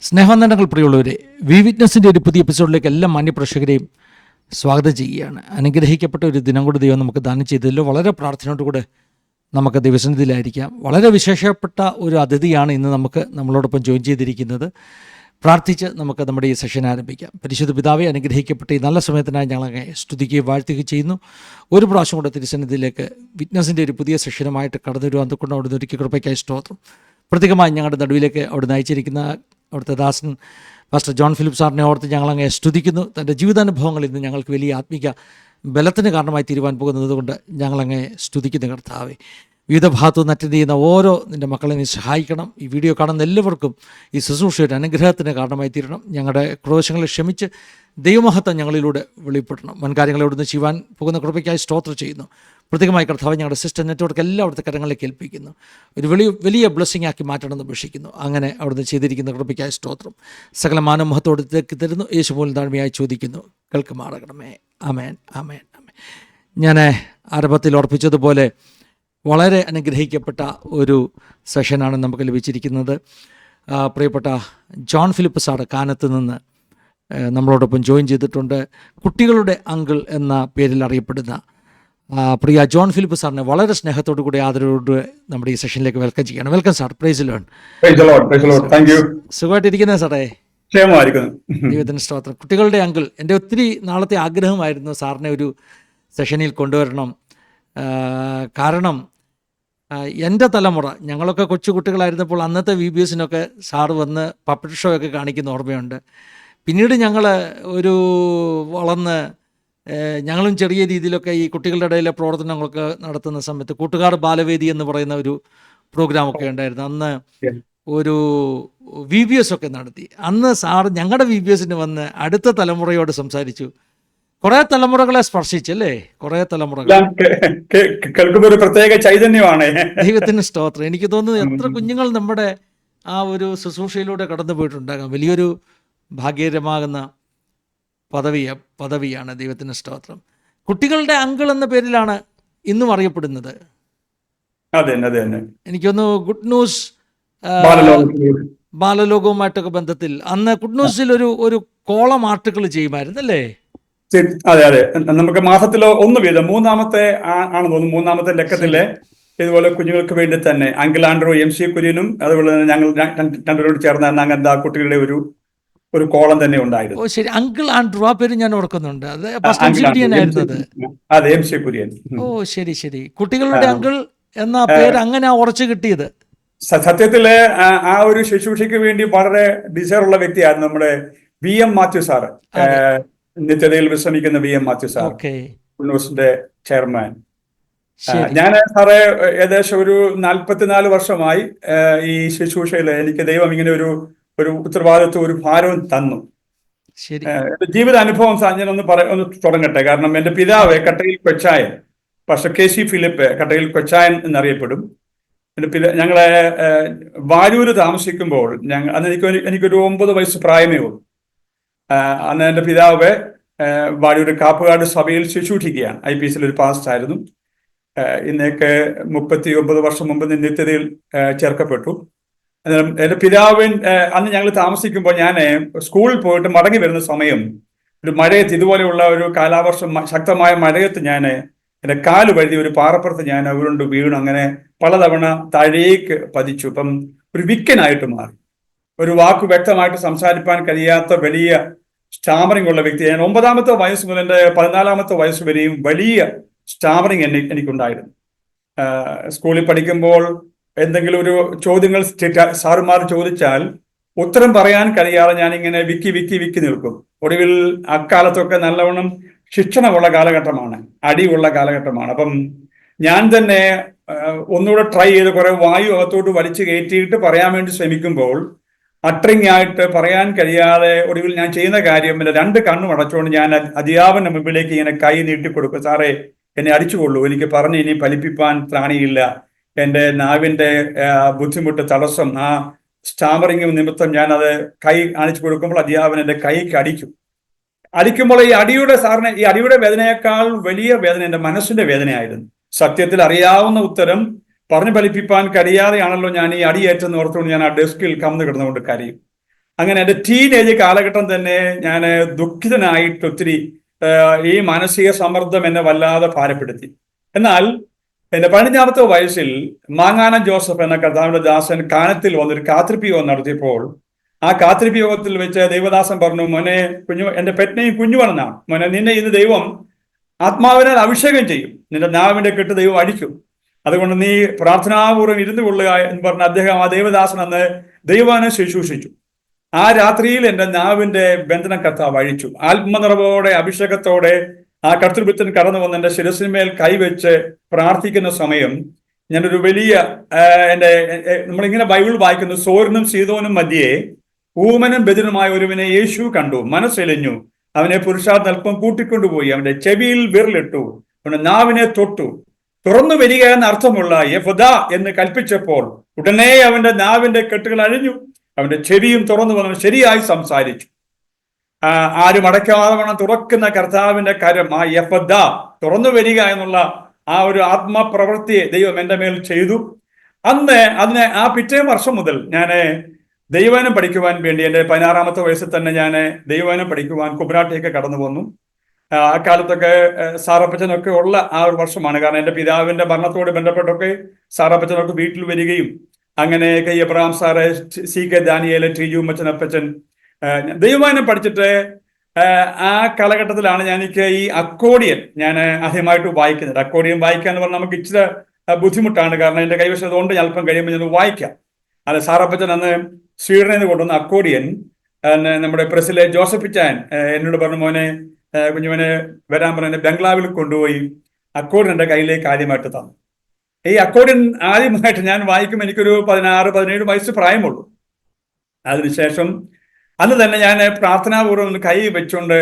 സ്നേഹവന്ദനങ്ങൾ പ്രിയമുള്ളവരെ, വി വിറ്റ്നസിൻ്റെ ഒരു പുതിയ എപ്പിസോഡിലേക്ക് എല്ലാ മാന്യപ്രേക്ഷകരെയും സ്വാഗതം ചെയ്യുകയാണ്. അനുഗ്രഹിക്കപ്പെട്ട ഒരു ദിനം കൂടി ദൈവം നമുക്ക് ദാനം ചെയ്തല്ലോ. വളരെ പ്രാർത്ഥനയോടുകൂടെ നമുക്ക് ദൈവസന്നിധിയിലായിരിക്കാം. വളരെ വിശേഷപ്പെട്ട ഒരു അതിഥിയാണ് ഇന്ന് നമ്മളോടൊപ്പം ജോയിൻ ചെയ്തിരിക്കുന്നത്. പ്രാർത്ഥിച്ച് നമുക്ക് നമ്മുടെ ഈ സെഷൻ ആരംഭിക്കാം. പരിശുദ്ധ പിതാവെ, അനുഗ്രഹിക്കപ്പെട്ട ഈ നല്ല സമയത്തിനായി ഞങ്ങളെ സ്തുതിക്കുകയും വാഴ്ത്തുകയും ചെയ്യുന്നു. ഒരു പ്രാവശ്യം കൂടെ തിരുസന്നിധിയിലേക്ക് വിറ്റ്നസിൻ്റെ ഒരു പുതിയ സെഷനുമായിട്ട് കടന്നു വരുവാൻ കൊണ്ട് അവിടുന്ന് ഒരുക്കി കൃപയ്ക്കായി സ്തോത്രം. പ്രത്യേകമായി ഞങ്ങളുടെ നടുവിലേക്ക് അവിടെ നയിച്ചിരിക്കുന്ന അവിടുത്തെ ദാസൻ പാസ്റ്റർ ജോൺ ഫിലിപ്പ് സാറിനെ ഓർത്ത് ഞങ്ങളങ്ങ് സ്തുതിക്കുന്നു. തൻ്റെ ജീവിതാനുഭവങ്ങളിൽ നിന്ന് ഞങ്ങൾക്ക് വലിയ ആത്മീക ബലത്തിന് കാരണമായി തീരുവാൻ പോകുന്നത് കൊണ്ട് ഞങ്ങളങ്ങ് സ്തുതിക്കുന്ന കർത്താവേ, വിവിധ ഭാഗത്തു നിന്ന് അറ്റൻഡ് ചെയ്യുന്ന ഓരോ നിൻ്റെ മക്കളെ നീ സഹായിക്കണം. ഈ വീഡിയോ കാണുന്ന എല്ലാവർക്കും ഈ ശുശ്രൂഷയുടെ അനുഗ്രഹത്തിന് കാരണമായി തീരണം. ഞങ്ങളുടെ ക്രോശങ്ങളെ ക്ഷമിച്ച് ദൈവമഹത്വം ഞങ്ങളിലൂടെ വെളിപ്പെടണം. വൻകാര്യങ്ങളെ ഇവിടുന്ന് ചെയ്യുവാൻ പോകുന്ന കൃപയ്ക്കായി സ്തോത്രം ചെയ്യുന്നു. പ്രത്യേകമായി കർത്താവ് ഞങ്ങളുടെ സിസ്റ്റർ നെറ്റ്വർക്ക് എല്ലാം അവിടുത്തെ കരങ്ങളിലേക്ക് ഏൽപ്പിക്കുന്നു. ഒരു വലിയ ബ്ലെസ്സിംഗ് ആക്കി മാറ്റണമെന്ന് അപേക്ഷിക്കുന്നു. അങ്ങനെ അവിടുന്ന് ചെയ്തിരിക്കുന്ന കൃപയ്ക്കായി സ്തോത്രം. സകല മാനമഹത്വത്തേക്ക് തരുന്നു. യേശു മൂലം താഴ്മയായി ചോദിക്കുന്നു, കേൾക്കുമാറാകണമേ. ആമേൻ, ആമേൻ, ആമേൻ. ഞാൻ ആരംഭത്തിൽ ഓർപ്പിച്ചതുപോലെ വളരെ അനുഗ്രഹിക്കപ്പെട്ട ഒരു സെഷനാണ് നമുക്ക് ലഭിച്ചിരിക്കുന്നത്. പ്രിയപ്പെട്ട ജോൺ ഫിലിപ്പ് സാറ് കാനത്ത് നിന്ന് നമ്മളോടൊപ്പം ജോയിൻ ചെയ്തിട്ടുണ്ട്. കുട്ടികളുടെ അങ്കിൾ എന്ന പേരിൽ അറിയപ്പെടുന്ന പ്രിയ ജോൺ ഫിലിപ്പ് സാറിനെ വളരെ സ്നേഹത്തോടു കൂടി ആദരവോടെ നമ്മുടെ ഈ സെഷനിലേക്ക് വെൽക്കം ചെയ്യണം. Welcome sir. Praise the Lord. സുഖമായിട്ടിരിക്കുന്നത് സാറേ? ദൈവത്തിന് സ്തോത്രം. കുട്ടികളുടെ അങ്കിൾ, എൻ്റെ ഒത്തിരി നാളത്തെ ആഗ്രഹമായിരുന്നു സാറിനെ ഒരു സെഷനിൽ കൊണ്ടുവരണം. കാരണം എൻ്റെ തലമുറ, ഞങ്ങളൊക്കെ കൊച്ചു കുട്ടികളായിരുന്നപ്പോൾ അന്നത്തെ VBSനൊക്കെ സാറ് വന്ന് പപ്പറ്റ് ഷോ ഒക്കെ കാണിക്കുന്ന ഓർമ്മയുണ്ട്. പിന്നീട് ഞങ്ങൾ ഒരു വളർന്ന് ഞങ്ങളും ചെറിയ രീതിയിലൊക്കെ ഈ കുട്ടികളുടെ ഇടയിലെ പ്രവർത്തനങ്ങളൊക്കെ നടത്തുന്ന സമയത്ത് കൂട്ടുകാർ ബാലവേദി എന്ന് പറയുന്ന ഒരു പ്രോഗ്രാമൊക്കെ ഉണ്ടായിരുന്നു. അന്ന് ഒരു VBS ഒക്കെ നടത്തി. അന്ന് സാറ് ഞങ്ങളുടെ VBSന് വന്ന് അടുത്ത തലമുറയോട് സംസാരിച്ചു. കുറെ തലമുറകളെ സ്പർശിച്ചല്ലേ? കുറെ തലമുറകൾ കേൾക്കുമ്പോൾ ഒരു പ്രത്യേക ചൈതന്യമാണ്. ദൈവത്തിന് സ്തോത്രം. എനിക്ക് തോന്നുന്നു എത്ര കുഞ്ഞുങ്ങൾ നമ്മുടെ ആ ഒരു ശുശ്രൂഷയിലൂടെ കടന്നു പോയിട്ടുണ്ടാകാം. വലിയൊരു ഭാഗ്യകരമാകുന്ന പദവിയാണ്. ദൈവത്തിന് സ്തോത്രം. കുട്ടികളുടെ അങ്കിൾ എന്ന പേരിലാണ് ഇന്നും അറിയപ്പെടുന്നത്. എനിക്കൊന്ന് ഗുഡ് ന്യൂസ് ബാലലോകവുമായിട്ടൊക്കെ ബന്ധത്തിൽ അന്ന് ഗുഡ് ന്യൂസിൽ ഒരു കോളം ആർട്ടിക്കിൾ ചെയ്യുമായിരുന്നു അല്ലേ? അതെ. നമുക്ക് മാസത്തിലോ ഒന്ന് വീതം മൂന്നാമത്തെ ആണെന്ന് തോന്നുന്നു, മൂന്നാമത്തെ ലക്കത്തിലെ ഇതുപോലെ കുഞ്ഞുങ്ങൾക്ക് വേണ്ടി തന്നെ അങ്കിൾ ആൻഡ്രൂ MC കുര്യനും അതുപോലെ തന്നെ ഞങ്ങൾ രണ്ടുപേരോട് ചേർന്ന അങ്ങനത്തെ ആ കുട്ടികളുടെ ഒരു കോളം തന്നെ ഉണ്ടായിരുന്നു. ഓ ശരി, അങ്കിൾ ആൻഡ്രൂ, ആ പേര് ഞാൻ ഓർക്കുന്നുണ്ട്. അതെ, MC കുര്യൻ. ഓ ശരി. കുട്ടികളുടെ അങ്കിൾ എന്ന പേര് അങ്ങനെ ഉറച്ചു കിട്ടിയത് സത്യത്തില് ആ ഒരു ശുശ്രൂഷയ്ക്ക് വേണ്ടി വളരെ ഡിസയറുള്ള വ്യക്തിയായിരുന്നു നമ്മുടെ VM മാത്യു സാറ്. നിത്യതയിൽ വിശ്രമിക്കുന്ന VM മാത്യു സാർ, ന്യൂസിന്റെ ചെയർമാൻ. ഞാൻ സാറേ ഏകദേശം ഒരു 44 വർഷമായി ഈ ശുശ്രൂഷയിൽ എനിക്ക് ദൈവം ഇങ്ങനെ ഒരു ഉത്തരവാദിത്വം, ഒരു ഭാരവും തന്നു. ജീവിത അനുഭവം ഒന്ന് തുടങ്ങട്ടെ. കാരണം എന്റെ പിതാവ് കട്ടയിൽ കൊച്ചായൻ, പക്ഷെ KC ഫിലിപ്പ് കട്ടയിൽ കൊച്ചായൻ എന്നറിയപ്പെടും. ഞങ്ങളെ വാരൂര് താമസിക്കുമ്പോൾ അന്ന് എനിക്കൊരു 9 വയസ്സ് പ്രായമേ ഉള്ളൂ. അന്ന് എൻ്റെ പിതാവ് വാഴൂർ കാപ്പുകാട് സഭയിൽ ശുശ്രൂഷിക്കുകയാണ്. IPSൽ ഒരു പാസ്റ്റ് ആയിരുന്നു. ഇന്നേക്ക് 39 വർഷം മുമ്പ് നിത്യതയിൽ ചേർക്കപ്പെട്ടു. എൻ്റെ പിതാവിൻ അന്ന് ഞങ്ങൾ താമസിക്കുമ്പോൾ ഞാൻ സ്കൂളിൽ പോയിട്ട് മടങ്ങി വരുന്ന സമയം ഒരു മഴയത്ത്, ഇതുപോലെയുള്ള ഒരു കാലാവർഷം ശക്തമായ മഴയത്ത് ഞാൻ എൻ്റെ കാല് വഴുതി ഒരു പാറപ്പുറത്ത് ഞാൻ അവരുണ്ട് വീണു. അങ്ങനെ പലതവണ താഴേക്ക് പതിച്ചു. ഇപ്പം ഒരു വിക്കനായിട്ട് മാറി. ഒരു വാക്ക് വ്യക്തമായിട്ട് സംസാരിക്കാൻ കഴിയാത്ത വലിയ സ്റ്റാമറിംഗ് ഉള്ള വ്യക്തി. ഞാൻ 9ാമത്തെ വയസ്സ് മുതൽ എൻ്റെ 14ാമത്തെ വയസ്സ് വരെയും വലിയ സ്റ്റാമറിംഗ് എനിക്കുണ്ടായിരുന്നു. സ്കൂളിൽ പഠിക്കുമ്പോൾ എന്തെങ്കിലും ഒരു ചോദ്യങ്ങൾ സാറുമാർ ചോദിച്ചാൽ ഉത്തരം പറയാൻ കഴിയാതെ ഞാനിങ്ങനെ വിക്കി നിൽക്കും. ഒടുവിൽ അക്കാലത്തൊക്കെ നല്ലവണ്ണം ശിക്ഷണമുള്ള കാലഘട്ടമാണ്, അടിയുള്ള കാലഘട്ടമാണ്. അപ്പം ഞാൻ തന്നെ ഒന്നുകൂടെ ട്രൈ ചെയ്ത് കുറെ വായു അകത്തോട്ട് വലിച്ചു കയറ്റിയിട്ട് പറയാൻ വേണ്ടി ശ്രമിക്കുമ്പോൾ അട്ടറിങ് ആയിട്ട് പറയാൻ കഴിയാതെ ഒടുവിൽ ഞാൻ ചെയ്യുന്ന കാര്യം, 2 കണ്ണും അടച്ചുകൊണ്ട് ഞാൻ അധ്യാപന മുമ്പിലേക്ക് ഇങ്ങനെ കൈ നീട്ടിക്കൊടുക്കും. സാറേ, എന്നെ അടിച്ചുകൊള്ളൂ, എനിക്ക് പറഞ്ഞ് ഇനി ഫലിപ്പിക്കാൻ ത്രാണിയില്ല. എൻ്റെ നാവിൻ്റെ ബുദ്ധിമുട്ട്, തടസ്സം, ആ സ്റ്റാമറിങ് നിമിത്തം ഞാൻ അത് കൈ കാണിച്ചു കൊടുക്കുമ്പോൾ അധ്യാപന എൻ്റെ കൈക്ക് അടിക്കുമ്പോൾ ഈ അടിയുടെ വേദനയേക്കാൾ വലിയ വേദന എൻ്റെ മനസ്സിന്റെ വേദനയായിരുന്നു. സത്യത്തിൽ അറിയാവുന്ന ഉത്തരം പറഞ്ഞു ഫലിപ്പിക്കാൻ കഴിയാതെയാണല്ലോ ഞാൻ ഈ അടിയേറ്റെന്ന് ഓർത്തുകൊണ്ട് ഞാൻ ആ ഡെസ്കിൽ കമന്ന് കിടന്നുകൊണ്ട് കരയും. അങ്ങനെ എൻ്റെ ടീനേജ് കാലഘട്ടം തന്നെ ഞാൻ ദുഃഖിതനായിട്ട് ഒത്തിരി ഈ മാനസിക സമ്മർദ്ദം എന്നെ വല്ലാതെ ഭാരപ്പെടുത്തി. എന്നാൽ എന്റെ 15ാമത്തെ വയസ്സിൽ മാങ്ങാനം ജോസഫ് എന്ന കർത്താവിന്റെ ദാസൻ കാനത്തിൽ വന്നൊരു കാത്തിരിപ്പ് യോഗം നടത്തിയപ്പോൾ ആ കാത്തിരിപ്പ് യോഗത്തിൽ വെച്ച് ദൈവദാസൻ പറഞ്ഞു, മോനെ എന്റെ പെറ്റ്നെയും കുഞ്ഞുവണെന്നാണ്, മോനെ നിന്നെ ഇന്ന് ദൈവം ആത്മാവിനാൽ അഭിഷേകം ചെയ്യും, നിന്റെ നാവിന്റെ കെട്ട് ദൈവം അടിക്കും, അതുകൊണ്ട് നീ പ്രാർത്ഥനാപൂർവ്വം ഇരുന്നു കൊള്ളുക എന്ന് പറഞ്ഞ അദ്ദേഹം ആ ദൈവദാസൻ അന്ന് ദൈവാനെ ശുശ്രൂഷിച്ചു. ആ രാത്രിയിൽ എൻ്റെ നാവിന്റെ ബന്ധനം കർത്താവ് അഴിച്ചു. ആത്മനിറവോടെ അഭിഷേകത്തോടെ ആ കർത്തൃത്വത്തിന് കടന്നു വന്ന് എൻ്റെ ശിരസിന്മേൽ കൈവച്ച് പ്രാർത്ഥിക്കുന്ന സമയം ഞാനൊരു വലിയ നമ്മളിങ്ങനെ ബൈബിൾ വായിക്കുന്നു, സോരനും സീതോനും മധ്യേ ഊമനും ബദിരനുമായ ഒരുവനെ യേശു കണ്ടു, മനസ്സെലിഞ്ഞു, അവനെ പുരുഷാർത്ഥം അല്പം കൂട്ടിക്കൊണ്ടുപോയി, അവന്റെ ചെവിയിൽ വിരലിട്ടു, അവന്റെ നാവിനെ തൊട്ടു, തുറന്നു വരിക എന്ന അർത്ഥമുള്ള യഫദ എന്ന് കൽപ്പിച്ചപ്പോൾ ഉടനെ അവന്റെ നാവിന്റെ കെട്ടുകൾ അഴിഞ്ഞു, അവന്റെ ചെവിയും തുറന്നു വന്നു, ശരിയായി സംസാരിച്ചു. ആരും അടയ്ക്കാതെ വേണം തുറക്കുന്ന കർത്താവിന്റെ കരം, ആ യഫദ തുറന്നു വരിക എന്നുള്ള ആ ഒരു ആത്മപ്രവൃത്തിയെ ദൈവം എൻ്റെ മേൽ ചെയ്തു. അതിനെ ആ പിറ്റേ വർഷം മുതൽ ഞാൻ ദൈവവചനം പഠിക്കുവാൻ വേണ്ടി എൻ്റെ 16ാമത്തെ വയസ്സിൽ തന്നെ ഞാൻ ദൈവവചനം പഠിക്കുവാൻ കുമ്പനാട്ടിലേക്ക് കടന്നു വന്നു. ആ കാലത്തൊക്കെ സാറപ്പച്ചനൊക്കെ ഉള്ള ആ ഒരു വർഷമാണ്. കാരണം എൻ്റെ പിതാവിന്റെ മരണത്തോട് ബന്ധപ്പെട്ടൊക്കെ സാറപ്പച്ചനൊക്കെ വീട്ടിൽ വരികയും അങ്ങനെ Abraham sir, CK Daniel, TU മച്ചനപ്പച്ചൻ, ദൈവവചനം പഠിച്ചിട്ട് ആ കാലഘട്ടത്തിലാണ് എനിക്ക് ഈ അക്കോഡിയൻ ഞാൻ ആദ്യമായിട്ട് വായിക്കുന്നത്. അക്കോഡിയൻ വായിക്കുക എന്ന് പറഞ്ഞാൽ നമുക്ക് ഇച്ചിരി ബുദ്ധിമുട്ടാണ്, കാരണം എൻ്റെ കൈവശം അതുകൊണ്ട് ഞാൻ അല്പം കഴിയുമ്പോൾ ഞാൻ വായിക്കാം. അത് സാറപ്പച്ചൻ അന്ന് സ്വീഡനിൽ നിന്ന് കൊണ്ടുവന്ന അക്കോഡിയൻ നമ്മുടെ പ്രസിലെ ജോസഫിച്ചാൻ എന്നോട് പറഞ്ഞു, മോനെ കുഞ്ഞുമോനെ വരാൻ പറഞ്ഞ ബംഗ്ലാവിൽ കൊണ്ടുപോയി അക്കോഡിയൻ എൻ്റെ കയ്യിലേക്ക് ആദ്യമായിട്ട് തന്നു. ഈ അക്കോഡിയൻ ആദ്യമായിട്ട് ഞാൻ വായിക്കുമ്പോൾ എനിക്കൊരു 16-17 വയസ്സ് പ്രായമുള്ളൂ. അതിനുശേഷം അന്ന് തന്നെ ഞാൻ പ്രാർത്ഥനാപൂർവ്വം കൈ വെച്ചുകൊണ്ട്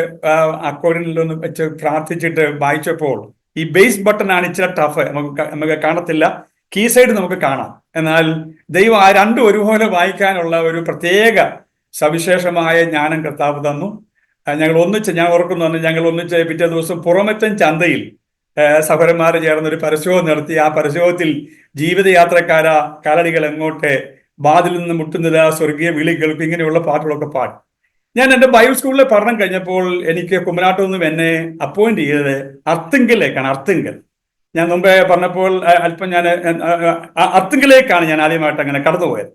അക്കോഡിയനിലൊന്ന് വെച്ച് പ്രാർത്ഥിച്ചിട്ട് വായിച്ചപ്പോൾ ഈ ബേസ് ബട്ടൺ ആണ് ഇച്ചിരി ടഫ്, നമുക്ക് കാണത്തില്ല, കീ സൈഡ് നമുക്ക് കാണാം. എന്നാൽ ദൈവം ആ രണ്ടും ഒരുപോലെ വായിക്കാനുള്ള ഒരു പ്രത്യേക സവിശേഷമായ ജ്ഞാനം കർത്താവ് തന്നു. ഞാൻ ഓർക്കുന്നു, ഞങ്ങൾ ഒന്നിച്ച് പിറ്റേ ദിവസം പുറമറ്റൻ ചന്തയിൽ സഹോദരന്മാർ ചേർന്ന് ഒരു പരസ്യവും നടത്തി. ആ പരസ്യത്തിൽ ജീവിതയാത്രക്കാരാ കാലടികൾ എങ്ങോട്ട്, വാതിൽ നിന്ന് മുട്ടുന്നില്ല, സ്വർഗീയ വിളി കേൾക്കും, ഇങ്ങനെയുള്ള പാട്ടുകളൊക്കെ പാടി. ഞാൻ എൻ്റെ ബൈബിൾ സ്കൂളിലെ പഠനം കഴിഞ്ഞപ്പോൾ എനിക്ക് കുമ്പനാട്ടിൽ നിന്നും എന്നെ അപ്പോയിന്റ് ചെയ്തത് അർത്തിങ്കലിലേക്കാണ്. അർത്തിങ്കൽ ഞാൻ മുമ്പേ പറഞ്ഞപ്പോൾ അല്പം ഞാൻ അർത്തിങ്കലിലേക്കാണ് ഞാൻ ആദ്യമായിട്ട് അങ്ങനെ കടന്നുപോയത്.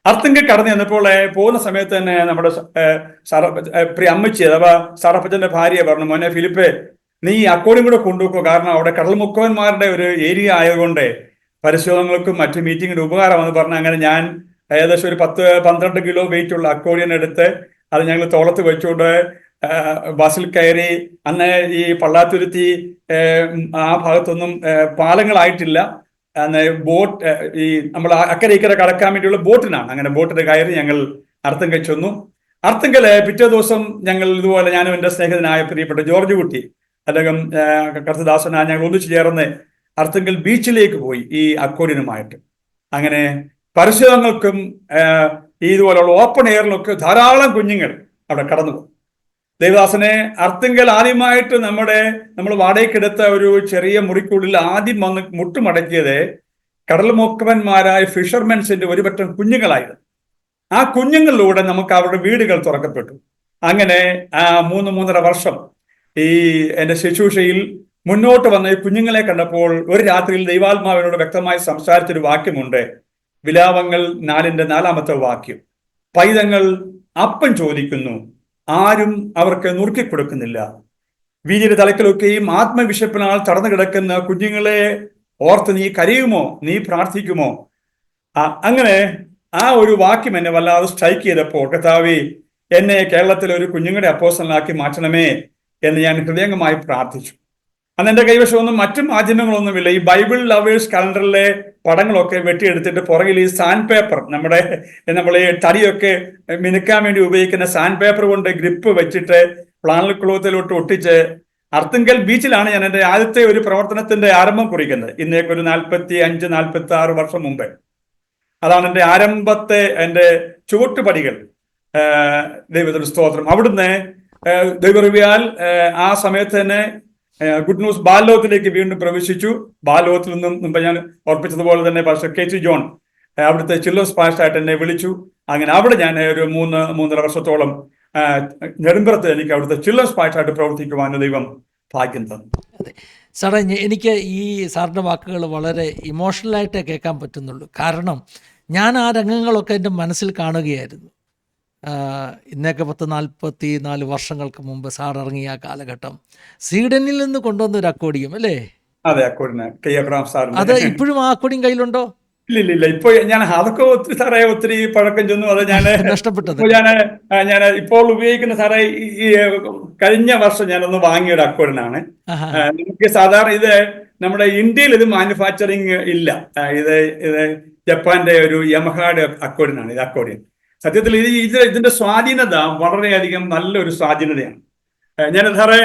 അർത്തിങ്കൽ കടന്നു ചെന്നപ്പോൾ പോകുന്ന സമയത്ത് തന്നെ നമ്മുടെ പ്രിയ അമ്മച്ചി അഥവാ സാറപ്പച്ചന്റെ ഭാര്യ പറഞ്ഞു, മോനെ ഫിലിപ്പെ, നീ അക്കോഡിയും കൂടെ കൊണ്ടുപോക്കോ, കാരണം അവിടെ കടൽമുക്കവന്മാരുടെ ഒരു ഏരിയ ആയതുകൊണ്ട് പരിശോധനകൾക്കും മറ്റു മീറ്റിങ്ങിന് ഉപകാരമെന്ന് പറഞ്ഞ് അങ്ങനെ ഞാൻ ഏകദേശം ഒരു 10-12 കിലോ വെയിറ്റ് ഉള്ള അക്കോഡിയൻ എടുത്ത് അത് ഞങ്ങൾ തോളത്ത് വെച്ചുകൊണ്ട് ബസ്സിൽ കയറി. അന്ന് ഈ പള്ളാത്തുരുത്തി ആ ഭാഗത്തൊന്നും പാലങ്ങളായിട്ടില്ല. അന്ന് ബോട്ട് ഈ നമ്മൾ അക്കരെ ഇക്കരെ കടക്കാൻ വേണ്ടിയുള്ള ബോട്ടിനാണ്. അങ്ങനെ ബോട്ടിൽ കയറി ഞങ്ങൾ അർത്തിങ്കൽ ചെന്നു. അർത്തിങ്കല് പിറ്റേ ദിവസം ഞങ്ങൾ ഇതുപോലെ ഞാനും എൻ്റെ സ്നേഹിതനായ പ്രിയപ്പെട്ട ജോർജ് കുട്ടി, അദ്ദേഹം കർത്തദാസനായ ഞങ്ങൾ ഒന്നിച്ചു ചേർന്ന് അർത്തിങ്കൽ ബീച്ചിലേക്ക് പോയി ഈ അക്കോഡിയനുമായിട്ട്. അങ്ങനെ പരിശോധനകൾക്കും ഇതുപോലുള്ള ഓപ്പൺ എയറിലൊക്കെ ധാരാളം കുഞ്ഞുങ്ങൾ അവിടെ കടന്നുപോയി. ദേവദാസനെ അർത്തിങ്കൽ ആദ്യമായിട്ട് നമ്മൾ വാടകയ്ക്കെടുത്ത ഒരു ചെറിയ മുറിക്കുള്ളിൽ ആദ്യം വന്ന് മുട്ടുമടക്കിയത് കടൽമുക്കവന്മാരായ ഫിഷർമെൻസിന്റെ ഒരു പറ്റം കുഞ്ഞുങ്ങളായിരുന്നു. ആ കുഞ്ഞുങ്ങളിലൂടെ നമുക്ക് അവരുടെ വീടുകൾ തുറക്കപ്പെട്ടു. അങ്ങനെ 3-3.5 വർഷം ഈ എൻ്റെ ശുശ്രൂഷയിൽ മുന്നോട്ട് വന്ന ഈ കുഞ്ഞുങ്ങളെ കണ്ടപ്പോൾ ഒരു രാത്രിയിൽ ദൈവാത്മാവിനോട് വ്യക്തമായി സംസാരിച്ചൊരു വാക്യമുണ്ട്. വിലാപങ്ങൾ 4-ാമത്തെ വാക്യം. പൈതങ്ങൾ അപ്പം ചോദിക്കുന്നു, ആരും അവർക്ക് നുറുക്കി കൊടുക്കുന്നില്ല. വീതിയുടെ തലക്കിലൊക്കെയും ആത്മവിശപ്പിനാൽ തടന്നു കിടക്കുന്ന കുഞ്ഞുങ്ങളെ ഓർത്ത് നീ കരയുമോ, നീ പ്രാർത്ഥിക്കുമോ? അങ്ങനെ ആ ഒരു വാക്യം എന്നെ വല്ലാതെ സ്ട്രൈക്ക് ചെയ്തപ്പോൾ, കർത്താവേ, എന്നെ കേരളത്തിലെ ഒരു കുഞ്ഞുങ്ങളുടെ അപ്പോസ്തലനാക്കി മാറ്റണമേ എന്ന് ഞാൻ ഹൃദയംഗമായി പ്രാർത്ഥിച്ചു. അന്ന് എൻ്റെ കൈവശമൊന്നും മറ്റു മാധ്യമങ്ങളൊന്നുമില്ല. ഈ ബൈബിൾ ലവേഴ്സ് കലണ്ടറിലെ പടങ്ങളൊക്കെ വെട്ടിയെടുത്തിട്ട് പുറകിൽ ഈ സാൻഡ് പേപ്പർ, നമ്മൾ ഈ തടിയൊക്കെ മിനുക്കാൻ വേണ്ടി ഉപയോഗിക്കുന്ന സാൻഡ് പേപ്പർ കൊണ്ട് ഗ്രിപ്പ് വെച്ചിട്ട് പ്ലാനൽ ക്ലോത്തിലോട്ട് ഒട്ടിച്ച് അർത്തിങ്കൽ ബീച്ചിലാണ് ഞാൻ എൻ്റെ ആദ്യത്തെ ഒരു പ്രവർത്തനത്തിന്റെ ആരംഭം കുറിക്കുന്നത്. ഇന്നേക്ക് ഒരു 45-46 വർഷം മുമ്പേ. അതാണ് എൻ്റെ ആരംഭത്തെ എൻ്റെ ചുവട്ടുപടികൾ. ദൈവത്തിന്റെ സ്തോത്രം. അവിടുന്ന് ദൈവകൃപയാൽ ആ സമയത്ത് തന്നെ ഗുഡ് ന്യൂസ് ബാലലോകത്തിലേക്ക് വീണ്ടും പ്രവേശിച്ചു. ബാലലോകത്തിൽ നിന്നും മുമ്പ് ഞാൻ ഓർപ്പിച്ചതുപോലെ തന്നെ പാസ്റ്റർ KC ജോൺ അവിടുത്തെ ചിൽഡ്രൻസ് പാസ്റ്ററായിട്ട് എന്നെ വിളിച്ചു. അങ്ങനെ അവിടെ ഞാൻ ഒരു 3.5 വർഷത്തോളം നെടുമ്പുറത്ത് എനിക്ക് അവിടുത്തെ ചിൽഡ്രൻസ് പാർട്ടായിട്ട് പ്രവർത്തിക്കുവാൻ ദൈവം ഭാഗ്യം തന്നു. അതെ സാറേ, എനിക്ക് ഈ സാറിൻ്റെ വാക്കുകൾ വളരെ ഇമോഷണലായിട്ടേ കേൾക്കാൻ പറ്റുന്നുള്ളൂ. കാരണം ഞാൻ ആ രംഗങ്ങളൊക്കെ എൻ്റെ മനസ്സിൽ കാണുകയായിരുന്നു. ഇന്നേക്ക് 44 വർഷങ്ങൾക്ക് മുമ്പ് സാർ ഇറങ്ങിയ ആ കാലഘട്ടം, സ്വീഡനിൽ നിന്ന് കൊണ്ടുവന്ന ഒരു അക്കോഡിയം അല്ലേ? അതെ, അക്കോഡിയം കെ എബ്രഹാം സാർ. അത് ഇപ്പോഴും ആ അക്കോഡിയം കയ്യിലുണ്ടോ? ഇല്ല. ഇപ്പൊ ഞാൻ അതൊക്കെ ഒത്തിരി പഴക്കം ചെന്നു. അത് ഞാൻ നഷ്ടപ്പെട്ടത്. ഞാൻ ഇപ്പോൾ ഉപയോഗിക്കുന്ന സാറേ, ഈ കഴിഞ്ഞ വർഷം ഞാനൊന്ന് വാങ്ങിയ ഒരു അക്കോഡിയനാണ്. നമുക്ക് സാധാരണ ഇത് നമ്മുടെ ഇന്ത്യയിൽ ഇത് മാനുഫാക്ചറിങ് ഇല്ല. ഇത് ജപ്പാന്റെ ഒരു യമഹായുടെ അക്കോഡിയനാണ്. ഇത് അക്കോഡിയൻ സത്യത്തിൽ ഇതിന്റെ സ്വാധീനത വളരെയധികം നല്ലൊരു സ്വാധീനതയാണ്. ഞാൻ സാറേ,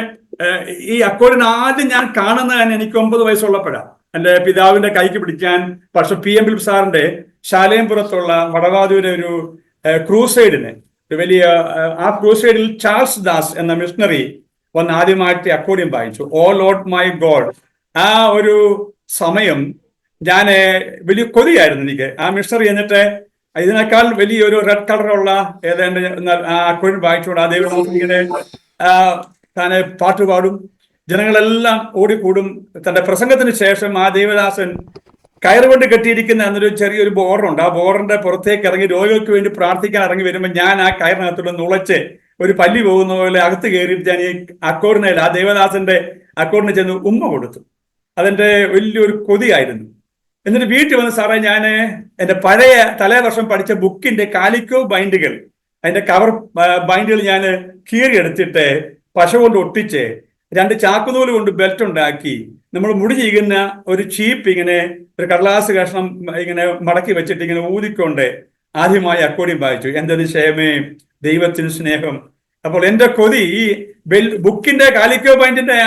ഈ അക്കോഡിയൻ ആദ്യം ഞാൻ കാണുന്നത് തന്നെ എനിക്ക് 9 വയസ്സുള്ളപ്പോഴാണ്. എൻ്റെ പിതാവിന്റെ കൈക്ക് പിടിക്കാൻ പക്ഷെ PM ഫിലിപ്പ് സാറിന്റെ ശാലയംപുറത്തുള്ള വടവാതൂരെ ഒരു ക്രൂസൈഡിന് വലിയ ആ ക്രൂസൈഡിൽ ചാൾസ് ദാസ് എന്ന മിഷണറി വന്ന് ആദ്യമായിട്ട് അക്കോഡിയം വായിച്ചു. ഓ ലോർഡ് മൈ ഗോഡ്. ആ ഒരു സമയം ഞാൻ വലിയ കൊതിയായിരുന്നു എനിക്ക്. ആ മിഷണറി എന്നിട്ട് ഇതിനേക്കാൾ വലിയൊരു റെഡ് കളറുള്ള ഏതാണ്ട് ആ അക്കോഡിയം വായിച്ചുകൊണ്ട് ആ ദൈവം ഇങ്ങനെ താനെ പാട്ടുപാടും. ജനങ്ങളെല്ലാം ഓടിക്കൂടും. തന്റെ പ്രസംഗത്തിന് ശേഷം ആ ദേവദാസൻ കയറുകൊണ്ട് കെട്ടിയിരിക്കുന്ന എന്നൊരു ചെറിയൊരു ബോർഡറുണ്ട്. ആ ബോർഡറിന്റെ പുറത്തേക്ക് ഇറങ്ങി രോഗികൾക്ക് വേണ്ടി പ്രാർത്ഥിക്കാൻ ഇറങ്ങി വരുമ്പോൾ ഞാൻ ആ കയറിനകത്തോട് നുളച്ച് ഒരു പല്ലി പോകുന്ന പോലെ അകത്ത് കയറിയിട്ട് ഞാൻ ഈ അക്കോർഡിനയിൽ ആ ദേവദാസന്റെ അക്കോർഡിനെ ചെന്ന് ഉമ്മ കൊടുത്തു. അതെന്റെ വലിയൊരു കൊതിയായിരുന്നു. എന്നിട്ട് വീട്ടിൽ വന്ന് സാറേ, ഞാൻ എൻ്റെ പഴയ തലേവർഷം പഠിച്ച ബുക്കിന്റെ കാലിക്കോ ബൈൻഡുകൾ, അതിന്റെ കവർ ബൈൻഡുകൾ ഞാൻ കീറിയെടുത്തിട്ട് പശ കൊണ്ട് ഒട്ടിച്ച് 2 ചാക്കുനൂല് കൊണ്ട് ബെൽറ്റ് ഉണ്ടാക്കി നമ്മൾ മുടി ചെയ്യുന്ന ഒരു ചീപ്പ് ഇങ്ങനെ ഒരു കടലാസ് കഷ്ണം ഇങ്ങനെ മടക്കി വെച്ചിട്ട് ഇങ്ങനെ ഊതിക്കൊണ്ട് ആദ്യമായി അക്കോഡിയം വായിച്ചു. എന്തൊരു ക്ഷേമേ, ദൈവത്തിന് സ്നേഹം. അപ്പോൾ എൻ്റെ കൊതി ഈ ബുക്കിന്റെ കാലിക്കോ ബൈൻഡിന്റെ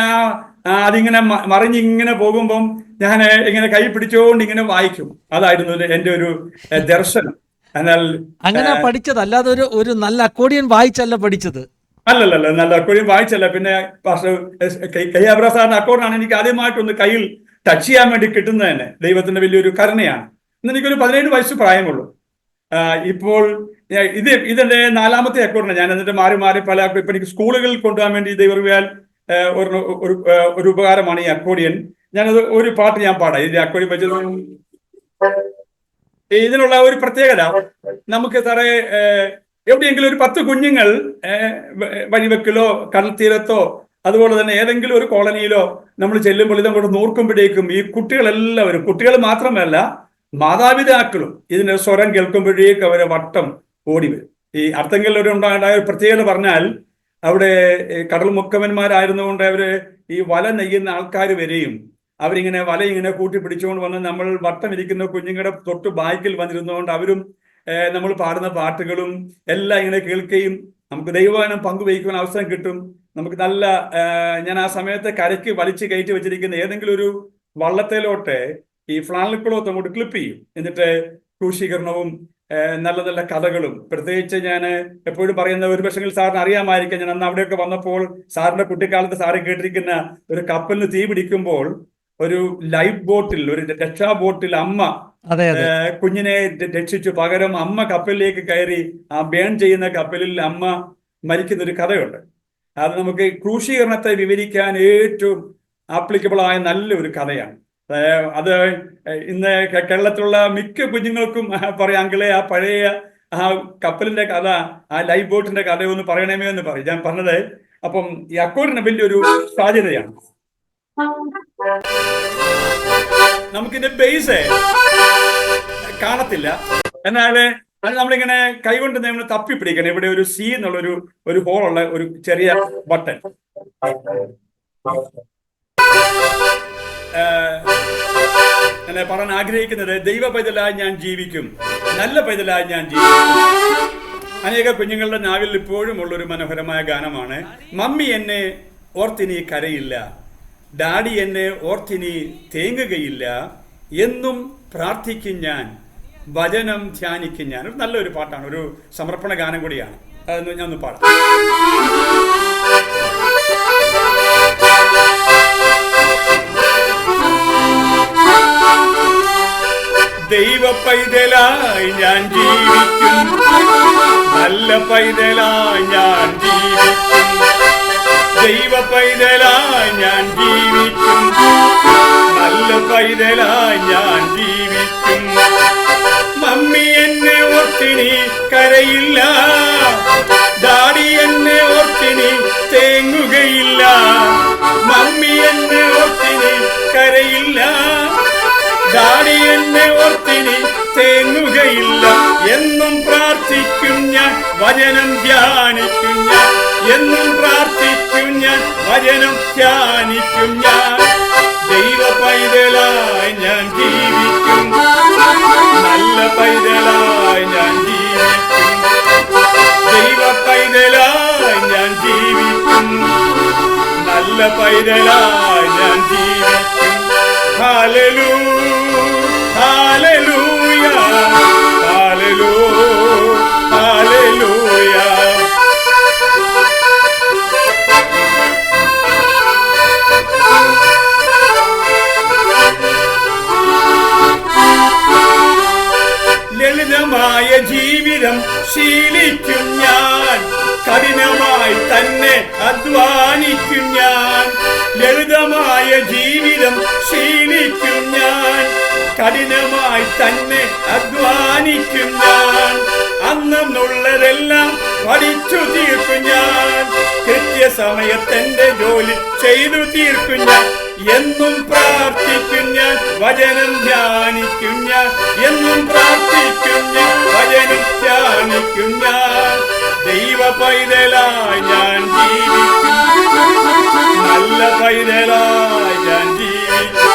അതിങ്ങനെ മറിഞ്ഞിങ്ങനെ പോകുമ്പം ഞാൻ ഇങ്ങനെ കൈ പിടിച്ചുകൊണ്ട് ഇങ്ങനെ വായിക്കും. അതായിരുന്നു എൻ്റെ ഒരു ദർശനം. എന്നാൽ അങ്ങനെ പഠിച്ചത് അല്ലാതെ ഒരു നല്ല അക്കോഡിയൻ വായിച്ചല്ല പഠിച്ചത്. അല്ലല്ല, നല്ല അക്കോഡിയം വായിച്ചല്ല. പിന്നെ കെ എബ്രഹാം സാറിന്റെ അക്കോർഡിനാണ് എനിക്ക് ആദ്യമായിട്ടൊന്ന് കയ്യിൽ ടച്ച് ചെയ്യാൻ വേണ്ടി കിട്ടുന്നത് തന്നെ ദൈവത്തിന്റെ വലിയൊരു കരുണയാണ്. ഇന്ന് എനിക്കൊരു 17 വയസ്സ് പ്രായമുള്ളൂ. ഇപ്പോൾ ഇതെന്റെ 4ാമത്തെ അക്കോർഡിനാണ്. ഞാൻ എന്നിട്ട് മാറി പല ഇപ്പൊ എനിക്ക് സ്കൂളുകളിൽ കൊണ്ടുപോകാൻ വേണ്ടി ദൈവറിയാൽ ഒരു ഉപകാരമാണ് ഈ അക്കോഡിയൻ. ഞാനത് ഒരു പാട്ട് ഞാൻ പാടാം. ഇതിന്റെ അക്കോഡിയം വെച്ചത് ഇതിനുള്ള ഒരു പ്രത്യേകത, നമുക്ക് സാറേ എവിടെയെങ്കിലും ഒരു 10 കുഞ്ഞുങ്ങൾ വഴിവെക്കിലോ കടൽ തീരത്തോ അതുപോലെ തന്നെ ഏതെങ്കിലും ഒരു കോളനിയിലോ നമ്മൾ ചെല്ലുമ്പോൾ ഇതങ്ങോട്ട് നോക്കുമ്പോഴേക്കും ഈ കുട്ടികളെല്ലാവരും, കുട്ടികൾ മാത്രമല്ല മാതാപിതാക്കളും ഇതിന്റെ സ്വരം കേൾക്കുമ്പോഴേക്കും അവരെ വട്ടം ഓടി വരും. ഈ അർത്ഥങ്ങളിൽ ഒരു ഉണ്ടായ ഒരു പ്രത്യേകത പറഞ്ഞാൽ, അവിടെ കടൽ മുക്കവന്മാരായിരുന്നുകൊണ്ട് അവര് ഈ വല നെയ്യുന്ന ആൾക്കാർ വരെയും അവരിങ്ങനെ വല ഇങ്ങനെ കൂട്ടി പിടിച്ചുകൊണ്ട് വന്ന് നമ്മൾ വട്ടം ഇരിക്കുന്ന കുഞ്ഞുങ്ങളുടെ തൊട്ട് ബാക്കിൽ വന്നിരുന്നുകൊണ്ട് അവരും നമ്മൾ പാടുന്ന പാട്ടുകളും എല്ലാം ഇങ്ങനെ കേൾക്കുകയും നമുക്ക് ദൈവവചനം പങ്കുവയ്ക്കുവാൻ അവസരം കിട്ടും. നമുക്ക് നല്ല ഞാൻ ആ സമയത്ത് കരയ്ക്ക് വലിച്ചു കയറ്റി വെച്ചിരിക്കുന്ന ഏതെങ്കിലും ഒരു വള്ളത്തേലോട്ട് ഈ ഫ്ലാനൽ ക്ലോത്ത് അങ്ങോട്ട് ക്ലിപ്പ് ചെയ്യും. എന്നിട്ട് ക്രൂശീകരണവും നല്ല നല്ല കഥകളും, പ്രത്യേകിച്ച് ഞാൻ എപ്പോഴും പറയുന്ന ഒരു പക്ഷെങ്കിൽ സാറിന് അറിയാമായിരിക്കും, ഞാൻ അന്ന് അവിടെയൊക്കെ വന്നപ്പോൾ സാറിന്റെ കുട്ടിക്കാലത്ത് സാറ് കേട്ടിരിക്കുന്ന ഒരു കപ്പലിന് തീ പിടിക്കുമ്പോൾ ഒരു ലൈഫ് ബോട്ടിൽ, ഒരു രക്ഷാ ബോട്ടിൽ അമ്മ കുഞ്ഞിനെ രക്ഷിച്ചു. പകരം അമ്മ കപ്പലിലേക്ക് കയറി ആ ബേൺ ചെയ്യുന്ന കപ്പലിൽ അമ്മ മരിക്കുന്ന ഒരു കഥയുണ്ട്. അത് നമുക്ക് ക്രൂശീകരണത്തെ വിവരിക്കാൻ ഏറ്റവും ആപ്ലിക്കബിൾ ആയ നല്ലൊരു കഥയാണ്. അത് ഇന്ന് കേരളത്തിലുള്ള മിക്ക കുഞ്ഞുങ്ങൾക്കും പറയാം, അങ്കിളെ ആ പഴയ ആ കപ്പലിന്റെ കഥ, ആ ലൈഫ് ബോട്ടിന്റെ കഥ ഒന്ന് പറയണമേ എന്ന് പറയും. ഞാൻ പറഞ്ഞത് അപ്പം ഈ അക്കോർഡിന് വലിയൊരു സാധ്യതയാണ്. നമുക്കിന്റെ ബേസ് കാണത്തില്ല, എന്നാല് അത് നമ്മളിങ്ങനെ കൈകൊണ്ട് നമ്മൾ തപ്പി പിടിക്കണം. ഇവിടെ ഒരു സി എന്നുള്ള ഒരു ഹോളുള്ള ഒരു ചെറിയ ബട്ടൺ. ഞാൻ പറയാൻ ആഗ്രഹിക്കുന്നത്, ദൈവ പൈതലായി ഞാൻ ജീവിക്കും, നല്ല പൈതലായി ഞാൻ ജീവിക്കും. അനേക കുഞ്ഞുങ്ങളുടെ നാവിൽ ഇപ്പോഴും ഉള്ളൊരു മനോഹരമായ ഗാനമാണ്. മമ്മി എന്നെ ഓർത്തിനി കരയില്ല, ഡാഡി എന്നെ ഓർത്തിനി തേങ്ങുകയില്ല, എന്നും പ്രാർത്ഥിക്കും ഞാൻ, വചനം ധ്യാനിക്കും ഞാൻ. ഒരു നല്ലൊരു പാട്ടാണ്, ഒരു സമർപ്പണ ഗാനം കൂടിയാണ്. അതൊന്ന് ഞാൻ ഒന്ന് പാടാം. ദൈവ പൈതലായി ഞാൻ ജീവിക്കും, നല്ല പൈതലായി ഞാൻ ജീവിക്കും, ദൈവ പൈതലായി ഞാൻ ജീവിക്കും, നല്ല പൈതലായി ഞാൻ ജീവിക്കും. മമ്മി എന്നെ ഓർത്തിനി കരയില്ല, ഡാഡി എന്നെ ഓർത്തിനി തേങ്ങുകയില്ല. മമ്മി എന്നെ ഓർത്തിനി കരയില്ല, ഡാഡി എന്നെ ഓർത്തിനി തേങ്ങുകയില്ല. എന്നും പ്രാർത്ഥിക്കും ഞാൻ, വചനം ധ്യാനിക്കും ഞാൻ, എന്നും പ്രാർത്ഥിക്കും ഞാൻ, വചനം ധ്യാനിക്കും ഞാൻ. ദൈവ പൈതലായി ഞാൻ ജീവിക്കും, നല്ല പൈതലായി ഞാൻ ജീവിക്കും, ദൈവ പൈതലായി ഞാൻ ജീവിക്കും, നല്ല പൈതലായി ഞാൻ ജീവിക്കും. Hallelujah, hallelujah, hallelujah, hallelujah. ലളിതമായ ജീവിതം ശീലിക്കും ഞാൻ, കഠിനമായി തന്നെ അധ്വാനിക്കും ഞാൻ. ലളിതമായ ജീവിതം ശീലിക്കും ഞാൻ, കഠിനമായി തന്നെ അധ്വാനിക്കും ഞാൻ. അന്നുള്ളതെല്ലാം പഠിച്ചു തീർക്കും ഞാൻ, കൃത്യസമയത്തെന്റെ ജോലി ചെയ്തു തീർക്കും ഞാൻ. എന്നും പ്രാർത്ഥിക്കും ഞാൻ, വചനം ധ്യാനിക്കും ഞാൻ, എന്നും പ്രാർത്ഥിക്കും ഞാൻ, വചനം ധ്യാനിക്കും ഞാൻ. ദൈവ പൈതലായി ഞാൻ ജീവിക്കും, നല്ല പൈതലായി ഞാൻ ജീവിക്കും,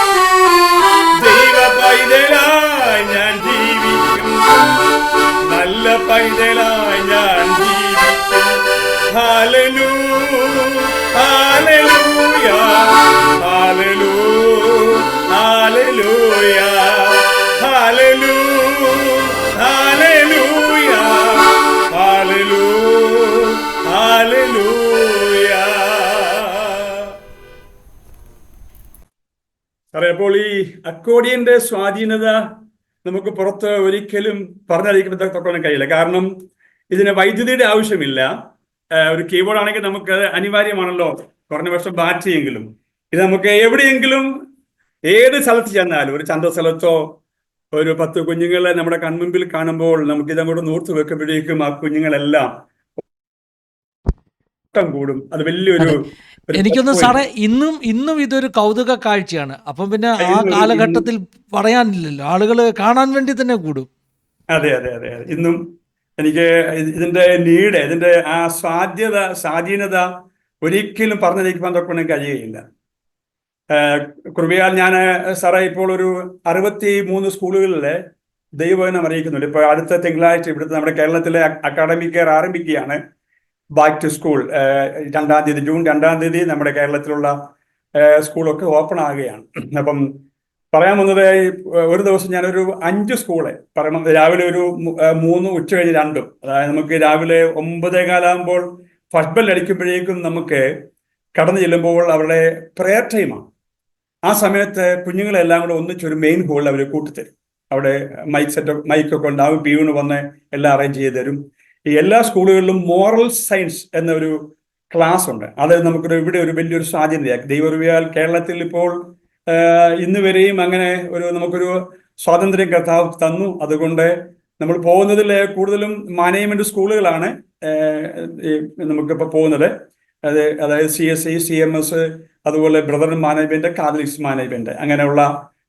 ദൈവ പൈതലായി ഞാൻ ജീവിക്കും, നല്ല പൈതലായി ഞാൻ ജീവിക്കും. Hallelujah, hallelujah, hallelujah, hallelujah, hallelujah, hallelujah, hallelujah, hallelujah. സാറേ, അപ്പോൾ ഈ അക്കോർഡിയന്റെ സ്വാധീനത നമുക്ക് പുറത്ത് ഒരിക്കലും പറഞ്ഞറിയിക്കത്തക്ക കഴിയില്ല. കാരണം ഇതിന് വൈദ്യുതിയുടെ ആവശ്യമില്ല. ഒരു കീബോർഡ് ആണെങ്കിൽ നമുക്ക് അനിവാര്യമാണല്ലോ, കുറഞ്ഞ വർഷം ബാറ്ററിയെങ്കിലും. ഇത് നമുക്ക് എവിടെയെങ്കിലും ഏത് സ്ഥലത്ത് ചെന്നാലും, ഒരു ചന്തസ്ഥലത്തോ ഒരു 10 കുഞ്ഞുങ്ങളെ നമ്മുടെ കൺമുമ്പിൽ കാണുമ്പോൾ നമുക്ക് ഇതങ്ങോട്ട് നൂർത്ത് വെക്കുമ്പോഴേക്കും ആ കുഞ്ഞുങ്ങളെല്ലാം കൂടും. അത് വലിയൊരു, എനിക്കൊന്ന് സാറേ, ഇന്നും ഇതൊരു കൗതുക കാഴ്ചയാണ്. അപ്പം പിന്നെ ആ കാലഘട്ടത്തിൽ പറയാനില്ലല്ലോ, ആളുകൾ കാണാൻ വേണ്ടി തന്നെ കൂടും. അതെ അതെ അതെ അതെ. ഇന്നും എനിക്ക് ഇതിന്റെ ഇതിന്റെ ആ സ്വാധീനത ഒരിക്കലും പറഞ്ഞറിയിക്കാൻ തൊക്കെ കഴിയുകയില്ല. കൃപയാൽ ഞാൻ സാറേ ഇപ്പോൾ ഒരു 63 സ്കൂളുകളിലെ ദൈവവചനം അറിയിക്കുന്നുണ്ട്. ഇപ്പോൾ അടുത്ത തിങ്കളാഴ്ച ഇവിടുത്തെ നമ്മുടെ കേരളത്തിലെ അക്കാഡമിക് ഇയർ ആരംഭിക്കുകയാണ്. ബാക്ക് ടു സ്കൂൾ 2-ാം തീയതി, ജൂൺ 2-ാം തീയതി നമ്മുടെ കേരളത്തിലുള്ള സ്കൂളൊക്കെ ഓപ്പൺ ആകുകയാണ്. അപ്പം പറയാൻ വന്നത്, ഒരു ദിവസം ഞാനൊരു 5 സ്കൂള് പറയണം. രാവിലെ ഒരു 3, ഉച്ച കഴിഞ്ഞ് 2. അതായത് നമുക്ക് രാവിലെ 9:15 ഫസ്റ്റ് ബെൽ അടിക്കുമ്പോഴേക്കും നമുക്ക് കടന്നു ചെല്ലുമ്പോൾ അവരുടെ പ്രെയർ ടൈമാണ്. ആ സമയത്ത് കുഞ്ഞുങ്ങളെല്ലാം കൂടെ ഒന്നിച്ചൊരു മെയിൻ ഹോളിൽ അവർ കൂട്ടിത്തരും. അവിടെ മൈക്കൊക്കെ ഉണ്ടാവും, പിയൂണ് വന്ന് എല്ലാം അറേഞ്ച് ചെയ്ത് തരും. ഈ എല്ലാ സ്കൂളുകളിലും മോറൽ സയൻസ് എന്നൊരു ക്ലാസ് ഉണ്ട്. അത് നമുക്കൊരു ഇവിടെ ഒരു വലിയൊരു സ്വാധീനതയാക്കി. ദൈവകൃപയാൽ കേരളത്തിൽ ഇപ്പോൾ ഇന്ന് വരെയും അങ്ങനെ നമുക്കൊരു സ്വാതന്ത്ര്യം കർത്താവ് തന്നു. അതുകൊണ്ട് നമ്മൾ പോകുന്നതിൽ കൂടുതലും മാനേജ്മെന്റ് സ്കൂളുകളാണ് നമുക്കിപ്പോൾ പോകുന്നത്. അതായത് CSE, CMS, അതുപോലെ ബ്രദർ മാനേജ്മെന്റ്, കാതലിക്സ് മാനേജ്മെന്റ്, അങ്ങനെയുള്ള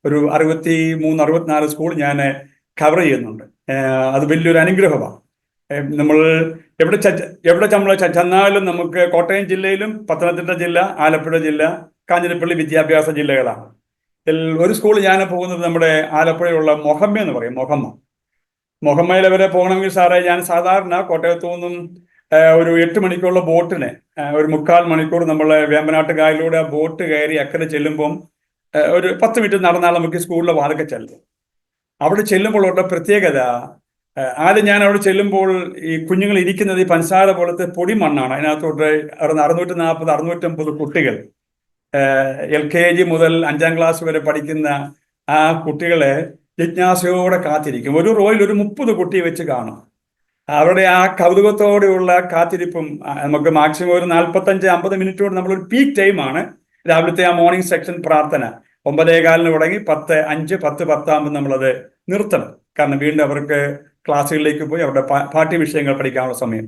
ഒരു 63-64 സ്കൂൾ ഞാൻ കവർ ചെയ്യുന്നുണ്ട്. അത് വലിയൊരു അനുഗ്രഹമാണ്. നമ്മൾ എവിടെ നമ്മൾ ചെന്നാലും നമുക്ക് കോട്ടയം ജില്ലയിലും പത്തനംതിട്ട ജില്ല, ആലപ്പുഴ ജില്ല, കാഞ്ഞിരപ്പള്ളി വിദ്യാഭ്യാസ ജില്ലകളാണ്. ഒരു സ്കൂൾ ഞാൻ പോകുന്നത് നമ്മുടെ ആലപ്പുഴയുള്ള മൊഹമ്മ എന്ന് പറയും. മൊഹമ്മയിൽ വരെ പോകണമെങ്കിൽ സാറേ, ഞാൻ സാധാരണ കോട്ടയത്തു നിന്നും ഒരു 8 മണിക്കൂറുള്ള ബോട്ടിന് ഒരു 3/4 മണിക്കൂർ നമ്മൾ വേമ്പനാട്ട് കായലിലൂടെ ആ ബോട്ട് കയറി അക്കരെ ചെല്ലുമ്പം ഒരു 10 മിനിറ്റ് നടന്നാൽ നമുക്ക് സ്കൂളിലെ വാതൊക്കെ ചെല്ലും. അവിടെ ചെല്ലുമ്പോഴുള്ള പ്രത്യേകത, ആദ്യം ഞാൻ അവിടെ ചെല്ലുമ്പോൾ ഈ കുഞ്ഞുങ്ങൾ ഇരിക്കുന്നത് ഈ പഞ്ചസാര പോലത്തെ പൊടി മണ്ണാണ്. അതിനകത്തോട്ട് 640-650 കുട്ടികൾ LKG മുതൽ 5-ാം ക്ലാസ് വരെ പഠിക്കുന്ന ആ കുട്ടികളെ ജിജ്ഞാസയോടെ കാത്തിരിക്കും. ഒരു റോയിൽ ഒരു 30 കുട്ടിയെ വെച്ച് കാണും. അവരുടെ ആ കൗതുകത്തോടെയുള്ള കാത്തിരിപ്പും നമുക്ക് മാക്സിമം ഒരു 45-50 മിനിറ്റ് കൊണ്ട് നമ്മളൊരു പീക്ക് ടൈമാണ് രാവിലത്തെ ആ മോർണിംഗ് സെക്ഷൻ പ്രാർത്ഥന. 9:15 തുടങ്ങി 10:05, 10:10 നമ്മളത് നിർത്തണം. കാരണം വീണ്ടും അവർക്ക് ക്ലാസ്സുകളിലേക്ക് പോയി അവരുടെ പാഠ്യ വിഷയങ്ങൾ പഠിക്കാനുള്ള സമയം.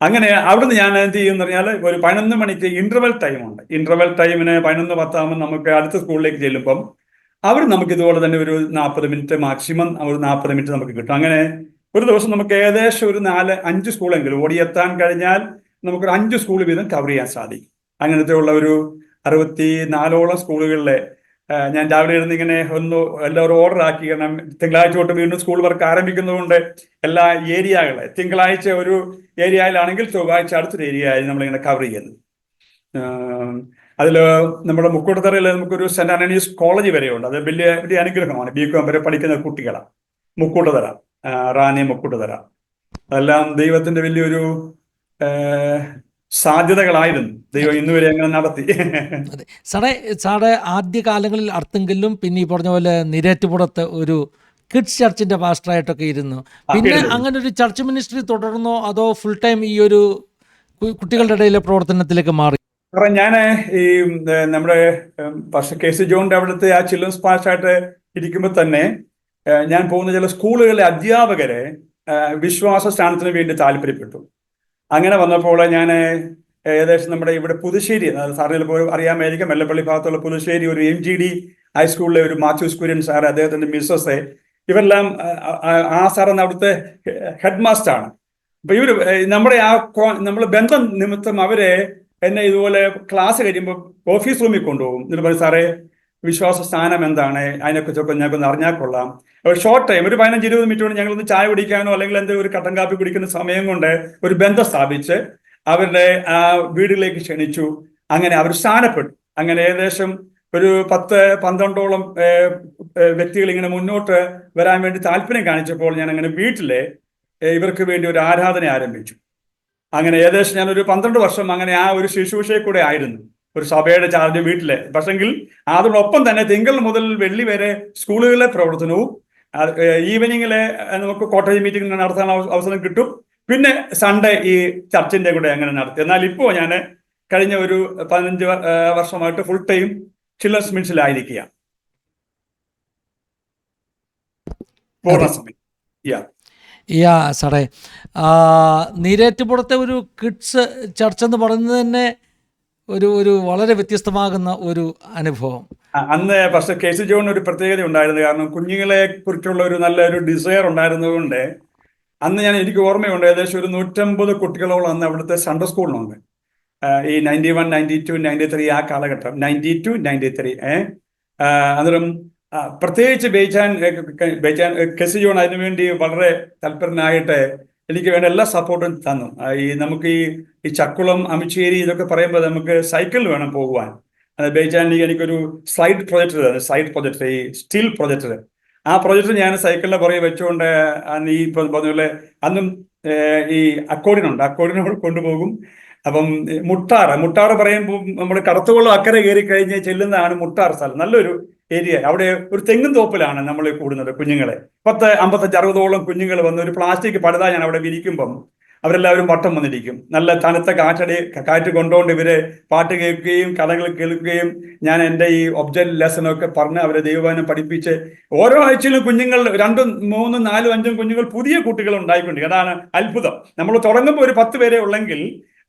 അങ്ങനെ അവിടുന്ന് ഞാൻ എന്ത് ചെയ്യുമെന്ന് പറഞ്ഞാൽ ഒരു 11 മണിക്ക് ഇന്റർവെൽ ടൈമുണ്ട്. ഇന്റർവെൽ ടൈമിന് 11:10 നമുക്ക് അടുത്ത സ്കൂളിലേക്ക് ചെല്ലുമ്പം അവർ നമുക്ക് ഇതുപോലെ തന്നെ ഒരു 40 മിനിറ്റ് മാക്സിമം ഒരു 40 മിനിറ്റ് നമുക്ക് കിട്ടും. അങ്ങനെ ഒരു ദിവസം നമുക്ക് ഏകദേശം ഒരു 4-5 സ്കൂളെങ്കിലും ഓടിയെത്താൻ കഴിഞ്ഞാൽ നമുക്കൊരു 5 സ്കൂൾ വീതം കവർ ചെയ്യാൻ സാധിക്കും. അങ്ങനത്തെ ഉള്ള ഒരു 64ഓളം സ്കൂളുകളിലെ ഞാൻ രാവിലെ ഇരുന്ന് ഇങ്ങനെ എല്ലാവരും ഓർഡർ ആക്കി. കാരണം തിങ്കളാഴ്ച തൊട്ട് വീണ്ടും സ്കൂൾ വർക്ക് ആരംഭിക്കുന്നതുകൊണ്ട് എല്ലാ ഏരിയകളെ തിങ്കളാഴ്ച ഒരു ഏരിയയിലാണെങ്കിൽ ചൊവ്വാഴ്ച അടുത്തൊരു ഏരിയയിൽ നമ്മളിങ്ങനെ കവർ ചെയ്യുന്നത്. അതിൽ നമ്മുടെ മുക്കൂട്ടുതറയിൽ നമുക്കൊരു സെന്റ് ആന്റണീസ് കോളേജ് വരെയുണ്ട്. അത് വലിയ വലിയ അനുഗ്രഹമാണ്. BCom വരെ പഠിക്കുന്ന കുട്ടികളാണ്. മുക്കൂട്ടുതറ, റാന്നി മുക്കൂട്ടുതറ, അതെല്ലാം ദൈവത്തിന്റെ വലിയൊരു സാധ്യതകളായിരുന്നു. ദൈവം ഇന്നുവരെ അങ്ങനെ നടത്തി. അതെ സാറേ ആദ്യ കാലങ്ങളിൽ അർത്തുങ്കലിലും പിന്നെ ഈ പറഞ്ഞ പോലെ നിരേറ്റുപുറത്ത് ഒരു കിഡ്സ് ചർച്ചിന്റെ പാസ്റ്ററായിട്ടൊക്കെ ഇരുന്നു. പിന്നെ അങ്ങനെ ഒരു ചർച്ച് മിനിസ്ട്രി തുടർന്നോ അതോ ഫുൾ ടൈം ഈ ഒരു കുട്ടികളുടെ ഇടയിലെ പ്രവർത്തനത്തിലേക്ക് മാറി? കാരണം ഞാൻ ഈ നമ്മുടെ പാസ്റ്റർ KC ജോണിന്റെ അവിടുത്തെ ആ ചിൽഡ്രൻസ് പാസ്റ്ററായിട്ട് ഇരിക്കുമ്പോൾ തന്നെ ഞാൻ പോകുന്ന ചില സ്കൂളുകളിലെ അധ്യാപകരെ വിശ്വാസ സ്ഥാനത്തിന് വേണ്ടി താല്പര്യപ്പെട്ടു. അങ്ങനെ വന്നപ്പോൾ ഞാൻ ഏകദേശം നമ്മുടെ ഇവിടെ പുതുശ്ശേരി, സാറിന് പോയി അറിയാമായിരിക്കും, വെള്ളപ്പള്ളി ഭാഗത്തുള്ള പുതുശ്ശേരി ഒരു MGD ഹൈസ്കൂളിലെ ഒരു മാത്യൂസ് കുര്യൻ സാർ, അദ്ദേഹത്തിന്റെ മിസ്സസ്, ഇവരെല്ലാം ആ സാറെന്ന് അവിടുത്തെ ഹെഡ് മാസ്റ്ററാണ്. അപ്പൊ ഇവര് നമ്മളെ ബന്ധം നിമിത്തം അവരെ എന്നെ ഇതുപോലെ ക്ലാസ് കഴിയുമ്പോൾ ഓഫീസ് റൂമിൽ കൊണ്ടുപോകും. എന്നിട്ട് പറയും, സാറേ വിശ്വാസ സ്ഥാനം എന്താണ്, അതിനെക്കുറിച്ചൊക്കെ ഞങ്ങൾക്കൊന്ന് അറിഞ്ഞാൽ കൊള്ളാം. ഒരു ഷോർട്ട് ടൈം ഒരു 15-20 മിനിറ്റ് കൊണ്ട് ഞങ്ങളൊന്ന് ചായ കുടിക്കാനോ അല്ലെങ്കിൽ എന്തെങ്കിലും ഒരു കട്ടൻ കാപ്പി കുടിക്കുന്ന സമയം കൊണ്ട് ഒരു ബന്ധം സ്ഥാപിച്ച് അവരുടെ ആ വീടുകളിലേക്ക് ക്ഷണിച്ചു. അങ്ങനെ അവർ സ്ഥാനപ്പെട്ടു. അങ്ങനെ ഏകദേശം ഒരു 10-12ഓളം വ്യക്തികൾ ഇങ്ങനെ മുന്നോട്ട് വരാൻ വേണ്ടി താല്പര്യം കാണിച്ചപ്പോൾ ഞാൻ അങ്ങനെ വീട്ടിലെ ഇവർക്ക് വേണ്ടി ഒരു ആരാധന ആരംഭിച്ചു. അങ്ങനെ ഏകദേശം ഞാനൊരു 12 വർഷം അങ്ങനെ ആ ഒരു ശുശ്രൂഷയെ കൂടെ ആയിരുന്നു, ഒരു സഭയുടെ ചാർജ് വീട്ടിലെ. പക്ഷെങ്കിൽ അതോടൊപ്പം തന്നെ തിങ്കൾ മുതൽ വെള്ളി വരെ സ്കൂളുകളിലെ പ്രവർത്തനവും ഈവനിങ്ങിലെ നമുക്ക് കോട്ടേജ് മീറ്റിംഗ് നടത്താൻ അവസരം കിട്ടും. പിന്നെ സൺഡേ ഈ ചർച്ചിന്റെ കൂടെ അങ്ങനെ നടത്തി. എന്നാൽ ഇപ്പോൾ ഞാൻ കഴിഞ്ഞ ഒരു 15 വർഷമായിട്ട് ഫുൾ ടൈം ചിൽഡ്രൻസ് മിനിസ്ട്രിയിലായിരിക്കുക. സാറേ നീരേറ്റുപുറത്തെ ഒരു കിഡ്സ് ചർച്ച് എന്ന് പറയുന്നത് തന്നെ ഒരു വളരെ വ്യത്യസ്തമാകുന്ന ഒരു അനുഭവം. അന്ന് പക്ഷേ KC ജോണിന് ഒരു പ്രത്യേകത ഉണ്ടായിരുന്നു. കാരണം കുഞ്ഞുങ്ങളെ കുറിച്ചുള്ള ഒരു നല്ലൊരു ഡിസയർ ഉണ്ടായിരുന്നതുകൊണ്ട് അന്ന് എനിക്ക് ഓർമ്മയുണ്ട്, ഏകദേശം ഒരു 150 കുട്ടികളോളം അന്ന് അവിടുത്തെ സൺഡേ സ്കൂളിലുണ്ട്. ഈ 91, 92, 93 ആ കാലഘട്ടം, 92, 93 അന്നേരം പ്രത്യേകിച്ച് ബേച്ചാൻ KC ജോൺ അതിനുവേണ്ടി വളരെ തൽപരനായിട്ട് എനിക്ക് വേണ്ട എല്ലാ സപ്പോർട്ടും തന്നു. നമുക്ക് ഈ ചക്കുളം, അമിച്ചേരി ഇതൊക്കെ പറയുമ്പോൾ നമുക്ക് സൈക്കിളിൽ വേണം പോകുവാൻ. ബേച്ചാൻ എനിക്കൊരു സ്ലൈഡ് പ്രൊജക്ടർ, ഈ സ്റ്റീൽ പ്രൊജക്ടർ, ആ പ്രൊജക്ടർ ഞാൻ സൈക്കിളിന്റെ പുറകെ വെച്ചുകൊണ്ട് ഈ പറഞ്ഞ പോലെ അന്നും ഈ അക്കോർഡിനോട് കൊണ്ടുപോകും. അപ്പം മുട്ടാറ് പറയുമ്പോൾ നമ്മുടെ കടത്തുകൊള്ളം അക്കരെ കയറി കഴിഞ്ഞ് ചെല്ലുന്നതാണ് മുട്ടാർ സ്ഥലം. നല്ലൊരു ഏരിയ. അവിടെ ഒരു തെങ്ങും തോപ്പിലാണ് നമ്മൾ കൂടുന്നത്. കുഞ്ഞുങ്ങളെ 10, 55, 60ഓളം കുഞ്ഞുങ്ങൾ വന്ന് ഒരു പ്ലാസ്റ്റിക് പടുത ഞാൻ അവിടെ വിരിക്കുമ്പം അവരെല്ലാവരും വട്ടം വന്നിരിക്കും. നല്ല തണുത്ത കാറ്റ് കൊണ്ടുകൊണ്ട് ഇവര് പാട്ട് കേൾക്കുകയും കഥകൾ കേൾക്കുകയും ഞാൻ എൻ്റെ ഈ ഒബ്ജക്റ്റ് ലെസനൊക്കെ പറഞ്ഞ് അവരെ ദൈവവചനം പഠിപ്പിച്ച് ഓരോ ആഴ്ചയിലും കുഞ്ഞുങ്ങൾ 2, 3, 4, 5 കുഞ്ഞുങ്ങൾ പുതിയ കുട്ടികൾ ഉണ്ടായിക്കൊണ്ടിരിക്കും. അതാണ് അത്ഭുതം. നമ്മൾ തുടങ്ങുമ്പോൾ ഒരു 10 പേരെ ഉള്ളെങ്കിൽ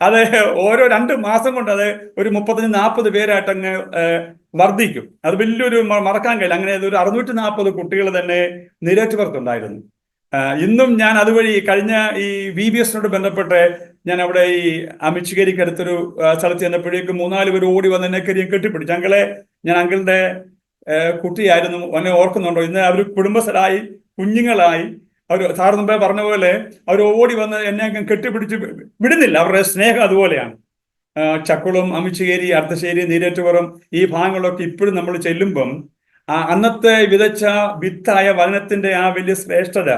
അത് ഓരോ 2 മാസം കൊണ്ട് അത് ഒരു 35-40 പേരായിട്ടങ്ങ് വർദ്ധിക്കും. അത് വലിയൊരു മറക്കാൻ കഴിയില്ല. അങ്ങനെ ഒരു 640 കുട്ടികൾ തന്നെ നിരേറ്റുപുറത്തുണ്ടായിരുന്നു. ഇന്നും ഞാൻ അതുവഴി കഴിഞ്ഞ ഈ VBS-നോട് ബന്ധപ്പെട്ട് ഞാൻ അവിടെ ഈ അമിച്ച്കരിക്ക് അടുത്തൊരു സ്ഥലത്ത് ചെന്നപ്പോഴേക്കും 3-4 പേര് ഓടി വന്ന് എന്നെ കെട്ടിപ്പിടിച്ചു. ഞാൻ അങ്കിളിന്റെ കുട്ടിയായിരുന്നു, എന്നെ ഓർക്കുന്നുണ്ടോ? ഇന്ന് അവർ കുടുംബസ്ഥരായി, കുഞ്ഞുങ്ങളായി. അവർ സാർ മുമ്പേ പറഞ്ഞ പോലെ അവർ ഓടി വന്ന് എന്നെ കെട്ടിപ്പിടിച്ച് വിടുന്നില്ല. അവരുടെ സ്നേഹം അതുപോലെയാണ്. ചക്കുളം, അമിച്ചുകേരി, അർദ്ധശ്ശേരി, നീരേറ്റുപുറം ഈ ഭാഗങ്ങളൊക്കെ ഇപ്പോഴും നമ്മൾ ചെല്ലുമ്പം അന്നത്തെ വിതച്ച വിത്തായ വചനത്തിന്റെ ആ വലിയ ശ്രേഷ്ഠത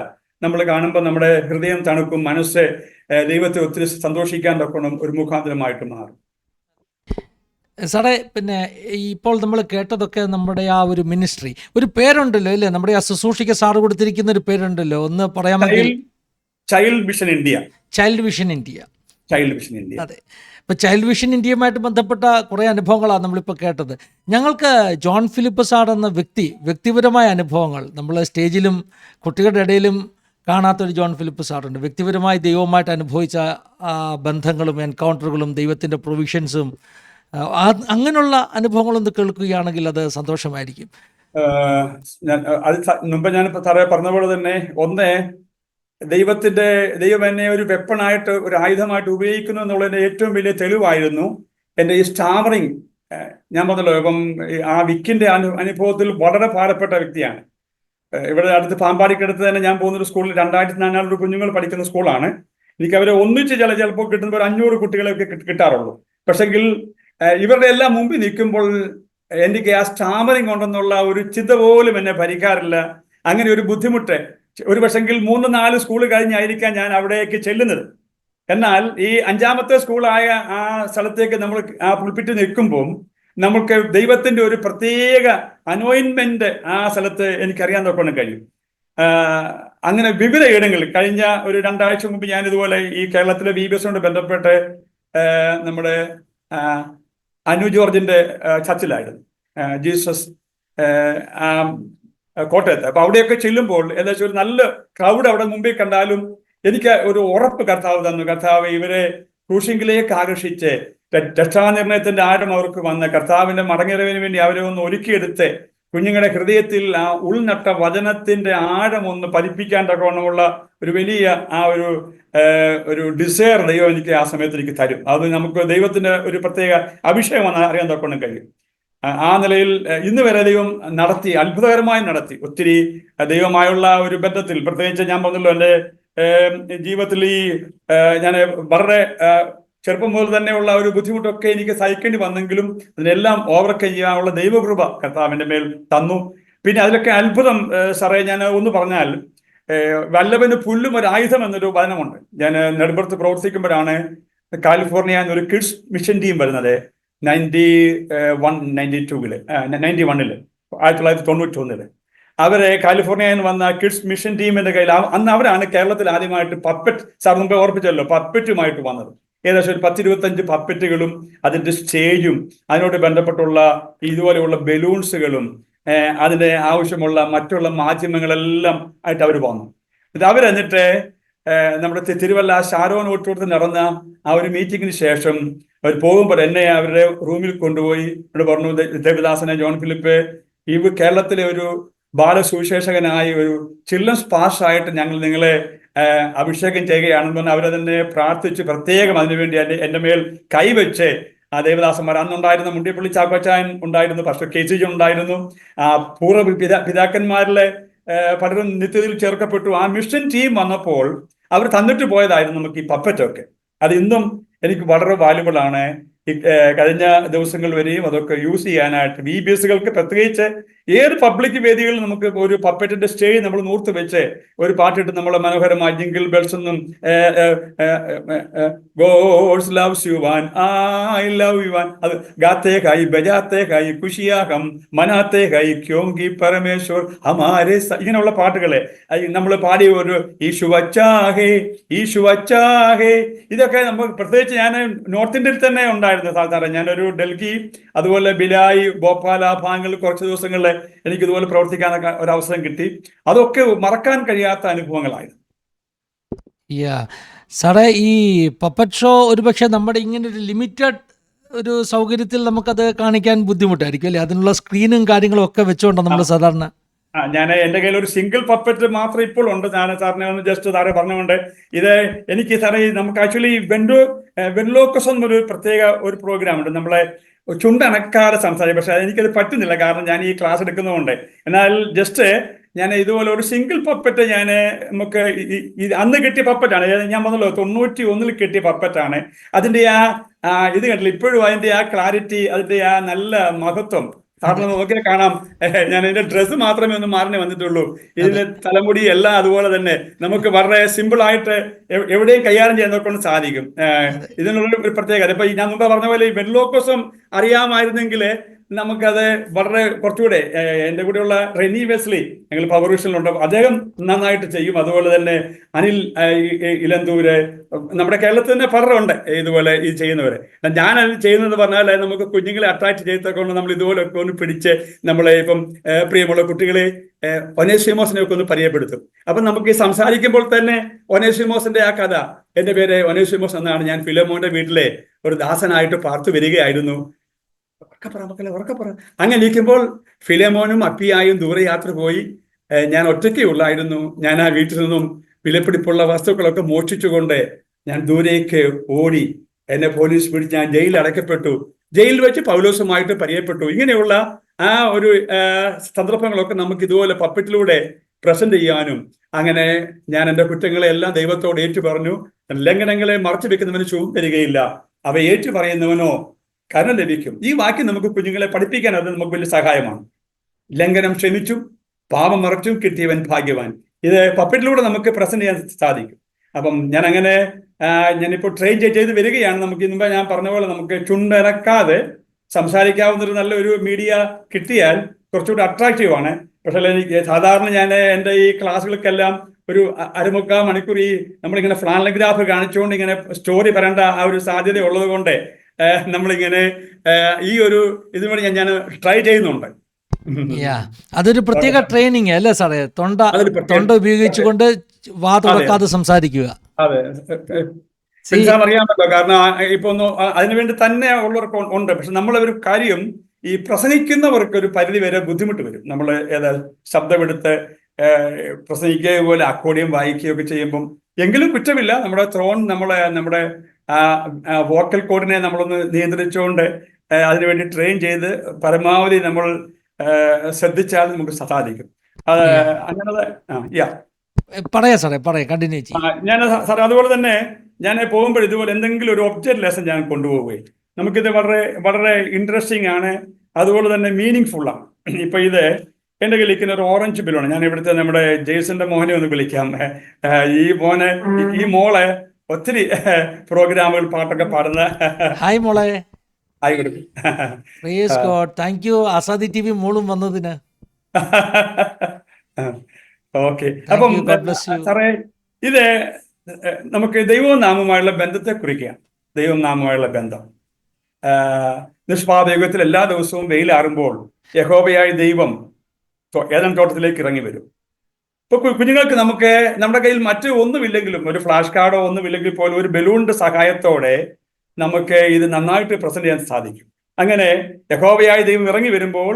നമ്മൾ കാണുമ്പോൾ നമ്മുടെ ഹൃദയം തണുക്കും, മനസ്സ് ദൈവത്തെ ഒത്തിരി സന്തോഷിക്കാൻ തക്കണം ഒരു മുഖാന്തരമായിട്ട് മാറും. സാറേ, പിന്നെ ഇപ്പോൾ നമ്മൾ കേട്ടതൊക്കെ നമ്മുടെ ആ ഒരു മിനിസ്ട്രി, ഒരു പേരുണ്ടല്ലോ അല്ലേ, നമ്മുടെ ആ ശുശ്രൂഷയ്ക്ക് സാറ് കൊടുത്തിരിക്കുന്ന ഒരു പേരുണ്ടല്ലോ, ഒന്ന് പറയാമെങ്കിൽ. Child vision India. Child vision India. Child vision India. അതെ. ഇപ്പോൾ ചൈൽഡ് വിഷൻ ഇന്ത്യയുമായിട്ട് ബന്ധപ്പെട്ട കുറേ അനുഭവങ്ങളാണ് നമ്മളിപ്പോൾ കേട്ടത്. ഞങ്ങൾക്ക് ജോൺ ഫിലിപ്പ് സാർ എന്ന വ്യക്തിപരമായ അനുഭവങ്ങൾ, നമ്മൾ സ്റ്റേജിലും കുട്ടികളുടെ ഇടയിലും കാണാത്തൊരു ജോൺ ഫിലിപ്പ് സാറുണ്ട്. വ്യക്തിപരമായി ദൈവവുമായിട്ട് അനുഭവിച്ച ബന്ധങ്ങളും എൻകൗണ്ടറുകളും ദൈവത്തിൻ്റെ പ്രൊവിഷൻസും, അങ്ങനെയുള്ള അനുഭവങ്ങളൊന്ന് കേൾക്കുകയാണെങ്കിൽ അത് സന്തോഷമായിരിക്കും. മുമ്പ് ഞാനിപ്പോൾ പറഞ്ഞ പോലെ തന്നെ, ദൈവം എന്നെ ഒരു വെപ്പണായിട്ട്, ഒരു ആയുധമായിട്ട് ഉപയോഗിക്കുന്നു എന്നുള്ളതിന്റെ ഏറ്റവും വലിയ തെളിവായിരുന്നു എൻ്റെ ഈ സ്റ്റാമറിങ്. ഞാൻ പറഞ്ഞല്ലോ, ഇപ്പം ആ വിക്കിന്റെ അനുഭവത്തിൽ വളരെ ഭാരപ്പെട്ട വ്യക്തിയാണ്. ഇവിടെ അടുത്ത് പാമ്പാടിക്കടുത്ത് തന്നെ ഞാൻ പോകുന്നൊരു സ്കൂളിൽ 2400 കുഞ്ഞുങ്ങൾ പഠിക്കുന്ന സ്കൂളാണ്. എനിക്ക് അവരെ ഒന്നിച്ച് ചിലപ്പോൾ കിട്ടുമ്പോൾ 500 കുട്ടികളൊക്കെ കിട്ടാറുള്ളൂ. പക്ഷെങ്കിൽ ഇവരുടെ എല്ലാം മുമ്പിൽ നിൽക്കുമ്പോൾ എനിക്ക് ആ സ്റ്റാമറിങ് ഉണ്ടെന്നുള്ള ഒരു ചിന്ത പോലും എന്നെ ഭരിക്കാറില്ല. അങ്ങനെ ഒരു ബുദ്ധിമുട്ട് ഒരു പക്ഷെങ്കിൽ 3-4 സ്കൂൾ കഴിഞ്ഞായിരിക്കാം ഞാൻ അവിടേക്ക് ചെല്ലുന്നത്. എന്നാൽ ഈ 5ാമത്തെ സ്കൂളായ ആ സ്ഥലത്തേക്ക് നമ്മൾ ആ പുൾപിറ്റ് നിൽക്കുമ്പോൾ നമുക്ക് ദൈവത്തിന്റെ ഒരു പ്രത്യേക അനോയിൻമെന്റ് ആ സ്ഥലത്ത് എനിക്കറിയാൻ തൊക്കണം കഴിയും. അങ്ങനെ വിവിധ ഇടങ്ങളിൽ കഴിഞ്ഞ ഒരു 2 ആഴ്ച മുമ്പ് ഞാൻ ഇതുപോലെ ഈ കേരളത്തിലെ VBSനോട് ബന്ധപ്പെട്ട് നമ്മുടെ അനു ജോർജിന്റെ ചർച്ചിലായിരുന്നു, ജീസസ് കോട്ടയത്ത്. അപ്പൊ അവിടെയൊക്കെ ചെല്ലുമ്പോൾ ഏകദേശം ഒരു നല്ല ക്രൗഡ് അവിടെ മുമ്പിൽ കണ്ടാലും എനിക്ക് ഒരു ഉറപ്പ് കർത്താവ് തന്നു. കർത്താവ് ഇവരെ ക്രൂശിങ്കിലേക്ക് ആകർഷിച്ച് രക്ഷാനിർണയത്തിന്റെ ആഴം അവർക്ക് വന്ന് കർത്താവിന്റെ മടങ്ങിറവിന് വേണ്ടി അവരെ ഒന്ന് ഒരുക്കിയെടുത്ത് കുഞ്ഞുങ്ങളുടെ ഹൃദയത്തിൽ ആ ഉൾനട്ട വചനത്തിന്റെ ആഴം ഒന്ന് പതിപ്പിക്കാൻ തക്കവണ്ണമുള്ള ഒരു വലിയ ആ ഒരു ഡിസയർ ദൈവം എനിക്ക് ആ സമയത്ത് എനിക്ക് തരും. അത് നമുക്ക് ദൈവത്തിന്റെ ഒരു പ്രത്യേക അഭിഷേകം അറിയാൻ തക്കവണ്ണം കഴിയും. ആ നിലയിൽ ഇന്ന് വരെ ദൈവം അത്ഭുതകരമായി നടത്തി. ഒത്തിരി ദൈവമായുള്ള ഒരു ബന്ധത്തിൽ, പ്രത്യേകിച്ച് ഞാൻ പറഞ്ഞല്ലോ, എൻ്റെ ജീവിതത്തിൽ ഞാൻ വളരെ ചെറുപ്പം മുതൽ തന്നെയുള്ള ഒരു ബുദ്ധിമുട്ടൊക്കെ എനിക്ക് സഹിക്കേണ്ടി വന്നെങ്കിലും അതിനെല്ലാം ഓവർകം ചെയ്യാനുള്ള ദൈവകൃപ കർത്താവിന്റെ മേൽ തന്നു. പിന്നെ അതിലൊക്കെ അത്ഭുതം സാറേ, ഞാൻ ഒന്ന് പറഞ്ഞാൽ, വല്ലവന് പുല്ലും ഒരു ആയുധം എന്നൊരു വചനമുണ്ട്. ഞാൻ നെടുമ്പുറത്ത് പ്രവർത്തിക്കുമ്പോഴാണ് കാലിഫോർണിയ എന്നൊരു കിഡ്സ് മിഷൻ ടീം വരുന്നത് 1991 1991 അവരെ കാലിഫോർണിയയിൽ നിന്ന് വന്ന കിഡ്സ് മിഷൻ ടീമിന്റെ കയ്യിൽ അന്ന് അവരാണ് കേരളത്തിൽ ആദ്യമായിട്ട് പപ്പറ്റ്, സാർ മുമ്പേ ഓർപ്പിച്ചല്ലോ, പപ്പറ്റുമായിട്ട് വന്നത്. ഏകദേശം ഒരു 10-25 പപ്പറ്റുകളും അതിന്റെ സ്റ്റേജും അതിനോട് ബന്ധപ്പെട്ടുള്ള ഇതുപോലെയുള്ള ബലൂൺസുകളും അതിന്റെ ആവശ്യമുള്ള മറ്റുള്ള മാധ്യമങ്ങളെല്ലാം ആയിട്ട് അവർ വന്നു. അവരെന്നിട്ട് നമ്മുടെ തിരുവല്ല ഷാരോൺ ഓഡിറ്റോറിയത്തിൽ നടന്ന ആ ഒരു മീറ്റിങ്ങിന് ശേഷം അവർ പോകുമ്പോൾ എന്നെ അവരുടെ റൂമിൽ കൊണ്ടുപോയി എന്നോട് പറഞ്ഞു, ദേവദാസനെ, ജോൺ ഫിലിപ്പ്, കേരളത്തിലെ ഒരു ബാലസുവിശേഷകനായി ഒരു ചിൽഡ്രൻസ് പാസ്സായിട്ട് ഞങ്ങൾ നിങ്ങളെ അഭിഷേകം ചെയ്യുകയാണെന്ന് പറഞ്ഞ് അവരെ തന്നെ പ്രാർത്ഥിച്ച് പ്രത്യേകം അതിനുവേണ്ടി എൻ്റെ മേൽ കൈവച്ച് ആ ദേവദാസന്മാർ അന്നുണ്ടായിരുന്ന മുണ്ടിയപ്പള്ളി ചാക്കോച്ചായൻ ഉണ്ടായിരുന്നു, പക്ഷേ KC ജോൺ ഉണ്ടായിരുന്നു, പൂർവ്വ പിതാക്കന്മാരിലെ പലരും നിത്യതയിൽ ചേർക്കപ്പെട്ടു. ആ മിഷൻ ടീം വന്നപ്പോൾ അവർ തന്നിട്ട് പോയതായിരുന്നു നമുക്ക് ഈ പപ്പറ്റൊക്കെ. അത് ഇന്നും എനിക്ക് വളരെ വാല്യുബിൾ ആണ്. കഴിഞ്ഞ ദിവസങ്ങൾ വരെയും അതൊക്കെ യൂസ് ചെയ്യാനായിട്ട് VBSകൾക്ക് പ്രത്യേകിച്ച് ഏത് പബ്ലിക് വേദികളിൽ നമുക്ക് ഒരു പപ്പറ്റിന്റെ സ്റ്റേജ് നമ്മൾ നൂർത്ത് വെച്ച് ഒരു പാട്ടിട്ട് നമ്മളെ മനോഹരമായ ജിംഗിൾ ബെൽസ് ഒന്നും ഗോഡ്സ് ലവ്സ് യു വാൻ ഐ ലവ് യു വാൻ, അത് ഗാത്തേ ഹായ് ബജാത്തേ ഹായ് ഖുഷിയാ ഹം മനാത്തേ ഹായ് ക്യോങ്കി പരമേശ്വർ ഹമാരെ, ഇങ്ങനെയുള്ള പാട്ടുകളെ നമ്മൾ പാടിയ ഒരു ഈശു വച്ചാഹേ ഇതൊക്കെ നമുക്ക് പ്രത്യേകിച്ച് ഞാൻ നോർത്ത് ഇന്ത്യയിൽ തന്നെ ഉണ്ടായിരുന്നു സാധാരണ. ഞാനൊരു ഡൽഹി, അതുപോലെ ബിലായി, ഭോപ്പാൽ ആ ഭാഗങ്ങളിൽ കുറച്ച് ദിവസങ്ങളിൽ എനിക്ക് ഇതുപോലെ പ്രവർത്തിക്കാനൊക്കെ ഒരു അവസരം കിട്ടി. അതൊക്കെ മറക്കാൻ കഴിയാത്ത അനുഭവങ്ങളായിരുന്നു. സാറേ, ഈ പപ്പറ്റ് ഷോ ഒരുപക്ഷെ നമ്മുടെ ഇങ്ങനെ ഒരു ലിമിറ്റഡ് ഒരു സൗകര്യത്തിൽ നമുക്കത് കാണിക്കാൻ ബുദ്ധിമുട്ടായിരിക്കും അല്ലേ? അതിനുള്ള സ്ക്രീനും കാര്യങ്ങളും ഒക്കെ വെച്ചുകൊണ്ടാണ് നമ്മൾ സാധാരണ. ഞാൻ എൻ്റെ കയ്യിൽ ഒരു സിംഗിൾ പപ്പറ്റ് മാത്രം ഇപ്പോൾ ഉണ്ട്. ഞാൻ സാറിനെ ഒന്ന് ജസ്റ്റ് സാറെ പറഞ്ഞുകൊണ്ട്, ഇത് എനിക്ക് സാറേ നമുക്ക് ആക്ച്വലി വെൻലോക്കസ് എന്നൊരു പ്രത്യേക ഒരു പ്രോഗ്രാം ഉണ്ട്, നമ്മളെ ചുണ്ടനക്കാതെ സംസാരിക്കും. പക്ഷെ എനിക്കത് പറ്റുന്നില്ല, കാരണം ഞാൻ ഈ ക്ലാസ് എടുക്കുന്നതുകൊണ്ട്. എന്നാൽ ജസ്റ്റ് ഞാൻ ഇതുപോലെ ഒരു സിംഗിൾ പപ്പറ്റ് നമുക്ക് അന്ന് കിട്ടിയ പപ്പറ്റാണ്. ഞാൻ പറഞ്ഞല്ലോ 91 കിട്ടിയ പപ്പറ്റാണ്. അതിന്റെ ഇത് കണ്ടില്ല, ഇപ്പോഴും അതിന്റെ ആ ക്ലാരിറ്റി, അതിന്റെ ആ നല്ല മഹത്വം സാറിന് നോക്കിയാൽ കാണാം, ഞാൻ എന്റെ ഡ്രസ്സ് മാത്രമേ ഒന്ന് മാറി വന്നിട്ടുള്ളൂ. ഇതിന്റെ തലമുടി എല്ലാം അതുപോലെ തന്നെ നമുക്ക് വളരെ സിമ്പിൾ ആയിട്ട് എവിടെയും കൈകാര്യം ചെയ്യാൻ കൊണ്ട് സാധിക്കും. ഇതിനുള്ള ഒരു പ്രത്യേകത. ഇപ്പൊ ഞാൻ മുമ്പ് പറഞ്ഞ പോലെ ഈ വെള്ളോക്കോസം അറിയാമായിരുന്നെങ്കിൽ നമുക്കത് വളരെ കുറച്ചുകൂടെ, എൻ്റെ കൂടെയുള്ള റെനി വെസ്ലി, ഞങ്ങൾ പവർ വിഷനിലുണ്ട്, അദ്ദേഹം നന്നായിട്ട് ചെയ്യും. അതുപോലെ തന്നെ അനിൽ ഇലന്തൂര്, നമ്മുടെ കേരളത്തിൽ തന്നെ പലരുണ്ട് ഇതുപോലെ ഇത് ചെയ്യുന്നവര്. ഞാൻ അത് ചെയ്യുന്നത് പറഞ്ഞാൽ നമുക്ക് കുഞ്ഞുങ്ങളെ അട്രാക്ട് ചെയ്തൊക്കെ കൊണ്ട് നമ്മൾ ഇതുപോലൊക്കെ ഒന്ന് പിടിച്ച് നമ്മളെ ഇപ്പം പ്രിയമുള്ള കുട്ടികളെ ഒനേസിമോസിനെ ഒക്കെ ഒന്ന് പരിചയപ്പെടുത്തും. അപ്പം നമുക്ക് ഈ സംസാരിക്കുമ്പോൾ തന്നെ ഒനേസിമോസിന്റെ ആ കഥ, എൻ്റെ പേര് ഒനേസിമോസ് എന്നാണ്, ഞാൻ ഫിലോമോന്റെ വീട്ടിലെ ഒരു ദാസനായിട്ട് പാർത്തു വരികയായിരുന്നു. ഉറക്കപ്പറ. അങ്ങനെ ഇരിക്കുമ്പോൾ ഫിലോമോനും അപ്പിയായും ദൂരയാത്ര പോയി. ഞാൻ ഒറ്റയ്ക്കേ ഉള്ളായിരുന്നു. ഞാൻ ആ വീട്ടിൽ നിന്നും വിലപിടിപ്പുള്ള വസ്തുക്കളൊക്കെ മോഷ്ടിച്ചുകൊണ്ട് ഞാൻ ദൂരേക്ക് ഓടി. എന്നെ പോലീസ് പിടിച്ച് ഞാൻ ജയിലിൽ അടയ്ക്കപ്പെട്ടു. ജയിലിൽ വെച്ച് പൗലോസുമായിട്ട് പരിചയപ്പെട്ടു. ഇങ്ങനെയുള്ള ആ ഒരു സന്ദർഭങ്ങളൊക്കെ നമുക്ക് ഇതുപോലെ പപ്പറ്റിലൂടെ പ്രസന്റ് ചെയ്യാനും, അങ്ങനെ ഞാൻ എൻ്റെ കുറ്റങ്ങളെ എല്ലാം ദൈവത്തോട് ഏറ്റു പറഞ്ഞു. ലംഘനങ്ങളെ മറച്ചു വെക്കുന്നവന് ശുഭം തരികയില്ല, അവ ഏറ്റു പറയുന്നവനോ കരുണ ലഭിക്കും. ഈ വാക്യം നമുക്ക് കുഞ്ഞുങ്ങളെ പഠിപ്പിക്കാൻ അത് നമുക്ക് വലിയ സഹായമാണ്. ലംഘനം ക്ഷമിച്ചും പാപം മറച്ചും കിട്ടിയവൻ ഭാഗ്യവാൻ. ഇത് പപ്പറ്റിലൂടെ നമുക്ക് പ്രസന്റ് ചെയ്യാൻ സാധിക്കും. അപ്പം ഞാൻ അങ്ങനെ ഞാനിപ്പോൾ ട്രെയിൻ ചെയ്ത് വരികയാണ്. നമുക്ക് ഇന്നുമ്പ് ഞാൻ പറഞ്ഞ പോലെ നമുക്ക് ചുണ്ടിറക്കാതെ സംസാരിക്കാവുന്ന ഒരു നല്ലൊരു മീഡിയ കിട്ടിയാൽ കുറച്ചുകൂടി അട്രാക്റ്റീവ് ആണ്. പക്ഷേ എനിക്ക് സാധാരണ ഞാൻ എൻ്റെ ഈ ക്ലാസ്സുകൾക്കെല്ലാം ഒരു അരമുക്കാൽ മണിക്കൂർ ഈ നമ്മളിങ്ങനെ ഫ്ലാനഗ്രാഫ് കാണിച്ചുകൊണ്ട് ഇങ്ങനെ സ്റ്റോറി പറയേണ്ട ആ ഒരു സാധ്യത ഉള്ളത് കൊണ്ട് നമ്മളിങ്ങനെ ഈ ഒരു ഇതുവരെ ഞാൻ ട്രൈ ചെയ്യുന്നുണ്ട്. അതൊരു പ്രത്യേക ട്രെയിനിങ് അല്ലേ സാറേ? തൊണ്ട ഉപയോഗിച്ചുകൊണ്ട് വാ തുറക്കാതെ സംസാരിക്കുക. അതെ, അറിയാമല്ലോ. കാരണം ഇപ്പൊ ഒന്ന് അതിനുവേണ്ടി തന്നെ ഉള്ളവർക്ക് ഉണ്ട്. പക്ഷെ നമ്മളൊരു കാര്യം, ഈ പ്രസംഗിക്കുന്നവർക്ക് ഒരു പരിധി വരെ ബുദ്ധിമുട്ട് വരും. നമ്മൾ ശബ്ദമെടുത്ത് പ്രസംഗിക്കുക പോലെ അക്കോർഡിയം വായിക്കുകയൊക്കെ ചെയ്യുമ്പം എങ്കിലും കുറ്റമില്ല. നമ്മുടെ നമ്മുടെ വോക്കൽ കോഡിനെ നമ്മളൊന്ന് നിയന്ത്രിച്ചുകൊണ്ട് അതിനുവേണ്ടി ട്രെയിൻ ചെയ്ത് പരമാവധി നമ്മൾ ശ്രദ്ധിച്ചാൽ നമുക്ക് സാധിക്കും. ഞാൻ സാറേ അതുപോലെ തന്നെ ഞാൻ പോകുമ്പോൾ ഇതുപോലെ എന്തെങ്കിലും ഒരു ഒബ്ജക്റ്റ് ലെസൺ ഞാൻ കൊണ്ടുപോവുകയും, നമുക്കിത് വളരെ വളരെ ഇൻട്രസ്റ്റിംഗ് ആണ്, അതുപോലെ തന്നെ മീനിങ് ഫുള്ളാണ്. ഇപ്പൊ ഇത് എൻ്റെ കയ്യിൽ ഇരിക്കുന്ന ഒരു ഓറഞ്ച് ബലൂണ്. ഞാൻ ഇവിടുത്തെ നമ്മുടെ ജെയ്സന്റെ മോനെ ഒന്ന് വിളിക്കാം. ഈ മോളെ ഒത്തിരി പ്രോഗ്രാമുകൾ പാട്ടൊക്കെ പാടുന്ന. ഹായ് മോളെ. Thank you Azadi T V മോളും വന്നതിന്. ഓക്കെ, അപ്പം സാറേ ഇത് നമുക്ക് ദൈവവും നാമവുമായുള്ള ബന്ധത്തെ കുറിക്കുകയാണ്. ദൈവം നാമവുമായുള്ള ബന്ധം നിഷ്പാപയുഗത്തിൽ എല്ലാ ദിവസവും വെയിലാറുമ്പോൾ യഹോവയായ ദൈവം ഏദൻ തോട്ടത്തിലേക്ക് ഇറങ്ങി വരും. ഇപ്പൊ കുഞ്ഞുങ്ങൾക്ക് നമുക്ക് നമ്മുടെ കയ്യിൽ മറ്റു ഒന്നുമില്ലെങ്കിലും, ഒരു ഫ്ലാഷ് കാർഡോ ഒന്നുമില്ലെങ്കിൽ പോലും ഒരു ബലൂണിന്റെ സഹായത്തോടെ നമുക്ക് ഇത് നന്നായിട്ട് പ്രസന്റ് ചെയ്യാൻ സാധിക്കും. അങ്ങനെ യഹോവയായ ദൈവം ഇറങ്ങി വരുമ്പോൾ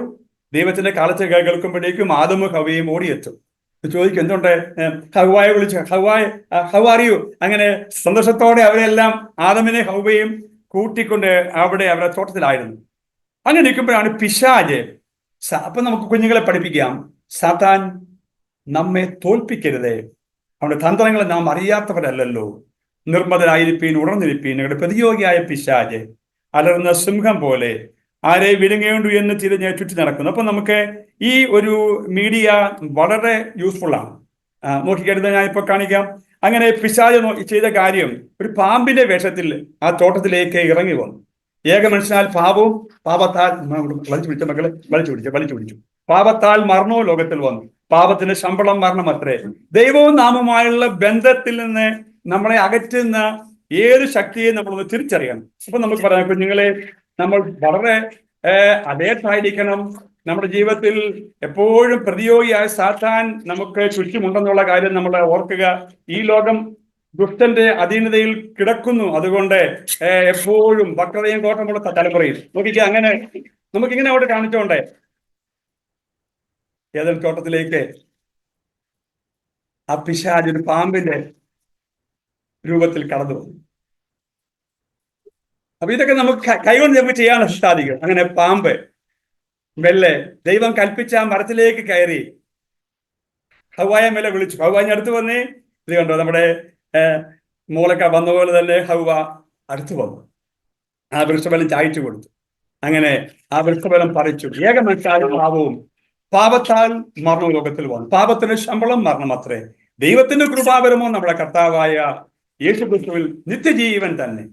ദൈവത്തിന്റെ കാലത്ത് കേൾക്കുമ്പോഴേക്കും ആദമും ഹവ്വയും ഓടിയെത്തും. ചോദിക്കും, എന്തുകൊണ്ട് ഹവ്വായെ വിളിച്ചു, ഹൗ ആർ യു? അങ്ങനെ സന്തോഷത്തോടെ അവരെല്ലാം ആദമിനെ ഹവ്വയും കൂട്ടിക്കൊണ്ട് അവിടെ അവരുടെ തോട്ടത്തിലായിരുന്നു. അങ്ങനെ നിൽക്കുമ്പോഴാണ് പിശാച്. അപ്പൊ നമുക്ക് കുഞ്ഞുങ്ങളെ പഠിപ്പിക്കാം, സാത്താൻ നമ്മെ തോൽപ്പിക്കരുതേ, അവന്റെ തന്ത്രങ്ങളെ നാം അറിയാത്തവരല്ലല്ലോ, നിർമ്മതരായിരിപ്പീൻ, ഉണർന്നിരിപ്പീൻ, നിങ്ങളുടെ പ്രതിയോഗിയായ പിശാച് അലർന്ന സിംഹം പോലെ ആരെ വിഴുങ്ങേണ്ടു എന്ന് തിരിഞ്ഞ് ചുറ്റി നടക്കുന്നു. അപ്പൊ നമുക്ക് ഈ ഒരു മീഡിയ വളരെ യൂസ്ഫുൾ ആണ്. നോക്കിക്കരുത്, ഞാൻ ഇപ്പൊ കാണിക്കാം. അങ്ങനെ പിശാച് ചെയ്ത കാര്യം, ഒരു പാമ്പിന്റെ വേഷത്തിൽ ആ തോട്ടത്തിലേക്ക് ഇറങ്ങി വന്നു. ഏക മനുഷ്യനാൽ പാപവും, പാപത്താൽ വലിച്ചു പിടിച്ചു പാപത്താൽ മരണവും ലോകത്തിൽ വന്നു. പാപത്തിന്റെ ശമ്പളം മരണം അത്രേ. ദൈവവും നാമുമായുള്ള ബന്ധത്തിൽ നിന്ന് നമ്മളെ അകറ്റുന്ന ഏത് ശക്തിയെ നമ്മളൊന്ന് തിരിച്ചറിയണം. അപ്പൊ നമുക്ക് പറയാം, കുഞ്ഞുങ്ങളെ നമ്മൾ വളരെ അതേതായിരിക്കണം. നമ്മുടെ ജീവിതത്തിൽ എപ്പോഴും പ്രതിയോഗിയായ സാത്താൻ നമുക്ക് ചുറ്റുമുണ്ടെന്നുള്ള കാര്യം നമ്മൾ ഓർക്കുക. ഈ ലോകം ദുഷ്ടന്റെ അധീനതയിൽ കിടക്കുന്നു. അതുകൊണ്ട് എപ്പോഴും വക്രതയും കോട്ടമുള്ള തലമുറയിൽ നോക്കിക്കുക. അങ്ങനെ നമുക്കിങ്ങനെ അവിടെ കാണിച്ചോണ്ടേ ഏതൊരു തോട്ടത്തിലേക്ക് ആ പിശാച് ഒരു പാമ്പിന്റെ രൂപത്തിൽ കടന്നു വന്നു. അപ്പൊ ഇതൊക്കെ നമുക്ക് കൈകൊണ്ട് നമുക്ക് ചെയ്യാൻ സാധിക്കും. അങ്ങനെ പാമ്പ് മെല്ലെ ദൈവം കൽപ്പിച്ച ആ മരത്തിലേക്ക് കയറി ഹവ്വായെ മേലെ വിളിച്ചു. ഹവ്വായി അടുത്ത് വന്നേ. ഇത് കണ്ടോ, നമ്മുടെ മോളൊക്കെ വന്ന പോലെ തന്നെ ഹവ്വ അടുത്ത് വന്നു. ആ വൃക്ഷഫലം ചായച്ചു കൊടുത്തു. അങ്ങനെ ആ വൃക്ഷഫലം പറിച്ചു. ഏകമനസ്സായ പാപവും പാപത്താൽ മരണവും ലോകത്തിൽ വന്നു. പാപത്തിന് ശമ്പളം മരണം അത്രേ. ദൈവത്തിന്റെ കൃപാപരമോ നമ്മുടെ കർത്താവായ യേശുക്രിസ്തുവിൽ നിത്യജീവൻ തന്നെ.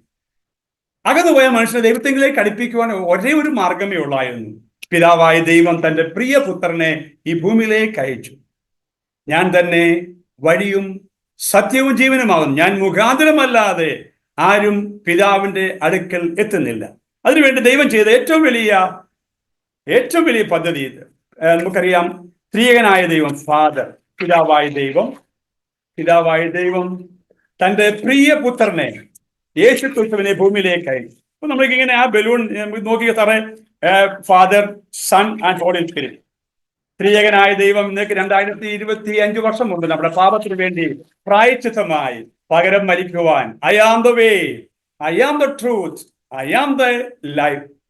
അകന്നുപോയ മനുഷ്യനെ ദൈവത്തിലേക്ക് അടുപ്പിക്കുവാൻ ഒരേ ഒരു മാർഗമേ ഉള്ളായിരുന്നു. പിതാവായ ദൈവം തന്റെ പ്രിയ പുത്രനെ ഈ ഭൂമിയിലേക്ക് അയച്ചു. ഞാൻ തന്നെ വഴിയും സത്യവും ജീവനുമാകുന്നു. ഞാൻ മുഖാന്തരമല്ലാതെ ആരും പിതാവിന്റെ അടുക്കൽ എത്തുന്നില്ല. അതിനുവേണ്ടി ദൈവം ചെയ്ത ഏറ്റവും വലിയ പദ്ധതി ഇത്. നമുക്കറിയാം, ത്രിയേകനായ ദൈവം, ഫാദർ, പിതാവായ ദൈവം തന്റെ പ്രിയ പുത്രനെ യേശുക്രിസ്തുവിനെ ഭൂമിയിലേക്ക് അയച്ചു. അപ്പൊ നമ്മൾക്ക് ഇങ്ങനെ ആ ബലൂൺ നോക്കിയ സാറേ, Father, Son and Holy Spirit, ത്രിയേകനായ ദൈവം ഇന്നേക്ക് 2025 വർഷം മുമ്പ് നമ്മുടെ പാപത്തിന് വേണ്ടി പ്രായശ്ചിത്തമായി പകരം മരിക്കുവാൻ I am the way, I am the truth, I am the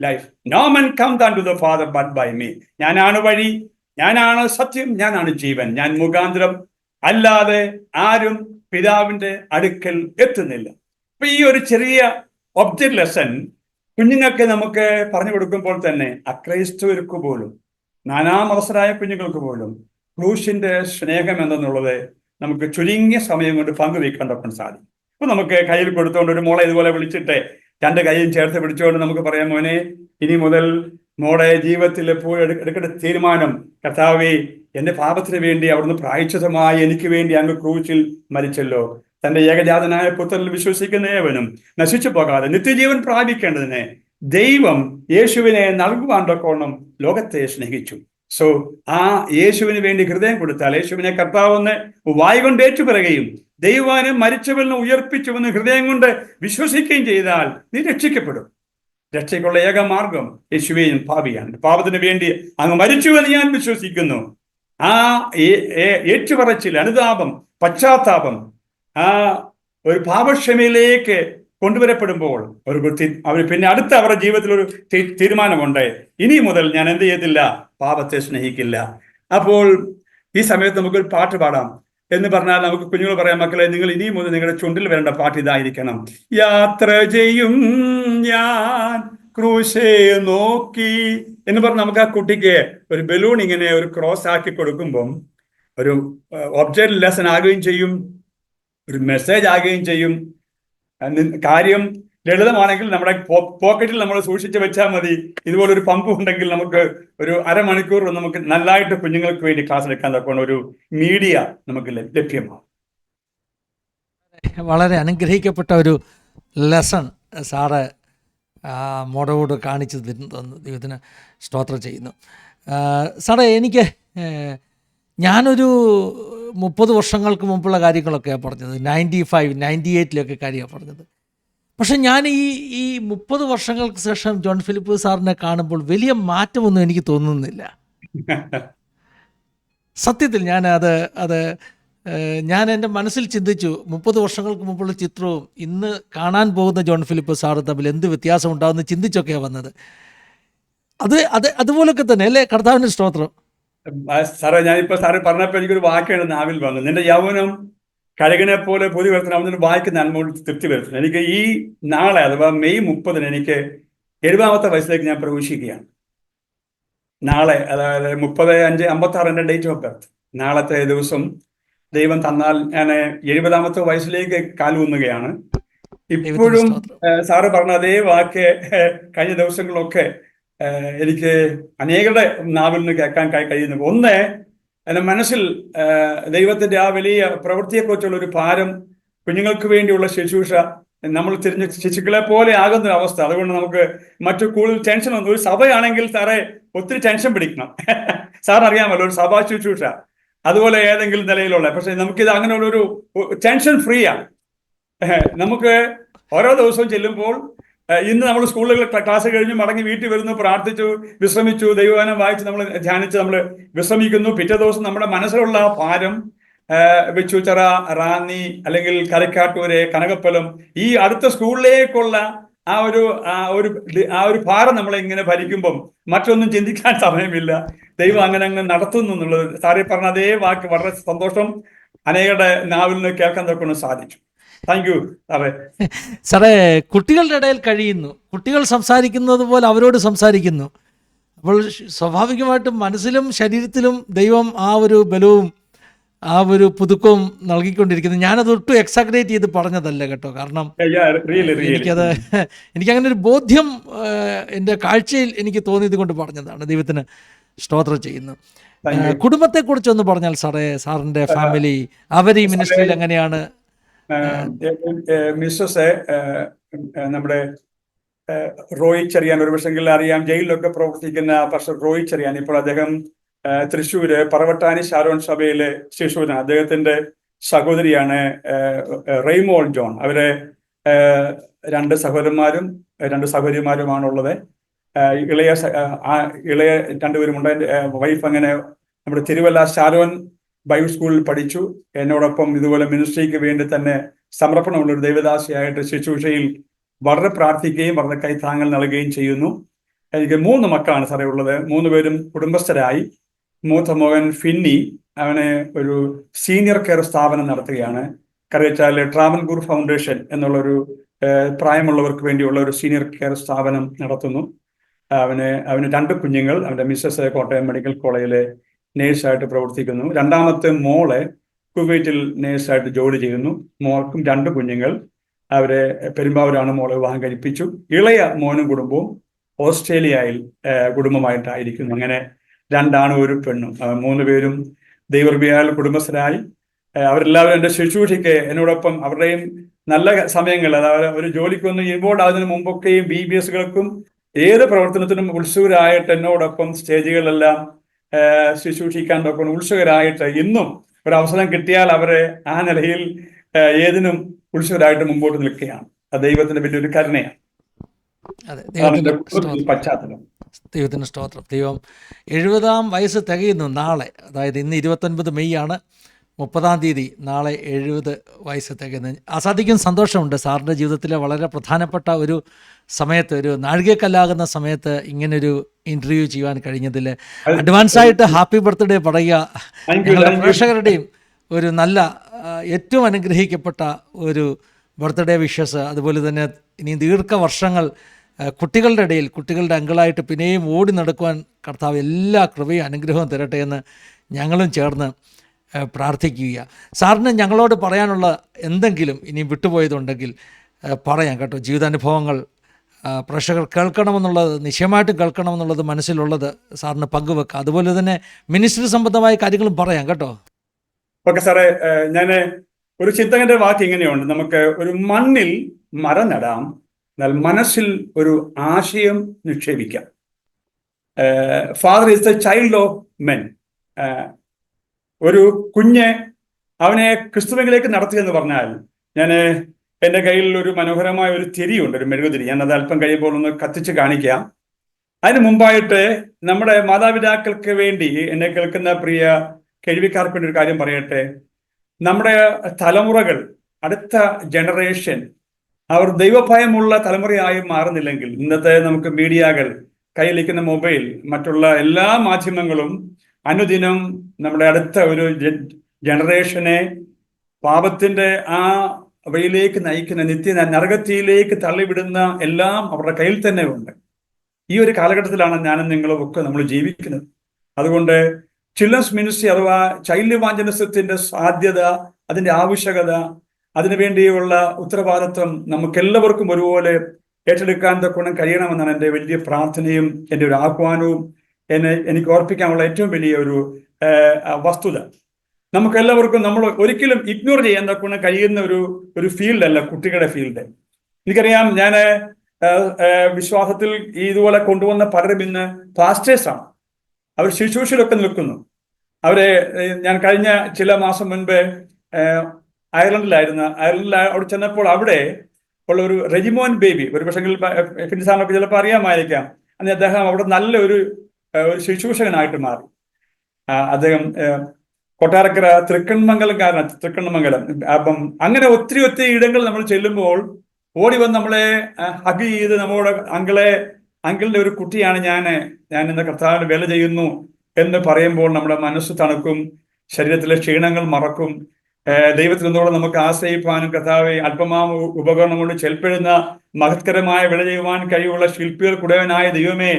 life, no man comes unto the Father but by me. ഞാനാണ് വഴി, ഞാനാണ് സത്യം, ഞാനാണ് ജീവൻ. ഞാൻ മുഖാന്തരം അല്ലാതെ ആരും പിതാവിന്റെ അടുക്കൽ എത്തുന്നില്ല. അപ്പൊ ഈ ഒരു ചെറിയ ഒബ്ജക്റ്റ് ലെസൺ കുഞ്ഞുങ്ങൾക്ക് നമുക്ക് പറഞ്ഞു കൊടുക്കുമ്പോൾ തന്നെ അക്രൈസ്തവർക്ക് പോലും, നാനാമവസരായ കുഞ്ഞുങ്ങൾക്ക് പോലും ക്രൂശിന്റെ സ്നേഹം എന്തെന്നുള്ളത് നമുക്ക് ചുരുങ്ങിയ സമയം കൊണ്ട് പങ്കുവയ്ക്കാൻ സാധിക്കും. അപ്പൊ നമുക്ക് കയ്യിൽ കൊടുത്തുകൊണ്ട് ഒരു മോളെ ഇതുപോലെ വിളിച്ചിട്ട് 2 കൈയും ചേർത്ത് പിടിച്ചുകൊണ്ട് നമുക്ക് പറയാം, മോനെ, ഇനി മുതൽ മോടെ ജീവിതത്തിൽ എപ്പോഴും എടുക്കേണ്ട തീരുമാനം, കർത്താവേ, എന്റെ പാപത്തിന് വേണ്ടി അവിടുന്ന് പ്രായശ്ചിത്തമായി എനിക്ക് വേണ്ടി അങ്ങ് ക്രൂശിൽ മരിച്ചല്ലോ. തന്റെ ഏകജാതനായ പുത്രനിൽ വിശ്വസിക്കുന്ന ഏവനും നശിച്ചു പോകാതെ നിത്യജീവൻ പ്രാപിക്കേണ്ടതിന് ദൈവം യേശുവിനെ നൽകുവാൻ തക്കോണം ലോകത്തെ സ്നേഹിച്ചു. സോ ആ യേശുവിന് വേണ്ടി ഹൃദയം കൊടുത്താൽ, യേശുവിനെ കർത്താവെന്ന് വായ് കൊണ്ട് ഏറ്റുപറയുകയും ദൈവവാനും മരിച്ചവരിൽ ഉയർപ്പിച്ചുവെന്ന് ഹൃദയം കൊണ്ട് വിശ്വസിക്കുകയും ചെയ്താൽ നീ രക്ഷിക്കപ്പെടും. രക്ഷയ്ക്കുള്ള ഏക മാർഗം യേശുവേയും പാപിയാണ്. പാപത്തിന് വേണ്ടി അങ്ങ് മരിച്ചുവെന്ന് ഞാൻ വിശ്വസിക്കുന്നു. ആ ഏറ്റുപറച്ചിൽ, അനുതാപം, പശ്ചാത്താപം ആ ഒരു പാപക്ഷമയിലേക്ക് കൊണ്ടുവരപ്പെടുമ്പോൾ അവർ പിന്നെ അടുത്ത അവരുടെ ജീവിതത്തിൽ ഒരു തീരുമാനമുണ്ട്, ഇനി മുതൽ ഞാൻ എന്ത് ചെയ്യത്തില്ല, പാപത്തെ സ്നേഹിക്കില്ല. അപ്പോൾ ഈ സമയത്ത് നമുക്കൊരു പാട്ട് പാടാം എന്ന് പറഞ്ഞാൽ നമുക്ക് കുഞ്ഞുങ്ങൾ പറയാം, മക്കളെ, നിങ്ങൾ ഇനി മുതൽ നിങ്ങളുടെ ചുണ്ടിൽ വരേണ്ട പാട്ട് ഇതായിരിക്കണം. യാത്ര ചെയ്യും ഞാൻ ക്രൂശേ നോക്കി എന്ന് പറഞ്ഞ് നമുക്ക് ആ കുട്ടിക്ക് ഒരു ബലൂൺ ഇങ്ങനെ ഒരു ക്രോസ് ആക്കി കൊടുക്കുമ്പം ഒരു ഒബ്ജക്റ്റ് ലെസൺ ആകുകയും ചെയ്യും, ഒരു മെസ്സേജ് ആകുകയും ചെയ്യും. കാര്യം ലളിതമാണെങ്കിൽ നമ്മുടെ പോക്കറ്റിൽ നമ്മൾ സൂക്ഷിച്ചു വെച്ചാൽ മതി. ഇതുപോലൊരു പമ്പ് ഉണ്ടെങ്കിൽ നമുക്ക് ഒരു അരമണിക്കൂർ നമുക്ക് നല്ലതായിട്ട് കുഞ്ഞുങ്ങൾക്ക് വേണ്ടി ക്ലാസ് എടുക്കാൻ തക്കോണം ഒരു മീഡിയ നമുക്ക് ലഭ്യമാകും. വളരെ അനുഗ്രഹിക്കപ്പെട്ട ഒരു ലെസൺ സാറ് മോഡോട് കാണിച്ചു തന്നു. ദൈവത്തിന് സ്തോത്രം ചെയ്യുന്നു. സാറേ, എനിക്ക് ഞാനൊരു 30 വർഷങ്ങൾക്ക് മുമ്പുള്ള കാര്യങ്ങളൊക്കെയാണ് പറഞ്ഞത്, 95, 98 കാര്യമാണ് പറഞ്ഞത്. പക്ഷെ ഞാൻ ഈ 30 വർഷങ്ങൾക്ക് ശേഷം ജോൺ ഫിലിപ്പ് സാറിനെ കാണുമ്പോൾ വലിയ മാറ്റമൊന്നും എനിക്ക് തോന്നുന്നില്ല. സത്യത്തിൽ ഞാൻ എൻ്റെ മനസ്സിൽ ചിന്തിച്ചു, 30 വർഷങ്ങൾക്ക് മുമ്പുള്ള ചിത്രവും ഇന്ന് കാണാൻ പോകുന്ന ജോൺ ഫിലിപ്പ് സാറ് തമ്മിൽ എന്ത് വ്യത്യാസം ഉണ്ടാകുമെന്ന് ചിന്തിച്ചൊക്കെയാണ് വന്നത്. അതുപോലൊക്കെ തന്നെ അല്ലേ? കർത്താവിൻ്റെ സ്തോത്രം. സാറേ, ഞാനിപ്പോ സാറ് പറഞ്ഞപ്പോൾ എനിക്കൊരു വാക്കാണ് നാവിൽ വന്നത്. നിന്റെ യൗവനം കഴുകനെ പോലെ പൊതി വരുത്തണം, അവനൊരു വായിക്കുന്ന നന്മോട് തൃപ്തി വരുത്തണം. എനിക്ക് ഈ നാളെ, അഥവാ മെയ് 30 എനിക്ക് 70ാമത്തെ വയസ്സിലേക്ക് ഞാൻ പ്രവേശിക്കുകയാണ്. നാളെ, അതായത് 30/5/56 എൻ്റെ ഡേറ്റ് ഓഫ് ബർത്ത്. നാളത്തെ ദിവസം ദൈവം തന്നാൽ ഞാൻ 70ാമത്തെ വയസ്സിലേക്ക് കാലൂന്നുകയാണ്. ഇപ്പോഴും സാറ് പറഞ്ഞ അതേ വാക്ക് കഴിഞ്ഞ ദിവസങ്ങളിലൊക്കെ എനിക്ക് അനേകരുടെ നാവിൽ നിന്ന് കേൾക്കാൻ കഴിയുന്നു. ഒന്ന്, എൻ്റെ മനസ്സിൽ ദൈവത്തിന്റെ ആ വലിയ പ്രവൃത്തിയെക്കുറിച്ചുള്ള ഒരു ഭാരം, കുഞ്ഞുങ്ങൾക്ക് വേണ്ടിയുള്ള ശുശ്രൂഷ, നമ്മൾ തിരിഞ്ഞ ശിശുക്കളെ പോലെ ആകുന്ന അവസ്ഥ. അതുകൊണ്ട് നമുക്ക് മറ്റു കൂടുതൽ ടെൻഷൻ ഒന്നും, ഒരു സഭയാണെങ്കിൽ സാറേ ഒത്തിരി ടെൻഷൻ പിടിക്കണം. സാറിനറിയാമല്ലോ, ഒരു സഭാ ശുശ്രൂഷ അതുപോലെ ഏതെങ്കിലും നിലയിലുള്ള. പക്ഷെ നമുക്കിത് അങ്ങനെയുള്ളൊരു ടെൻഷൻ ഫ്രീ ആണ്. നമുക്ക് ഓരോ ദിവസവും ചെല്ലുമ്പോൾ, ഇന്ന് നമ്മൾ സ്കൂളുകളിൽ ക്ലാസ് കഴിഞ്ഞ് മടങ്ങി വീട്ടിൽ വരുന്നു, പ്രാർത്ഥിച്ചു, വിശ്രമിച്ചു, ദൈവവചനം വായിച്ച് നമ്മൾ ധ്യാനിച്ച് നമ്മൾ വിശ്രമിക്കുന്നു. പിറ്റേ ദിവസം നമ്മുടെ മനസ്സിലുള്ള ഭാരം, വെച്ചുച്ചിറ, റാന്നി, അല്ലെങ്കിൽ കരക്കാട്ടൂര്, കനകപ്പലം, ഈ അടുത്ത സ്കൂളിലേക്കുള്ള ആ ഒരു ഭാരം നമ്മളെ ഇങ്ങനെ ഭരിക്കുമ്പം മറ്റൊന്നും ചിന്തിക്കാൻ സമയമില്ല. ദൈവം അങ്ങനെ നടത്തുന്നു എന്നുള്ളത് സാറി പറഞ്ഞ അതേ വാക്ക് വളരെ സന്തോഷം അനേകരുടെ നാവിൽ നിന്ന് കേൾക്കാൻ തൊക്കെ സാധിച്ചു. താങ്ക് യു സാറേ. സാറേ, കുട്ടികളുടെ ഇടയിൽ കഴിയുന്നു, കുട്ടികൾ സംസാരിക്കുന്നത് പോലെ അവരോട് സംസാരിക്കുന്നു. അപ്പോൾ സ്വാഭാവികമായിട്ടും മനസ്സിലും ശരീരത്തിലും ദൈവം ആ ഒരു ബലവും ആ ഒരു പുതുക്കവും നൽകിക്കൊണ്ടിരിക്കുന്നു. ഞാനത് ഒട്ടും എക്സാഗ്രേറ്റ് ചെയ്ത് പറഞ്ഞതല്ല കേട്ടോ, കാരണം എനിക്കങ്ങനെ ഒരു ബോധ്യം എൻ്റെ കാഴ്ചയിൽ എനിക്ക് തോന്നിയത് കൊണ്ട് പറഞ്ഞതാണ്. ദൈവത്തിന് സ്തോത്രം ചെയ്യുന്നു. കുടുംബത്തെക്കുറിച്ചൊന്ന് പറഞ്ഞാൽ സാറേ, സാറിൻ്റെ ഫാമിലി, അവർ ഈ മിനിസ്ട്രിയിൽ എങ്ങനെയാണ്? മിസ്സസ് നമ്മുടെ റോയ് ചെറിയാൻ, ഒരു പക്ഷെങ്കിൽ അറിയാം, ജയിലിലൊക്കെ പ്രവർത്തിക്കുന്ന പാസ്റ്റർ റോയ് ചെറിയാൻ. ഇപ്പോൾ അദ്ദേഹം തൃശ്ശൂര് പറവട്ടാനി ഷാരോൺ സഭയിലെ ശിശുവിനാണ്. അദ്ദേഹത്തിന്റെ സഹോദരിയാണ് റെയ്മോൾ ജോൺ. അവരെ 2 സഹോദരന്മാരും 2 സഹോദരിമാരുമാണുള്ളത്. ഇളയ 2 പേരുമുണ്ട്. എൻ്റെ വൈഫ് അങ്ങനെ നമ്മുടെ തിരുവല്ല ഷാരോൻ ബൈബിൾ സ്കൂളിൽ പഠിച്ചു. എന്നോടൊപ്പം ഇതുപോലെ മിനിസ്ട്രിക്ക് വേണ്ടി തന്നെ സമർപ്പണമുള്ള ഒരു ദൈവദാസിയായിട്ട് ശുശ്രൂഷയിൽ വളരെ പ്രാർത്ഥിക്കുകയും വളരെ കൈത്താങ്ങൽ നൽകുകയും ചെയ്യുന്നു. എനിക്ക് 3 മക്കളാണ് സാറേ ഉള്ളത്. 3 പേരും കുടുംബസ്ഥരായി. മൂത്ത മകൻ ഫിന്നി, അവന് ഒരു സീനിയർ കെയർ സ്ഥാപനം നടത്തുകയാണ്. കറിവച്ചാൽ ട്രാവൻകൂർ ഫൗണ്ടേഷൻ എന്നുള്ളൊരു പ്രായമുള്ളവർക്ക് വേണ്ടിയുള്ള ഒരു സീനിയർ കെയർ സ്ഥാപനം നടത്തുന്നു. അവന് 2 കുഞ്ഞുങ്ങൾ. അവൻ്റെ മിസ്സസ് കോട്ടയം മെഡിക്കൽ കോളേജിലെ നേഴ്സായിട്ട് പ്രവർത്തിക്കുന്നു. 2ാമത്തെ മോളെ കുവൈറ്റിൽ നേഴ്സായിട്ട് ജോലി ചെയ്യുന്നു. മോൾക്കും 2 കുഞ്ഞുങ്ങൾ. അവരെ പെരുമ്പാവൂരാണ് മോളെ വിവാഹം കഴിപ്പിച്ചു. ഇളയ മോനും കുടുംബവും ഓസ്ട്രേലിയയിൽ കുടുംബമായിട്ടായിരിക്കുന്നു. അങ്ങനെ 2 ആണും 1 പെണ്ണും. 3 പേരും ദൈവകൃപയാൽ കുടുംബസ്ഥരായി. അവരെല്ലാവരും എൻ്റെ ശുശ്രൂഷയ്ക്ക് എന്നോടൊപ്പം അവരുടെയും നല്ല സമയങ്ങൾ, അതായത് ഒരു ജോലിക്കൊന്നും ഇൻവോൾവ് ആകുന്നതിന് മുമ്പൊക്കെയും BBSകൾക്കും ഏത് പ്രവർത്തനത്തിനും ഉത്സുകരായിട്ട് എന്നോടൊപ്പം സ്റ്റേജുകളെല്ലാം ശുശ്രൂഷിക്കാൻ നോക്കുന്ന ഉത്സുകരായിട്ട് ഇന്നും ഒരവസരം കിട്ടിയാൽ അവരെ ആ നിലയിൽ ഏതിനും ഉത്സുകരായിട്ട് മുമ്പോട്ട് നിൽക്കുകയാണ്. അത് ദൈവത്തിന്റെ വലിയൊരു കരുണയാണ്. പശ്ചാത്തലം. ദൈവത്തിന് സ്തോത്രം. ദൈവം 70-ാം വയസ്സ് തികയുന്നു നാളെ. അതായത് ഇന്ന് 29 മെയ് ആണ്, 30-ാം തീയതി നാളെ 70 വയസ്സ് തികയുന്നു. അസാധിക്കും സന്തോഷമുണ്ട്. സാറിൻ്റെ ജീവിതത്തിലെ വളരെ പ്രധാനപ്പെട്ട ഒരു സമയത്ത്, ഒരു നാഴികക്കല്ലാകുന്ന സമയത്ത് ഇങ്ങനൊരു ഇൻ്റർവ്യൂ ചെയ്യാൻ കഴിഞ്ഞതിൽ അഡ്വാൻസായിട്ട് ഹാപ്പി ബർത്ത്ഡേ പറയുക. ഞങ്ങളുടെ പ്രേക്ഷകരുടെയും ഒരു നല്ല, ഏറ്റവും അനുഗ്രഹിക്കപ്പെട്ട ഒരു ബർത്ത്ഡേ വിഷസ്. അതുപോലെ തന്നെ ഇനി ദീർഘവർഷങ്ങൾ കുട്ടികളുടെ ഇടയിൽ, കുട്ടികളുടെ അങ്കിളായിട്ട് പിന്നെയും ഓടി നടക്കുവാൻ കർത്താവ് എല്ലാ കൃപയും അനുഗ്രഹവും തരട്ടെ എന്ന് ഞങ്ങളും ചേർന്ന് പ്രാർത്ഥിക്കുക. സാറിന് ഞങ്ങളോട് പറയാനുള്ള എന്തെങ്കിലും ഇനി വിട്ടുപോയതുണ്ടെങ്കിൽ പറയാം കേട്ടോ. ജീവിതാനുഭവങ്ങൾ പ്രേക്ഷകർ കേൾക്കണമെന്നുള്ളത്, നിശ്ചയമായിട്ടും കേൾക്കണമെന്നുള്ളത് മനസ്സിലുള്ളത് സാറിന് പങ്കുവെക്കാം. അതുപോലെ തന്നെ മിനിസ്ട്രി സംബന്ധമായ കാര്യങ്ങളും പറയാം കേട്ടോ. ഓക്കെ സാറേ, ഞാൻ ഒരു ചിന്തകന്റെ വാക്ക് ഇങ്ങനെയുണ്ട്: നമുക്ക് ഒരു മണ്ണിൽ മരം നടാം, എന്നാൽ മനസ്സിൽ ഒരു ആശയം നിക്ഷേപിക്കാം. Father is the child of men. ഒരു കുഞ്ഞ് അവനെ ക്രിസ്തുവിലേക്ക് നടത്തുക എന്ന് പറഞ്ഞാൽ, ഞാൻ എൻ്റെ കയ്യിൽ ഒരു മനോഹരമായ ഒരു തിരിയുണ്ട്, ഒരു മെഴുകുതിരി. ഞാനത് അല്പം കഴിയുമ്പോൾ ഒന്ന് കത്തിച്ച് കാണിക്കാം. അതിന് മുമ്പായിട്ട് നമ്മുടെ മാതാപിതാക്കൾക്ക് വേണ്ടി, എന്നെ കേൾക്കുന്ന പ്രിയ കേൾവിക്കാർക്ക് വേണ്ടി ഒരു കാര്യം പറയട്ടെ. നമ്മുടെ തലമുറകൾ, അടുത്ത ജനറേഷൻ, അവർ ദൈവഭയമുള്ള തലമുറയായി മാറുന്നില്ലെങ്കിൽ, ഇന്നത്തെ നമുക്ക് മീഡിയകൾ, കയ്യിലിരിക്കുന്ന മൊബൈൽ, മറ്റുള്ള എല്ലാ മാധ്യമങ്ങളും അനുദിനം നമ്മുടെ അടുത്ത ഒരു ജനറേഷനെ പാപത്തിന്റെ ആ വഴിയിലേക്ക് നയിക്കുന്ന, നിത്യ നരകത്തിയിലേക്ക് തള്ളിവിടുന്ന എല്ലാം അവരുടെ കയ്യിൽ തന്നെ ഉണ്ട്. ഈ ഒരു കാലഘട്ടത്തിലാണ് ഞാനും നിങ്ങളും ഒക്കെ നമ്മൾ ജീവിക്കുന്നത്. അതുകൊണ്ട് ചിൽഡ്രൻസ് മിനിസ്ട്രി അഥവാ ചൈൽഡ് ഇവാഞ്ചലിസത്തിന്റെ സാധ്യത, അതിന്റെ ആവശ്യകത, അതിനുവേണ്ടിയുള്ള ഉത്തരവാദിത്വം നമുക്കെല്ലാവർക്കും ഒരുപോലെ ഏറ്റെടുക്കാൻ തക്കോണം കഴിയണമെന്നാണ് എൻ്റെ വലിയ പ്രാർത്ഥനയും എൻ്റെ ഒരു ആഹ്വാനവും. എനിക്ക് ഓർപ്പിക്കാനുള്ള ഏറ്റവും വലിയ ഒരു വസ്തുത, നമുക്കെല്ലാവർക്കും നമ്മൾ ഒരിക്കലും ഇഗ്നോർ ചെയ്യാൻ തക്കോണം കഴിയുന്ന ഒരു ഫീൽഡല്ല കുട്ടികളുടെ ഫീൽഡ്. എനിക്കറിയാം, ഞാൻ വിശ്വാസത്തിൽ ഇതുപോലെ കൊണ്ടുവന്ന പലരും ഇന്ന് പാസ്റ്റേഴ്സാണ്. അവർ ശുശ്രൂഷയിലൊക്കെ നിൽക്കുന്നു. അവരെ ഞാൻ കഴിഞ്ഞ ചില മാസം മുൻപ് അയർലൻഡിൽ അവിടെ ചെന്നപ്പോൾ അവിടെ ഉള്ള ഒരു റെജിമോൻ ബേബി, ഒരു പക്ഷെങ്കിൽ ഫിൻസാറിനൊക്കെ ചിലപ്പോൾ അറിയാമായിരിക്കാം, അന്ന് അദ്ദേഹം അവിടെ നല്ല ഒരു ശുശ്രൂഷകനായിട്ട് മാറി. അദ്ദേഹം കൊട്ടാരക്കര തൃക്കണ്ണമംഗലം. അപ്പം അങ്ങനെ ഒത്തിരി ഇടങ്ങൾ നമ്മൾ ചെല്ലുമ്പോൾ ഓടി വന്ന് നമ്മളെ ഹഗ് ചെയ്ത് നമ്മളോട് അങ്കിളിന്റെ ഒരു കുട്ടിയാണ് ഞാൻ ഇന്ന് കർത്താവിന്റെ വേല ചെയ്യുന്നു എന്ന് പറയുമ്പോൾ നമ്മുടെ മനസ്സ് തണുക്കും, ശരീരത്തിലെ ക്ഷീണങ്ങൾ മറക്കും. ദൈവത്തിൽ നിന്നോടെ നമുക്ക് ആശ്രയിപ്പാനും കർത്താവെ അല്പമാം ഉപകരണം കൊണ്ട് ചെൽപ്പെടുന്ന മഹത്കരമായ വിള ചെയ്യുവാൻ കഴിവുള്ള ശില്പികൾക്കുടയവനായ ദൈവമേ,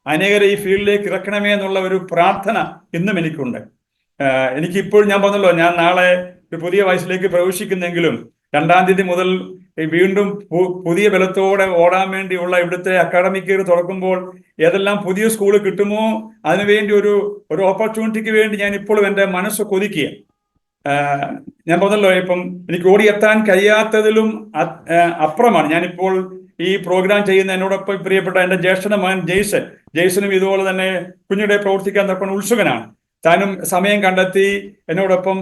അനേകരെ ഈ ഫീൽഡിലേക്ക് ഇറക്കണമേ എന്നുള്ള ഒരു പ്രാർത്ഥന ഇന്നും എനിക്കുണ്ട്. എനിക്കിപ്പോഴും ഞാൻ പറഞ്ഞല്ലോ, ഞാൻ നാളെ ഒരു പുതിയ വയസ്സിലേക്ക് പ്രവേശിക്കുന്നെങ്കിലും 2-ാം തീയതി മുതൽ വീണ്ടും പുതിയ ബലത്തോടെ ഓടാൻ വേണ്ടിയുള്ള ഇവിടുത്തെ അക്കാഡമിക് ഇയർ തുറക്കുമ്പോൾ ഏതെല്ലാം പുതിയ സ്കൂൾ കിട്ടുമോ അതിനുവേണ്ടി ഒരു ഓപ്പർച്യൂണിറ്റിക്ക് വേണ്ടി ഞാൻ ഇപ്പോഴും എൻ്റെ മനസ്സ് കൊതിക്കുക. ഞാൻ പറഞ്ഞല്ലോ, ഇപ്പം എനിക്ക് ഓടിയെത്താൻ കഴിയാത്തതിലും അപ്പുറമാണ് ഞാനിപ്പോൾ ഈ പ്രോഗ്രാം ചെയ്യുന്ന എന്നോടൊപ്പം പ്രിയപ്പെട്ട എൻ്റെ ജ്യേഷ്ഠന്റെ മകൻ ജെയ്സനും ഇതുപോലെ തന്നെ കുഞ്ഞിടെ പ്രവർത്തിക്കാൻ തക്ക ഉത്സുകനാണ്. താനും സമയം കണ്ടെത്തി എന്നോടൊപ്പം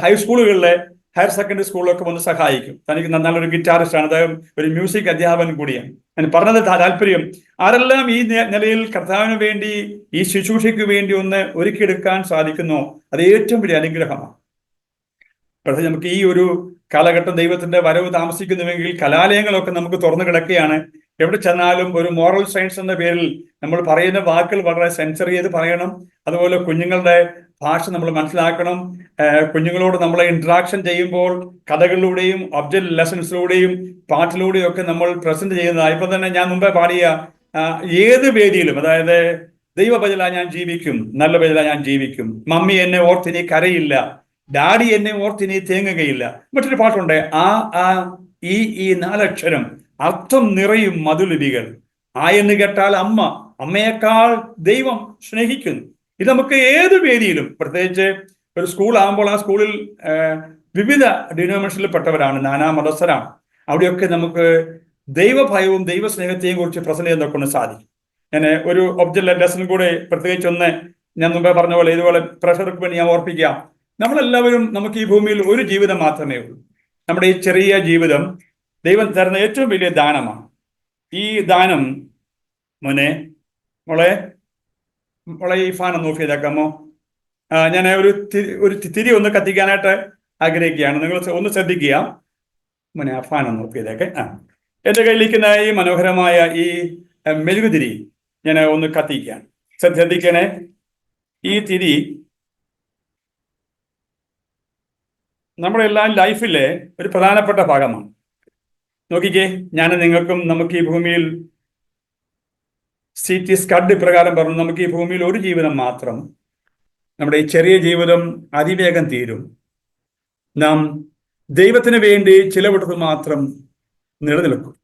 ഹൈസ്കൂളുകളിലെ ഹയർ സെക്കൻഡറി സ്കൂളിലൊക്കെ വന്ന് സഹായിക്കും. തനിക്ക് നല്ലൊരു ഗിറ്റാറിസ്റ്റാണ്, അദ്ദേഹം ഒരു മ്യൂസിക് അധ്യാപകൻ കൂടിയാണ്. ഞാൻ പറഞ്ഞത് താല്പര്യം, ആരെല്ലാം ഈ നിലയിൽ കർത്താവിന് വേണ്ടി ഈ ശുശ്രൂഷയ്ക്ക് വേണ്ടി ഒന്ന് ഒരുക്കിയെടുക്കാൻ സാധിക്കുന്നോ അത് ഏറ്റവും വലിയ അനുഗ്രഹമാണ്. പക്ഷേ നമുക്ക് ഈ ഒരു കാലഘട്ടം ദൈവത്തിന്റെ വരവ് താമസിക്കുന്നുവെങ്കിൽ കലാലയങ്ങളൊക്കെ നമുക്ക് തുറന്നു കിടക്കുകയാണ്. എവിടെ ചെന്നാലും ഒരു മോറൽ സയൻസ് എന്ന പേരിൽ നമ്മൾ പറയുന്ന വാക്കുകൾ വളരെ സെൻസർ ചെയ്ത് പറയണം. അതുപോലെ കുഞ്ഞുങ്ങളുടെ ഭാഷ നമ്മൾ മനസ്സിലാക്കണം. കുഞ്ഞുങ്ങളോട് നമ്മൾ ഇന്ററാക്ഷൻ ചെയ്യുമ്പോൾ കഥകളിലൂടെയും ഒബ്ജക്റ്റ് ലെസൺസിലൂടെയും പാട്ടിലൂടെയും ഒക്കെ നമ്മൾ പ്രസന്റ് ചെയ്യുന്നതാണ്. ഇപ്പൊ തന്നെ ഞാൻ മുമ്പേ പാടിയ ഏത് വേദിയിലും, അതായത് ദൈവ ബദല ഞാൻ ജീവിക്കും, നല്ല ബദല ഞാൻ ജീവിക്കും, മമ്മി എന്നെ ഓർത്തിനി കരയില്ല, ഡാഡി എന്നെ ഓർത്തിനി തേങ്ങുകയില്ല. മറ്റൊരു പാട്ടുണ്ട്, ഈ 4 അക്ഷരം അർത്ഥം നിറയും മധുലിപികൾ. എന്ന് കേട്ടാൽ അമ്മ, അമ്മയേക്കാൾ ദൈവം സ്നേഹിക്കുന്നു. ഇത് നമുക്ക് ഏത് വേദിയിലും, പ്രത്യേകിച്ച് ഒരു സ്കൂൾ ആകുമ്പോൾ ആ സ്കൂളിൽ വിവിധ ഡിനോമിനേഷനിൽ പെട്ടവരാണ്, നാനാ മതസ്ഥരാണ്. അവിടെയൊക്കെ നമുക്ക് ദൈവഭയവും ദൈവസ്നേഹത്തെയും കുറിച്ച് പ്രസന്റ് ചെയ്യാൻ കൊണ്ട് സാധിക്കും. ഞാൻ ഒരു ഒബ്ജക്റ്റ് ലെസൺ കൂടെ പ്രത്യേകിച്ച് ഒന്ന് ഞാൻ മുമ്പേ പറഞ്ഞ പോലെ ഇതുപോലെ പ്രഷർക്ക് വേണ്ടി ഞാൻ ഓർപ്പിക്കാം. നമ്മളെല്ലാവരും നമുക്ക് ഈ ഭൂമിയിൽ ഒരു ജീവിതം മാത്രമേ ഉള്ളൂ. നമ്മുടെ ഈ ചെറിയ ജീവിതം ദൈവം തരുന്ന ഏറ്റവും വലിയ ദാനമാണ്. ഈ ദാനം മോളെ ഈ ഫാൻ ഒന്ന് ഓഫ് ചെയ്തേക്കാമോ? ഞാൻ ഒരു തിരി ഒന്ന് കത്തിക്കാനായിട്ട് ആഗ്രഹിക്കുകയാണ്. നിങ്ങൾ ഒന്ന് ശ്രദ്ധിക്കുക. ആ ഫാൻ ഒന്ന് ഓഫ് ചെയ്തേക്കെ. എൻ്റെ കയ്യിലിരിക്കുന്ന ഈ മനോഹരമായ ഈ മെഴുകുതിരി ഞാൻ ഒന്ന് കത്തിക്കുകയാണ്. ശ്രദ്ധിക്കണേ, ഈ തിരി നമ്മുടെ എല്ലാം ലൈഫിലെ ഒരു പ്രധാനപ്പെട്ട ഭാഗമാണ്. നോക്കിക്കേ, ഞാൻ നിങ്ങൾക്കും നമുക്ക് ഈ ഭൂമിയിൽ CT സ്കഡ് ഇപ്രകാരം പറഞ്ഞു, നമുക്ക് ഈ ഭൂമിയിൽ ഒരു ജീവിതം മാത്രം. നമ്മുടെ ഈ ചെറിയ ജീവിതം അതിവേഗം തീരും. നാം ദൈവത്തിന് വേണ്ടി ചിലവിട്ടത് മാത്രം നിലനിൽക്കും.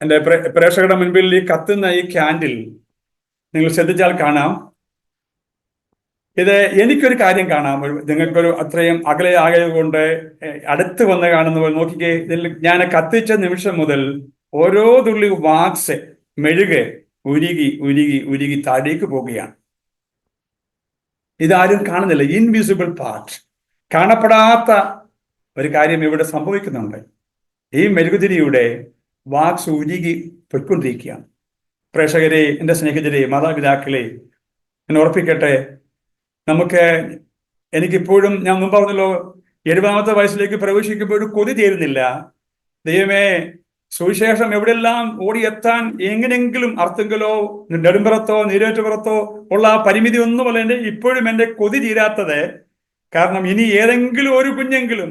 എൻ്റെ പ്രേക്ഷകരുടെ മുൻപിൽ ഈ കത്തുന്ന ഈ ക്യാൻഡിൽ നിങ്ങൾ ശ്രദ്ധിച്ചാൽ കാണാം, ഇത് എനിക്കൊരു കാര്യം കാണാം. നിങ്ങൾക്കൊരു അത്രയും അകലെ ആയതുകൊണ്ട് അടുത്ത് വന്ന് കാണുന്ന പോലെ നോക്കിക്കേ. ഇതിൽ ഞാൻ കത്തിച്ച നിമിഷം മുതൽ ഓരോ തുള്ളി വാക്സ് മെഴുക് ഉരുകി ഉരുകി ഉരുകി താഴേക്ക് പോവുകയാണ്. ഇതാരും കാണുന്നില്ല. ഇൻവിസിബിൾ പാർട്ട്, കാണപ്പെടാത്ത ഒരു കാര്യം ഇവിടെ സംഭവിക്കുന്നുണ്ട്. ഈ മെഴുകുതിരിയുടെ വാക്സ് ഉരുകി പൊയ്ക്കൊണ്ടിരിക്കുകയാണ്. പ്രേക്ഷകരെ, എൻ്റെ സ്നേഹിതരെ, മാതാപിതാക്കളെ, ഞാൻ ഓർപ്പിക്കട്ടെ, എനിക്കിപ്പോഴും ഞാൻ മുമ്പ് പറഞ്ഞല്ലോ, 70ാമത്തെ വയസ്സിലേക്ക് പ്രവേശിക്കുമ്പോൾ കൊതി തീരുന്നില്ല. ദൈവമേ, സുവിശേഷം എവിടെയെല്ലാം ഓടിയെത്താൻ എങ്ങനെയെങ്കിലും അർത്തുങ്കലോ നെടുമ്പുറത്തോ നീരേറ്റുപുറത്തോ ഉള്ള പരിമിതി ഒന്നുമല്ല ഇപ്പോഴും എൻ്റെ കൊതി തീരാത്തത്. കാരണം ഇനി ഏതെങ്കിലും ഒരു കുഞ്ഞെങ്കിലും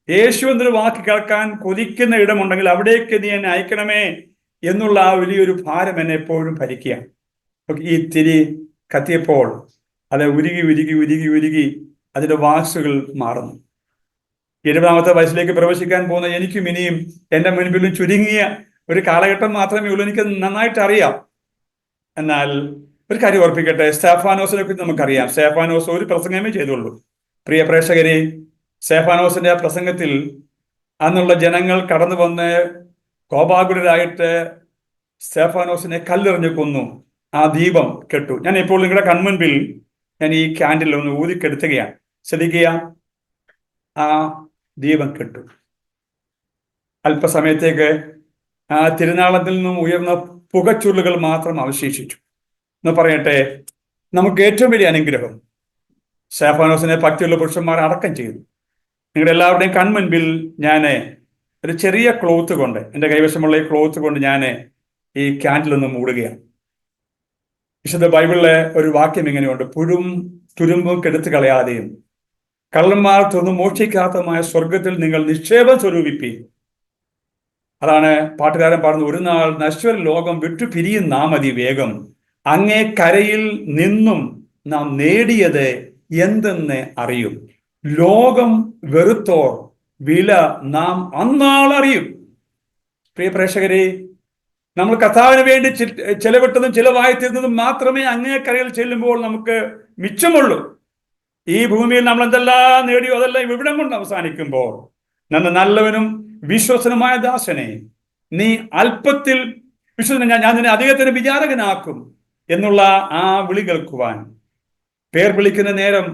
യേശു എന്നൊരു വാക്ക് കേൾക്കാൻ കൊതിക്കുന്ന ഇടമുണ്ടെങ്കിൽ അവിടേക്ക് നീ എന്നെ അയക്കണമേ എന്നുള്ള ആ വലിയൊരു ഭാരം എന്നെ എപ്പോഴും ഭരിക്കുകയാണ്. ഈ തിരി കത്തിയപ്പോൾ അത് ഉരുകി ഉരുകി ഉരുകി ഉരുകി അതിൻ്റെ വാക്സുകൾ മാറുന്നു. 70ാമത്തെ വയസ്സിലേക്ക് പ്രവേശിക്കാൻ പോകുന്ന എനിക്കും ഇനിയും എൻ്റെ മുൻപിലും ചുരുങ്ങിയ ഒരു കാലഘട്ടം മാത്രമേ ഉള്ളൂ. എനിക്ക് നന്നായിട്ട് അറിയാം. എന്നാൽ ഒരു കാര്യം ഓർപ്പിക്കട്ടെ, സ്തേഫാനോസിനെ കുറിച്ച് നമുക്കറിയാം. സ്തേഫാനോസ് ഒരു പ്രസംഗമേ ചെയ്തുള്ളൂ. പ്രിയ പ്രേക്ഷകരെ, സ്തേഫാനോസിന്റെ ആ പ്രസംഗത്തിൽ അന്നുള്ള ജനങ്ങൾ കടന്നു വന്ന് കോപാകുലരായിട്ട് സ്തേഫാനോസിനെ കല്ലെറിഞ്ഞു കൊന്നു. ആ ദീപം കെട്ടു. ഞാൻ ഇപ്പോൾ നിങ്ങളുടെ കൺമുൻപിൽ ഞാൻ ഈ ക്യാൻഡിൽ ഒന്ന് ഊതിക്കെടുത്തുകയാണ്. ശ്രദ്ധിക്കുക, ആ ദീപം കെട്ടു. അല്പസമയത്തേക്ക് ആ തിരുനാളത്തിൽ നിന്നും ഉയർന്ന പുകച്ചുരുളുകൾ മാത്രം അവശേഷിച്ചു. എന്ന് പറയട്ടെ, നമുക്ക് ഏറ്റവും വലിയ അനുഗ്രഹം സ്തേഫാനോസിനെ ഭക്തിയുള്ള പുരുഷന്മാർ അടക്കം ചെയ്തു. നിങ്ങളുടെ എല്ലാവരുടെയും കൺമുൻപിൽ ഞാൻ ഒരു ചെറിയ ക്ലോത്ത് കൊണ്ട്, എൻ്റെ കൈവശമുള്ള ഈ ക്ലോത്ത് കൊണ്ട് ഞാൻ ഈ ക്യാൻഡിൽ ഒന്ന് മൂടുകയാണ്. വിശുദ്ധ ബൈബിളിലെ ഒരു വാക്യം ഇങ്ങനെയുണ്ട്: പുഴും തുരുമ്പും കെടുത്തു കളയാതെയും കള്ളന്മാർക്കൊന്നും മോഷ്ടിക്കാത്തതുമായ സ്വർഗത്തിൽ നിങ്ങൾ നിക്ഷേപം സ്വരൂപിപ്പീൻ. അതാണ് പാട്ടുകാരൻ പറഞ്ഞത്, ഒരു നാൾ നശ്വര ലോകം വിട്ടു പിരിയും നാം അതിവേഗം, അങ്ങേ കരയിൽ നിന്നും നാം നേടിയത് എന്തെന്ന് അറിയും. ലോകം വെറുത്തോർ വില നാം അന്നാളറിയും. പ്രിയ പ്രേക്ഷകരെ, നമ്മൾ കർത്താവിന് വേണ്ടി ചെലവിട്ടതും ചിലവായി തീർന്നതും മാത്രമേ അങ്ങേ കരയിൽ ചെല്ലുമ്പോൾ നമുക്ക് മിച്ചമുള്ളൂ. ഈ ഭൂമിയിൽ നമ്മൾ എന്തെല്ലാം നേടിയോ അതെല്ലാം ഇവിടം കൊണ്ട് അവസാനിക്കുമ്പോൾ, നല്ലവനും വിശ്വസനുമായ ദാസനെ, നീ അല്പത്തിൽ വിശ്വസന, ഞാൻ നിന്നെ അധികത്തിന് വിചാരകനാക്കും എന്നുള്ള ആ വിളി കേൾക്കുവാൻ, പേർ വിളിക്കുന്ന നേരം,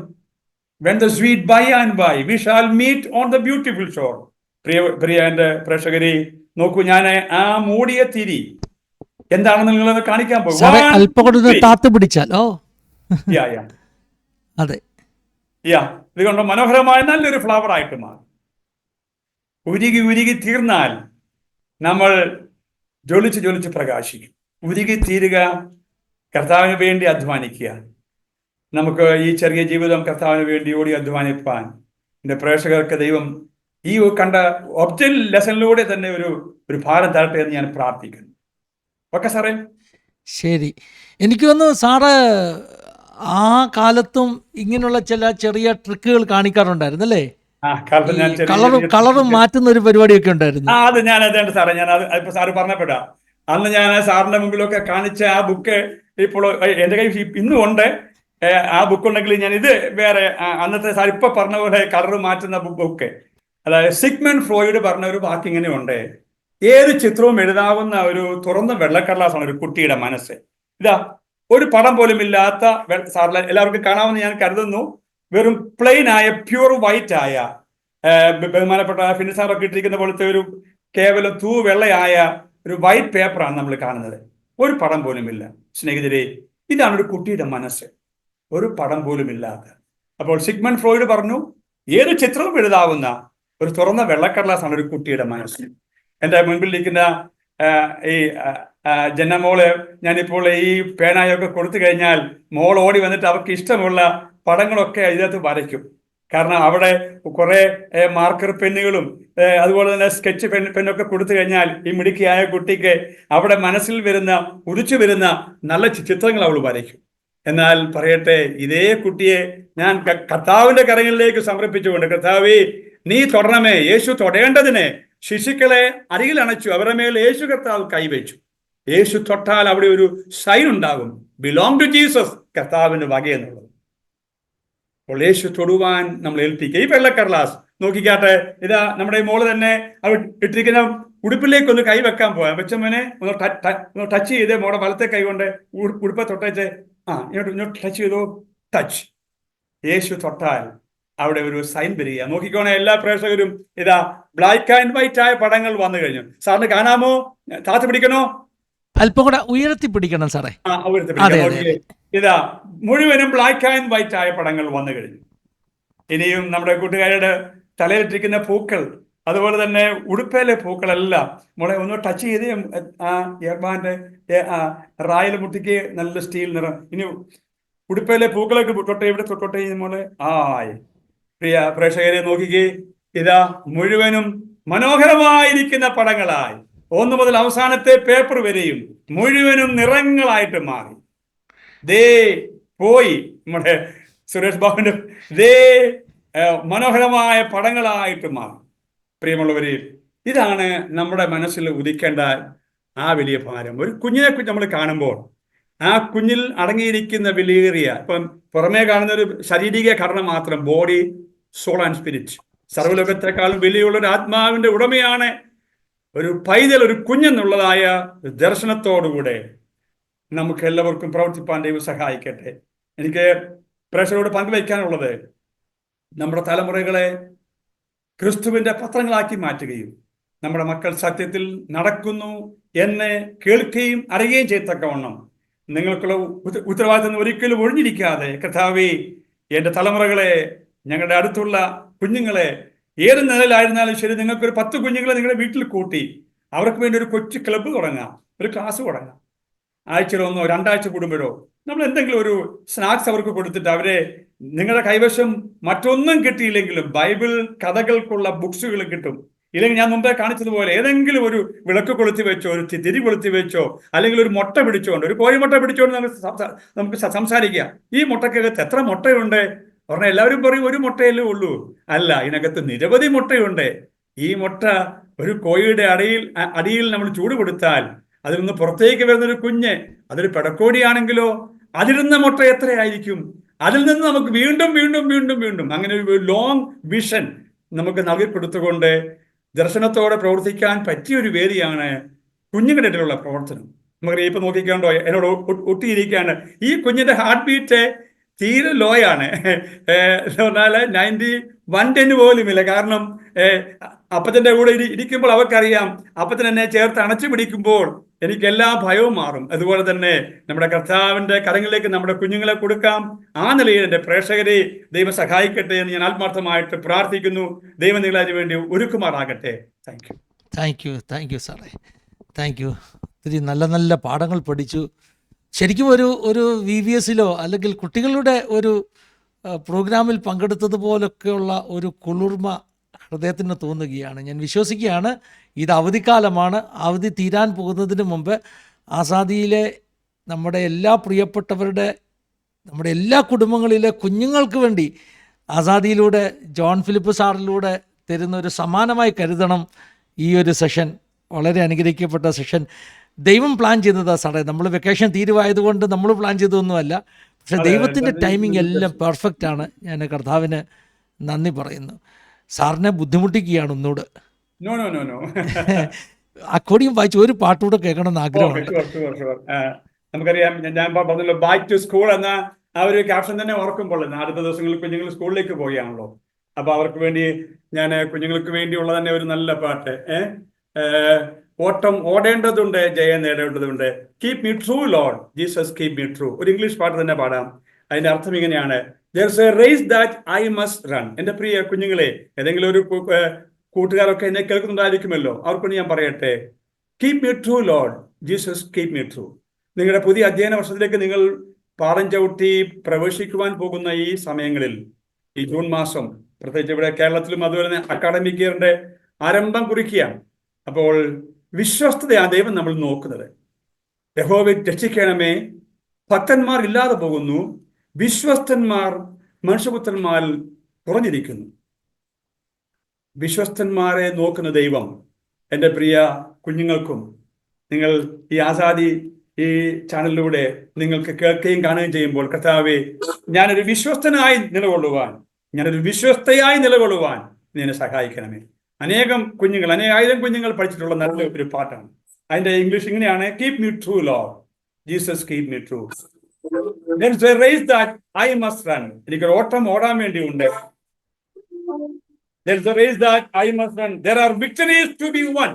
when the sweet by and by we shall meet on the beautiful shore. പ്രിയ എന്റെ പ്രേക്ഷകരെ, നോക്കൂ, ഞാൻ ആ മൂടിയ തിരി എന്താണെന്ന് നിങ്ങളത് കാണിക്കാൻ പോകും. താത്ത് പിടിച്ചാലോ? അതെ, ഇതുകൊണ്ട് മനോഹരമായ നല്ലൊരു ഫ്ലവർ ആയിട്ട് മാറും. ഉരുകി ഉരുകി തീർന്നാൽ നമ്മൾ ജ്വലിച്ച് പ്രകാശിക്കും. ഉരുകി തീരുക, കർത്താവിന് വേണ്ടി അധ്വാനിക്കുക. നമുക്ക് ഈ ചെറിയ ജീവിതം കർത്താവിന് വേണ്ടി ഓടി അധ്വാനിപ്പാൻ എൻ്റെ പ്രേക്ഷകർക്ക് ദൈവം ഈ കണ്ട ഒബ്ജക്റ്റ് ലെസണിലൂടെ തന്നെ ഒരു ഭാരം തരട്ടെ എന്ന് ഞാൻ പ്രാർത്ഥിക്കുന്നു. ഓക്കെ സാറേ? ശരി. എനിക്ക് തോന്നുന്നു സാറ് ആ കാലത്തും ഇങ്ങനെയുള്ള ചില ചെറിയ ട്രിക്കുകൾ കാണിക്കാറുണ്ടായിരുന്നു അല്ലേ? കളറും മാറ്റുന്ന ഒരു പരിപാടിയൊക്കെ ഉണ്ടായിരുന്നു. അത് ഞാൻ അതേണ്ട സാറേ, ഞാൻ ഇപ്പൊ സാറ് പറഞ്ഞപ്പെടാ, അന്ന് ഞാൻ സാറിന്റെ മുമ്പിലൊക്കെ കാണിച്ച ആ ബുക്ക് ഇപ്പോൾ എന്റെ കയ്യിൽ ഇന്നും ഉണ്ട്. ആ ബുക്ക് ഉണ്ടെങ്കിൽ ഞാൻ ഇത് വേറെ അന്നത്തെ സാർ ഇപ്പൊ പറഞ്ഞ പോലെ കളർ മാറ്റുന്ന ബുക്ക്, അതായത് സിഗ്മണ്ട് ഫ്രോയിഡ് പറഞ്ഞ ഒരു വാക്ക് ഇങ്ങനെ ഉണ്ട്, ഏത് ചിത്രവും എഴുതാവുന്ന ഒരു തുറന്ന വെള്ളക്കടലാസാണ് ഒരു കുട്ടിയുടെ മനസ്സ്. ഇതാ, ഒരു പടം പോലും ഇല്ലാത്ത, സാറിന് എല്ലാവർക്കും കാണാമെന്ന് ഞാൻ കരുതുന്നു, വെറും പ്ലെയിൻ ആയ പ്യൂർ വൈറ്റ് ആയ ബഹുമാനപ്പെട്ട ഫിനിൽ സാറൊക്കെ ഇട്ടിരിക്കുന്ന പോലത്തെ ഒരു കേവലം വെള്ളയായ ഒരു വൈറ്റ് പേപ്പറാണ് നമ്മൾ കാണുന്നത്. ഒരു പടം പോലും ഇല്ല. സ്നേഹിതരെ, ഇതാണ് ഒരു കുട്ടിയുടെ മനസ്സ്, ഒരു പടം പോലും ഇല്ലാത്ത. അപ്പോൾ സിഗ്മണ്ട് ഫ്രോയിഡ് പറഞ്ഞു, ഏത് ചിത്രവും എഴുതാവുന്ന ഒരു തുറന്ന വെള്ളക്കടലാസാണ് ഒരു കുട്ടിയുടെ മനസ്സ്. എൻ്റെ മുൻപിലിരിക്കുന്ന ഈ ജനമോള് ഞാനിപ്പോൾ ഈ പേനായൊക്കെ കൊടുത്തു കഴിഞ്ഞാൽ മോൾ ഓടി വന്നിട്ട് അവർക്ക് ഇഷ്ടമുള്ള പടങ്ങളൊക്കെ ഇതിനകത്ത് വരയ്ക്കും. കാരണം അവിടെ കുറെ മാർക്കർ പെന്നുകളും അതുപോലെ തന്നെ സ്കെച്ച് പെന്നൊക്കെ കൊടുത്തു കഴിഞ്ഞാൽ ഈ മിടുക്കിയായ കുട്ടിക്ക് അവിടെ മനസ്സിൽ വരുന്ന ഉദിച്ചു വരുന്ന നല്ല ചിത്രങ്ങൾ അവൾ വരയ്ക്കും. എന്നാൽ പറയട്ടെ, ഇതേ കുട്ടിയെ ഞാൻ കർത്താവിന്റെ കരങ്ങളിലേക്ക് സമർപ്പിച്ചുകൊണ്ട്, കർത്താവേ നീ തൊടണമേ, യേശു തൊടേണ്ടതിന് ശിശുക്കളെ അരികിൽ അണച്ചു, അവരുടെ മേൽ യേശു കർത്താവ് കൈവച്ചു. യേശു തൊട്ടാൽ അവിടെ ഒരു സൈൻ ഉണ്ടാകും, ബിലോങ് ടു ജീസസ്, കർത്താവിന്റെ വകയെന്നുള്ളത്. അപ്പോൾ യേശു തൊടുവാൻ നമ്മൾ ഏൽപ്പിക്കുക. ഈ വെള്ളക്കടലാസ് നോക്കിക്കാട്ടെ, ഇതാ നമ്മുടെ മോള് തന്നെ അവർ ഇട്ടിരിക്കുന്ന ഉടുപ്പിലേക്ക് ഒന്ന് കൈ വെക്കാൻ പോയാ, വെച്ചമ്മനെ ഒന്ന് ടച്ച് ചെയ്ത് മോടെ വലത്തെ കൈ കൊണ്ട് ഉടുപ്പ തൊട്ടേച്ച് ഇങ്ങോട്ട് ടച്ച് ചെയ്തു, ടച്ച്. യേശു തൊട്ടാൽ അവിടെ ഒരു സൈൻ വരിക. നോക്കിക്കോണേ എല്ലാ പ്രേക്ഷകരും, ഇതാ ബ്ലാക്ക് ആൻഡ് വൈറ്റ് ആയ പടങ്ങൾ വന്നു കഴിഞ്ഞു. സാറിന് കാണാമോ? താത്ത് പിടിക്കണോ? അല്പം കൂടെ ഉയർത്തി പിടിക്കണം സാറേ. ഇതാ മുഴുവനും ബ്ലാക്ക് ആൻഡ് വൈറ്റ് ആയ പടങ്ങൾ വന്നു കഴിഞ്ഞു. ഇനിയും നമ്മുടെ കൂട്ടുകാരുടെ തലയിലിട്ടിരിക്കുന്ന പൂക്കൾ, അതുപോലെ തന്നെ ഉടുപ്പയിലെ പൂക്കളെല്ലാം മോളെ ഒന്ന് ടച്ച് ചെയ്ത് ആ എയർബാൻഡ് റായൽ മുട്ടിക്ക് നല്ല സ്റ്റീൽ നിറം. ഇനി ഉടുപ്പയിലെ പൂക്കളൊക്കെ തൊട്ടെ, ഇവിടെ തൊട്ടെ മോളെ. പ്രിയ പ്രേക്ഷകരെ നോക്കിക്കേ, ഇതാ മുഴുവനും മനോഹരമായിരിക്കുന്ന പടങ്ങളായി, ഒന്ന് മുതൽ അവസാനത്തെ പേപ്പർ വരെയും മുഴുവനും നിറങ്ങളായിട്ട് മാറി. ദേ പോയി നമ്മുടെ സുരേഷ് ബാബുവിന്റെ ദേ മനോഹരമായ പടങ്ങളായിട്ട് മാറി. പ്രിയമുള്ളവരെ, ഇതാണ് നമ്മുടെ മനസ്സിൽ ഉദിക്കേണ്ട ആ വലിയ ഭാരം. ഒരു കുഞ്ഞിനെ നമ്മൾ കാണുമ്പോൾ ആ കുഞ്ഞിൽ അടങ്ങിയിരിക്കുന്ന വിലയേറിയ, ഇപ്പം പുറമേ കാണുന്ന ഒരു ശാരീരിക ഘടന മാത്രം, ബോഡി, സോൾ ആൻഡ് സ്പിരിറ്റ്, സർവ്വലോകത്തെക്കാളും വലിയുള്ള ഒരു ആത്മാവിന്റെ ഉടമയാണ് ഒരു പൈതൽ, ഒരു കുഞ്ഞെന്നുള്ളതായ ദർശനത്തോടുകൂടെ നമുക്ക് എല്ലാവർക്കും പ്രവർത്തിപ്പാൻ ദൈവം സഹായിക്കട്ടെ. എനിക്ക് പ്രേക്ഷകരോട് പങ്കുവയ്ക്കാനുള്ളത്, നമ്മുടെ തലമുറകളെ ക്രിസ്തുവിന്റെ പത്രങ്ങളാക്കി മാറ്റുകയും നമ്മുടെ മക്കൾ സത്യത്തിൽ നടക്കുന്നു എന്ന് കേൾക്കുകയും അറിയുകയും ചെയ്യത്തക്കവണ്ണം നിങ്ങൾക്കുള്ള ഉത്തരവാദിത്തം ഒരിക്കലും ഒഴിഞ്ഞിരിക്കാതെ, കർത്താവേ എൻ്റെ തലമുറകളെ, ഞങ്ങളുടെ അടുത്തുള്ള കുഞ്ഞുങ്ങളെ, ഏത് നിലയിലായിരുന്നാലും ശരി, നിങ്ങൾക്കൊരു 10 കുഞ്ഞുങ്ങളെ നിങ്ങളുടെ വീട്ടിൽ കൂട്ടി അവർക്ക് വേണ്ടി ഒരു കൊച്ചു ക്ലബ്ബ് തുടങ്ങാം, ഒരു ക്ലാസ് തുടങ്ങാം. ആഴ്ചയിലൊന്നോ 2 ആഴ്ച കൂടുമ്പോഴോ നമ്മൾ എന്തെങ്കിലും ഒരു സ്നാക്സ് അവർക്ക് കൊടുത്തിട്ട് അവരെ, നിങ്ങളുടെ കൈവശം മറ്റൊന്നും കിട്ടിയില്ലെങ്കിലും ബൈബിൾ കഥകൾക്കുള്ള ബുക്സുകൾ കിട്ടും. ഇല്ലെങ്കിൽ ഞാൻ മുമ്പേ കാണിച്ചതുപോലെ ഏതെങ്കിലും ഒരു വിളക്ക് കൊളുത്തി വെച്ചോ, ഒരു തിരി കൊളുത്തി വെച്ചോ, അല്ലെങ്കിൽ ഒരു മുട്ട പിടിച്ചുകൊണ്ട്, ഒരു കോഴിമുട്ട പിടിച്ചുകൊണ്ട് നമുക്ക് സംസാരിക്കാം. ഈ മുട്ടക്കകത്ത് എത്ര മുട്ടയുണ്ട് പറഞ്ഞാൽ എല്ലാവരും പറയും ഒരു മുട്ടയല്ലേ ഉള്ളൂ. അല്ല, ഇതിനകത്ത് നിരവധി മുട്ടയുണ്ട്. ഈ മുട്ട ഒരു കോഴിയുടെ അടിയിൽ നമ്മൾ ചൂട് കൊടുത്താൽ അതിൽ നിന്ന് പുറത്തേക്ക് വരുന്നൊരു കുഞ്ഞ്, അതൊരു പെടക്കോടിയാണെങ്കിലോ അതിരുന്ന മുട്ട എത്രയായിരിക്കും? അതിൽ നിന്ന് നമുക്ക് വീണ്ടും വീണ്ടും വീണ്ടും വീണ്ടും അങ്ങനെ ഒരു ലോങ് വിഷൻ നമുക്ക് നൽകിക്കൊടുത്തുകൊണ്ട് ദർശനത്തോടെ പ്രവർത്തിക്കാൻ പറ്റിയൊരു വേദിയാണ് കുഞ്ഞുങ്ങളുടെ ഇടയിലുള്ള പ്രവർത്തനം. നമുക്കറിയാം, ഇപ്പൊ നോക്കിക്കാണ്ടോ എന്നോട് ഒട്ടിയിരിക്കുകയാണ്. ഈ കുഞ്ഞിന്റെ ഹാർട്ട് ബീറ്റ് തീരെ ലോ ആണ്. 91 പോലുമില്ല. കാരണം അപ്പച്ചന്റെ കൂടെ ഇരിക്കുമ്പോൾ അവർക്കറിയാം, അപ്പച്ചൻ എന്നെ ചേർത്ത് അണച്ചു പിടിക്കുമ്പോൾ എനിക്ക് എല്ലാ ഭയവും മാറും. അതുപോലെ തന്നെ നമ്മുടെ കർത്താവിന്റെ കരങ്ങളിലേക്ക് നമ്മുടെ കുഞ്ഞുങ്ങളെ കൊടുക്കാം. ആ നിലയിൽ എൻ്റെ പ്രേക്ഷകരെ ദൈവം സഹായിക്കട്ടെ എന്ന് ഞാൻ ആത്മാർത്ഥമായിട്ട് പ്രാർത്ഥിക്കുന്നു. ദൈവം നിങ്ങളെ അതിനു വേണ്ടി ഒരുക്കുമാറാകട്ടെ. താങ്ക് യു സാറേ, താങ്ക് യു. ഒത്തിരി നല്ല നല്ല പാഠങ്ങൾ പഠിച്ചു. ശരിക്കും ഒരു VVSലോ അല്ലെങ്കിൽ കുട്ടികളുടെ ഒരു പ്രോഗ്രാമിൽ പങ്കെടുത്തതുപോലൊക്കെയുള്ള ഒരു കുളിർമ ഹൃദയത്തിന് തോന്നുകയാണ്. ഞാൻ വിശ്വസിക്കുകയാണ് ഇത് അവധിക്കാലമാണ്. അവധി തീരാൻ പോകുന്നതിന് മുമ്പ് ആസാദിയിലെ നമ്മുടെ എല്ലാ പ്രിയപ്പെട്ടവരുടെ, നമ്മുടെ എല്ലാ കുടുംബങ്ങളിലെ കുഞ്ഞുങ്ങൾക്ക് വേണ്ടി ആസാദിയിലൂടെ ജോൺ ഫിലിപ്പ് സാറിലൂടെ തരുന്നൊരു സമ്മാനമായി കരുതണം ഈ ഒരു സെഷൻ. വളരെ അനുഗ്രഹിക്കപ്പെട്ട സെഷൻ ദൈവം പ്ലാൻ ചെയ്തതാണ് സാറേ. നമ്മൾ വെക്കേഷൻ തീരുവായതുകൊണ്ട് നമ്മൾ പ്ലാൻ ചെയ്തതൊന്നുമല്ല. പക്ഷെ ദൈവത്തിൻ്റെ ടൈമിംഗ് എല്ലാം പെർഫെക്റ്റ് ആണ്. ഞാൻ കർത്താവിന് നന്ദി പറയുന്നു. സാറിനെ ബുദ്ധിമുട്ടിക്കുകയാണ് ഒന്നുകൂടെ. അക്കോടിയും വായിച്ച് ഒരു പാട്ടുകൂടെ കേൾക്കണമെന്ന് ആഗ്രഹമുണ്ട്. നമുക്കറിയാം, ഞാൻ പറഞ്ഞല്ലോ ബാക്ക് ടു സ്കൂൾ എന്ന ആ ഒരു ക്യാപ്ഷൻ തന്നെ ഓർക്കുമ്പോൾ അടുത്ത ദിവസങ്ങളിൽ കുഞ്ഞുങ്ങൾ സ്കൂളിലേക്ക് പോവുകയാണല്ലോ. അപ്പൊ അവർക്ക് വേണ്ടി ഞാൻ കുഞ്ഞുങ്ങൾക്ക് വേണ്ടിയുള്ള തന്നെ ഒരു നല്ല പാട്ട്, ഓട്ടം ഓടേണ്ടതുണ്ട്, ജയം നേടേണ്ടതുണ്ട്, keep me true Lord Jesus keep me true. ഒരു ഇംഗ്ലീഷ് പാട്ട് തന്നെ പാടാം. അതിന്റെ അർത്ഥം ഇങ്ങനെയാണ്, there's a race that I must run. എൻ്റെ പ്രിയ കുഞ്ഞുങ്ങളെ, ഏതെങ്കിലും ഒരു കൂട്ടുകാരൊക്കെ എന്നെ കേൾക്കുന്നുണ്ടായിരിക്കുമല്ലോ, അവർക്ക് ഞാൻ പറയട്ടെ, keep me true Lord Jesus keep me true. നിങ്ങളുടെ പുതിയ അധ്യയന വർഷത്തിലേക്ക് നിങ്ങൾ പാടം ചവിട്ടി പ്രവേശിക്കുവാൻ പോകുന്ന ഈ സമയങ്ങളിൽ, ഈ ജൂൺ മാസം, പ്രത്യേകിച്ച് ഇവിടെ കേരളത്തിലും അതുപോലെ തന്നെ അക്കാഡമിക് ഇയറിന്റെ ആരംഭം കുറിക്കുകയാണ്. അപ്പോൾ വിശ്വസ്തതയാണ് ദൈവം നമ്മൾ നോക്കുന്നത്. യഹോവയെ രക്ഷിക്കണമേ, ഭക്തന്മാർ ഇല്ലാതെ പോകുന്നു, വിശ്വസ്തന്മാർ മനുഷ്യപുത്രന്മാരിൽ കുറഞ്ഞിരിക്കുന്നു. വിശ്വസ്തന്മാരെ നോക്കുന്ന ദൈവം എൻ്റെ പ്രിയ കുഞ്ഞുങ്ങൾക്കും, നിങ്ങൾ ഈ ആസാദി ഈ ചാനലിലൂടെ നിങ്ങൾക്ക് കേൾക്കുകയും കാണുകയും ചെയ്യുമ്പോൾ, കർത്താവേ, ഞാനൊരു വിശ്വസ്തനായി നിലകൊള്ളുവാൻ, ഞാനൊരു വിശ്വസ്തയായി നിലകൊള്ളുവാൻ നീ എന്നെ സഹായിക്കണമേ. അനേകം കുഞ്ഞുങ്ങൾ, അനേകായിരം കുഞ്ഞുങ്ങൾ പഠിച്ചിട്ടുള്ള നല്ല ഒരു പാട്ടാണ്. അതിന്റെ ഇംഗ്ലീഷ് ഇങ്ങനെയാണ്, keep me true Lord Jesus keep me true. There's a race that I must run. എനിക്കൊരു ഓട്ടം ഓടാൻ വേണ്ടിയുണ്ട്. There's a race that I must run. There are victories to be won.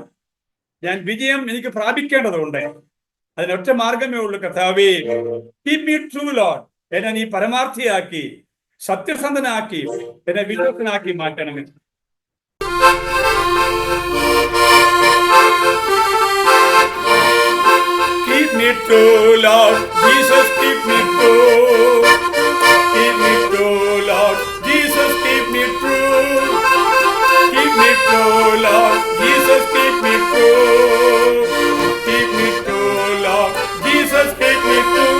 ഞാൻ വിജയം എനിക്ക് പ്രാപിക്കേണ്ടതുണ്ട്. അതിനൊറ്റ മാർഗമേ ഉള്ളൂ, കർത്താവേ, കീപ് മീ ട്രൂ ലോർഡ്. എന്നെ നീ പരമാർത്ഥിയാക്കി, സത്യസന്ധനാക്കി, എന്നെ വിശ്വസ്തനാക്കി മാറ്റണമേ. Keep me true, Lord Jesus, keep me true. Keep me true, Lord Jesus, keep me true. Keep me true, Lord Jesus, keep me true. Keep me true, Lord Jesus, keep me true.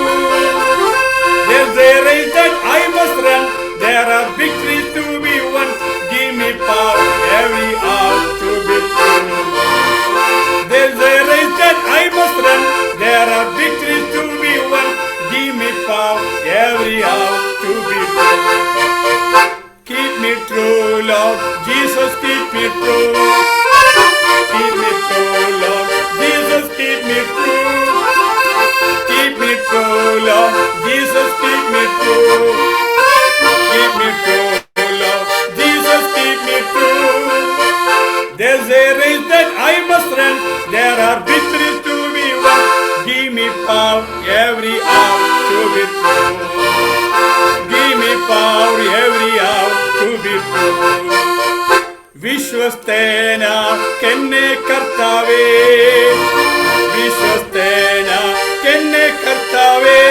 There's a race that I must run. There are victories to be won. Give me power every hour to be true. There's a race that I must run. There are victories to be won. Give me power every hour to be true. Keep me true, Lord Jesus, keep me true. Keep me true, Lord Jesus, keep me true. Keep me true, Lord Jesus, keep me true. Keep me true, Lord Jesus, keep me true. There's a race that I must run. There are victories to be won. Give me power every hour to be true. Give me power every hour to be true. വിശ്വസ്തേന കെന്നെ കർത്താവേ, വിശ്വസ്തേന കെന്നെ കർത്താവേ,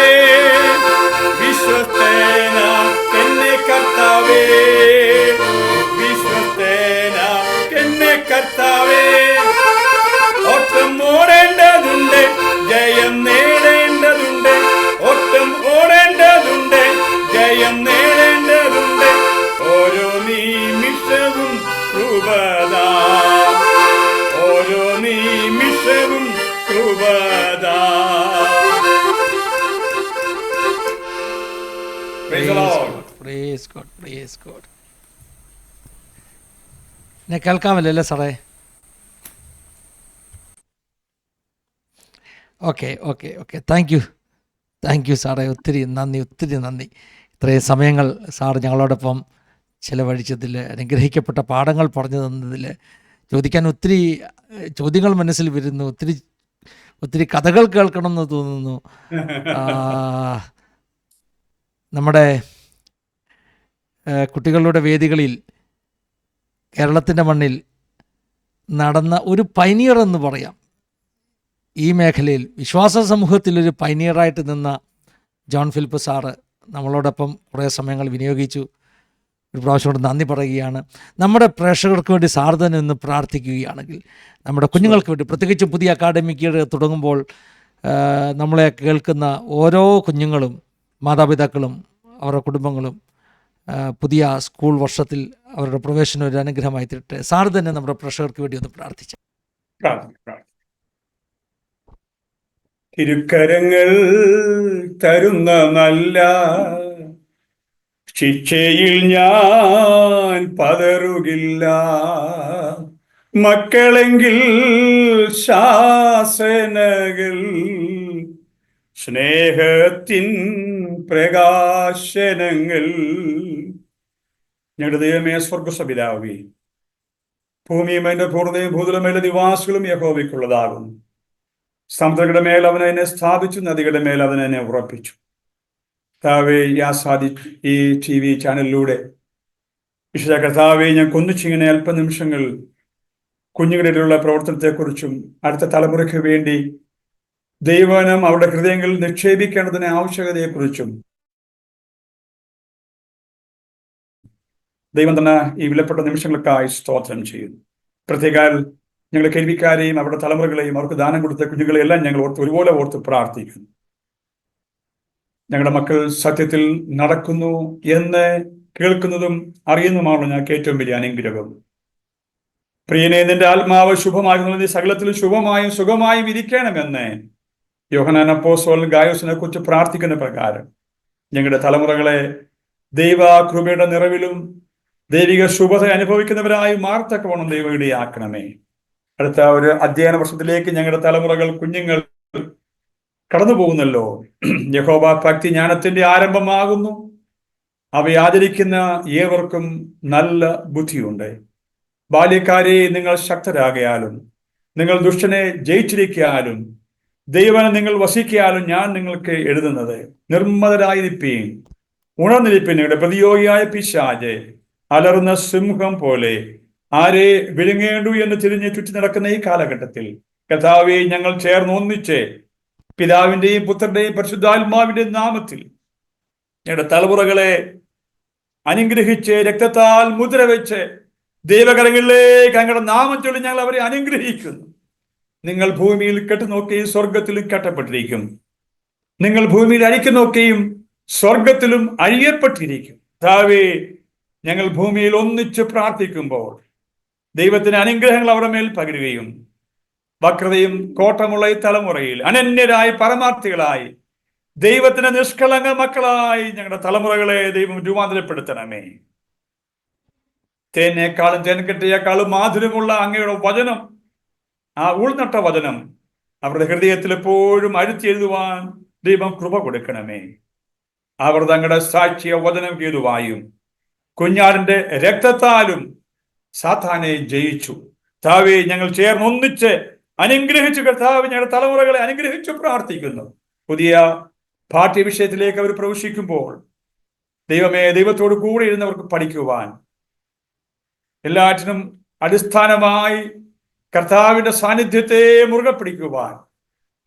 God. എന്നെ കേൾക്കാമല്ലോ അല്ലേ സാറേ? Okay. Thank you സാറേ. ഒത്തിരി നന്ദി. ഇത്രയും സമയങ്ങൾ സാർ ഞങ്ങളോടൊപ്പം ചിലവഴിച്ചതിൽ, അനുഗ്രഹിക്കപ്പെട്ട പാഠങ്ങൾ പറഞ്ഞു തന്നതിൽ, ചോദിക്കാൻ ഒത്തിരി ചോദ്യങ്ങൾ മനസ്സിൽ വരുന്നു, ഒത്തിരി കഥകൾ കേൾക്കണം എന്ന് തോന്നുന്നു. നമ്മുടെ കുട്ടികളുടെ വേദികളിൽ കേരളത്തിൻ്റെ മണ്ണിൽ നടന്ന ഒരു പൈനിയർ എന്ന് പറയാം. ഈ മേഖലയിൽ വിശ്വാസ സമൂഹത്തിലൊരു പൈനിയറായിട്ട് നിന്ന ജോൺ ഫിലിപ്പ് സാറ് നമ്മളോടൊപ്പം കുറേ സമയങ്ങൾ വിനിയോഗിച്ചു. ഒരു പ്രാവശ്യം കൊണ്ട് നന്ദി പറയുകയാണ്. നമ്മുടെ പ്രേക്ഷകർക്ക് വേണ്ടി സാർ തന്നെ ഒന്ന് പ്രാർത്ഥിക്കുകയാണെങ്കിൽ, നമ്മുടെ കുഞ്ഞുങ്ങൾക്ക് വേണ്ടി, പ്രത്യേകിച്ച് പുതിയ അക്കാഡമിക് ഇയർ തുടങ്ങുമ്പോൾ നമ്മളെ കേൾക്കുന്ന ഓരോ കുഞ്ഞുങ്ങളും മാതാപിതാക്കളും അവരുടെ കുടുംബങ്ങളും പുതിയ സ്കൂൾ വർഷത്തിൽ അവരുടെ പ്രവേശനം ഒരു അനുഗ്രഹമായി തീരട്ടെ. സാർ തന്നെ നമ്മുടെ പ്രേക്ഷകർക്ക് വേണ്ടി ഒന്ന് പ്രാർത്ഥിച്ചു. തിരുക്കരങ്ങൾ തരുന്ന നല്ല ശിക്ഷയിൽ ഞാൻ പതറുകില്ല. മക്കളെങ്കിൽ ശാസനകൾ സ്നേഹത്തിൻ പ്രകാശനങ്ങൾ. ഞങ്ങളുടെ ദൈവമേ, സ്വർഗസ്വപിതാവേ, ഭൂമിയും അതിന്റെ പൂർണ്ണതയും ഭൂതലമേലെ നിവാസികളും യഹോവയ്ക്കുള്ളതാകുന്നു. സമുദ്രങ്ങളുടെ മേൽ അവൻ എന്നെ സ്ഥാപിച്ചു, നദികളുടെ മേൽ അവൻ എന്നെ ഉറപ്പിച്ചു. കർത്താവേ, ഈ TV ചാനലിലൂടെ വിശുദ്ധ കർത്താവേ, ഞാൻ കൊന്നിച്ചിങ്ങനെ അല്പനിമിഷങ്ങൾ കുഞ്ഞുങ്ങളിലുള്ള പ്രവർത്തനത്തെക്കുറിച്ചും അടുത്ത തലമുറയ്ക്ക് വേണ്ടി ദൈവവചനം അവരുടെ ഹൃദയങ്ങളിൽ നിക്ഷേപിക്കേണ്ടതിന്റെ ആവശ്യകതയെക്കുറിച്ചും ദൈവം തന്നെ ഈ വിലപ്പെട്ട നിമിഷങ്ങൾക്കായി സ്തോത്രം ചെയ്യുന്നു. പ്രത്യേകാൽ ഞങ്ങളുടെ കേൾവിക്കാരെയും അവരുടെ തലമുറകളെയും അവർക്ക് ദാനം കൊടുത്ത കുഞ്ഞുങ്ങളെയെല്ലാം ഞങ്ങൾ ഒരുപോലെ ഓർത്ത് പ്രാർത്ഥിക്കുന്നു. ഞങ്ങളുടെ മക്കൾ സത്യത്തിൽ നടക്കുന്നു എന്ന് കേൾക്കുന്നതും അറിയുന്നതുമാണ് ഞങ്ങൾക്ക് ഏറ്റവും വലിയ അനുഗ്രഹം. പ്രിയനെ, നിന്റെ ആത്മാവ് ശുഭമാകുന്നത് സകലത്തിലും ശുഭമായും സുഖമായും ഇരിക്കണമെന്ന് യോഹന്നാൻ അപ്പോസ്തലൻ ഗായോസിനെ കുറിച്ച് പ്രാർത്ഥിക്കുന്ന പ്രകാരം ഞങ്ങളുടെ തലമുറകളെ ദൈവകൃപയുടെ നിറവിലും ദൈവിക ശുഭത അനുഭവിക്കുന്നവരായി മാർത്തക്കവണ്ണം ദൈവം ഇടയാക്കണമേ. അടുത്ത ഒരു അധ്യയന വർഷത്തിലേക്ക് ഞങ്ങളുടെ തലമുറകൾ, കുഞ്ഞുങ്ങൾ കടന്നു പോകുന്നല്ലോ. യഹോവ ഭക്തി ജ്ഞാനത്തിന്റെ ആരംഭമാകുന്നു. അവയെ ആചരിക്കുന്ന ഏവർക്കും നല്ല ബുദ്ധിയുണ്ട്. ബാല്യക്കാരെ, നിങ്ങൾ ശക്തരാകയാലും നിങ്ങൾ ദുഷ്ടനെ ജയിച്ചിരിക്കാലും ദൈവനെ നിങ്ങൾ വസിക്കാലും ഞാൻ നിങ്ങൾക്ക് എഴുതുന്നത്, നിർമ്മതരായിരിപ്പീൻ, ഉണർന്നിരിപ്പീൻ. നിങ്ങളുടെ പ്രതിയോഗിയായ പിശാച് അലറുന്ന സിംഹം പോലെ ആരെ വിഴുങ്ങേണ്ടു എന്ന് തിരിഞ്ഞ് ചുറ്റി നടക്കുന്ന ഈ കാലഘട്ടത്തിൽ കർത്താവേ, ഞങ്ങൾ ചേർന്ന് ഒന്നിച്ച് പിതാവിന്റെയും പുത്രന്റെയും പരിശുദ്ധാത്മാവിന്റെയും നാമത്തിൽ ഞങ്ങളുടെ തലമുറകളെ അനുഗ്രഹിച്ച് രക്തത്താൽ മുദ്ര വെച്ച് ദൈവകരങ്ങളിലേക്ക് അങ്ങയുടെ നാമം ചൊല്ലി ഞങ്ങൾ അവരെ അനുഗ്രഹിക്കുന്നു. നിങ്ങൾ ഭൂമിയിൽ കെട്ടുനോക്കുകയും സ്വർഗത്തിലും കെട്ടപ്പെട്ടിരിക്കും. നിങ്ങൾ ഭൂമിയിൽ അഴിക്കുന്നൊക്കെയും സ്വർഗത്തിലും അഴിയപ്പെട്ടിരിക്കും. കർത്താവേ, ഞങ്ങൾ ഭൂമിയിൽ ഒന്നിച്ച് പ്രാർത്ഥിക്കുമ്പോൾ ദൈവത്തിന് അനുഗ്രഹങ്ങൾ അവരുടെ മേൽ പകരുകയും വക്രതയും കോട്ടമുള്ള ഈ തലമുറയിൽ അനന്യരായി പരമാർത്ഥികളായി ദൈവത്തിന്റെ നിഷ്കളങ്ക മക്കളായി ഞങ്ങളുടെ തലമുറകളെ ദൈവം രൂപാന്തരപ്പെടുത്തണമേ. തേനേക്കാളും തേൻകെട്ടിയേക്കാളും മാധുര്യമുള്ള അങ്ങയുടെ വചനം, ആ ഉൾനട്ട വചനം അവരുടെ ഹൃദയത്തിൽ എപ്പോഴും അഴുത്തി എഴുതുവാൻ ദൈവം കൃപ കൊടുക്കണമേ. അവർ തങ്ങളുടെ സാക്ഷ്യ വചനം ഹേതുവായും കുഞ്ഞാടിന്റെ രക്തത്താലും സാത്താനെ ജയിച്ചു. കർത്താവേ, ഞങ്ങൾ ചേർന്ന് ഒന്നിച്ച് അനുഗ്രഹിച്ചു. കർത്താവ്, ഞങ്ങളുടെ തലമുറകളെ അനുഗ്രഹിച്ചു പ്രാർത്ഥിക്കുന്നു. പുതിയ പാഠ്യവിഷയത്തിലേക്ക് അവർ പ്രവേശിക്കുമ്പോൾ ദൈവമേ, ദൈവത്തോട് കൂടെ ഇരുന്നവർക്ക് പഠിക്കുവാൻ, എല്ലാറ്റിനും അടിസ്ഥാനമായി കർത്താവിന്റെ സാന്നിധ്യത്തെ മുറുകെ പിടിക്കുവാൻ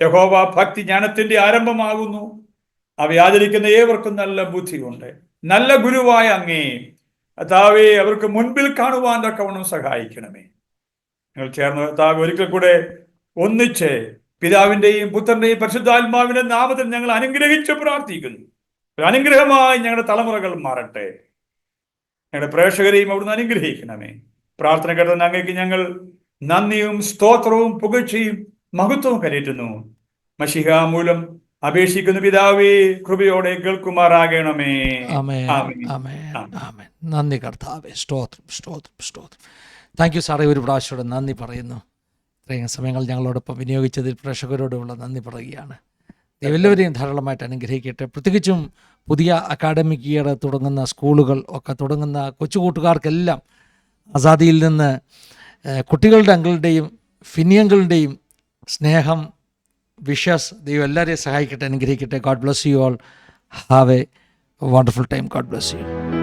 യഹോവ ഭക്തി ജ്ഞാനത്തിന്റെ ആരംഭമാകുന്നു. അവ ആചരിക്കുന്ന ഏവർക്കും നല്ല ബുദ്ധിയുണ്ട്. നല്ല ഗുരുവായ അങ്ങേ കർത്താവേ, അവർക്ക് മുൻപിൽ കാണുവാൻ തക്കവണ്ണം സഹായിക്കണമേ. നിങ്ങൾ ചേർന്ന് കർത്താവ് ഒരിക്കൽ കൂടെ ഒന്നിച്ച് പിതാവിന്റെയും പുത്രന്റെയും പരിശുദ്ധാത്മാവിന്റെ നാമത്തിൽ ഞങ്ങൾ അനുഗ്രഹിച്ച് പ്രാർത്ഥിക്കുന്നു. ഒരു അനുഗ്രഹമായി ഞങ്ങളുടെ തലമുറകൾ മാറട്ടെ. ഞങ്ങളുടെ പ്രേക്ഷകരെയും അവിടുന്ന് അനുഗ്രഹിക്കണമേ. പ്രാർത്ഥന കേട്ടതിന് അങ്ങേക്ക് ഞങ്ങൾ നന്ദിയും സ്തോത്രവും പുകഴ്ചയും മഹത്വവും കരയറ്റുന്നു. മശിഹ മൂലം അപേക്ഷിക്കുന്ന പിതാവേ, കൃപയോടെ കേൾക്കുമാറാകണമേ. ആമേൻ, ആമേൻ. ആമേൻ, ആമേൻ. നന്ദി കർത്താവേ, സ്തോത്രം, സ്തോത്രം, സ്തോത്രം. താങ്ക് യു സാറേ, ഒരു പ്രാവശ്യം നന്ദി പറയുന്നു. ഇത്രയും സമയങ്ങൾ ഞങ്ങളോടൊപ്പം വിനിയോഗിച്ചതിൽ പ്രേക്ഷകരോടുള്ള നന്ദി പറയുകയാണ്. എല്ലാവരെയും ധാരാളമായിട്ട് അനുഗ്രഹിക്കട്ടെ. പ്രത്യേകിച്ചും പുതിയ അക്കാഡമിക് ഇയർ തുടങ്ങുന്ന സ്കൂളുകൾ ഒക്കെ തുടങ്ങുന്ന കൊച്ചു കൂട്ടുകാർക്കെല്ലാം ആസാദിയിൽ നിന്ന് കുട്ടികളുടെ അങ്കിളുടെയും ഫിനിയങ്കളുടെയും സ്നേഹം, വിഷസ്, ദൈവം എല്ലാവരെയും സഹായിക്കട്ടെ, അനുഗ്രഹിക്കട്ടെ. God bless you all. Have A wonderful time. God bless you.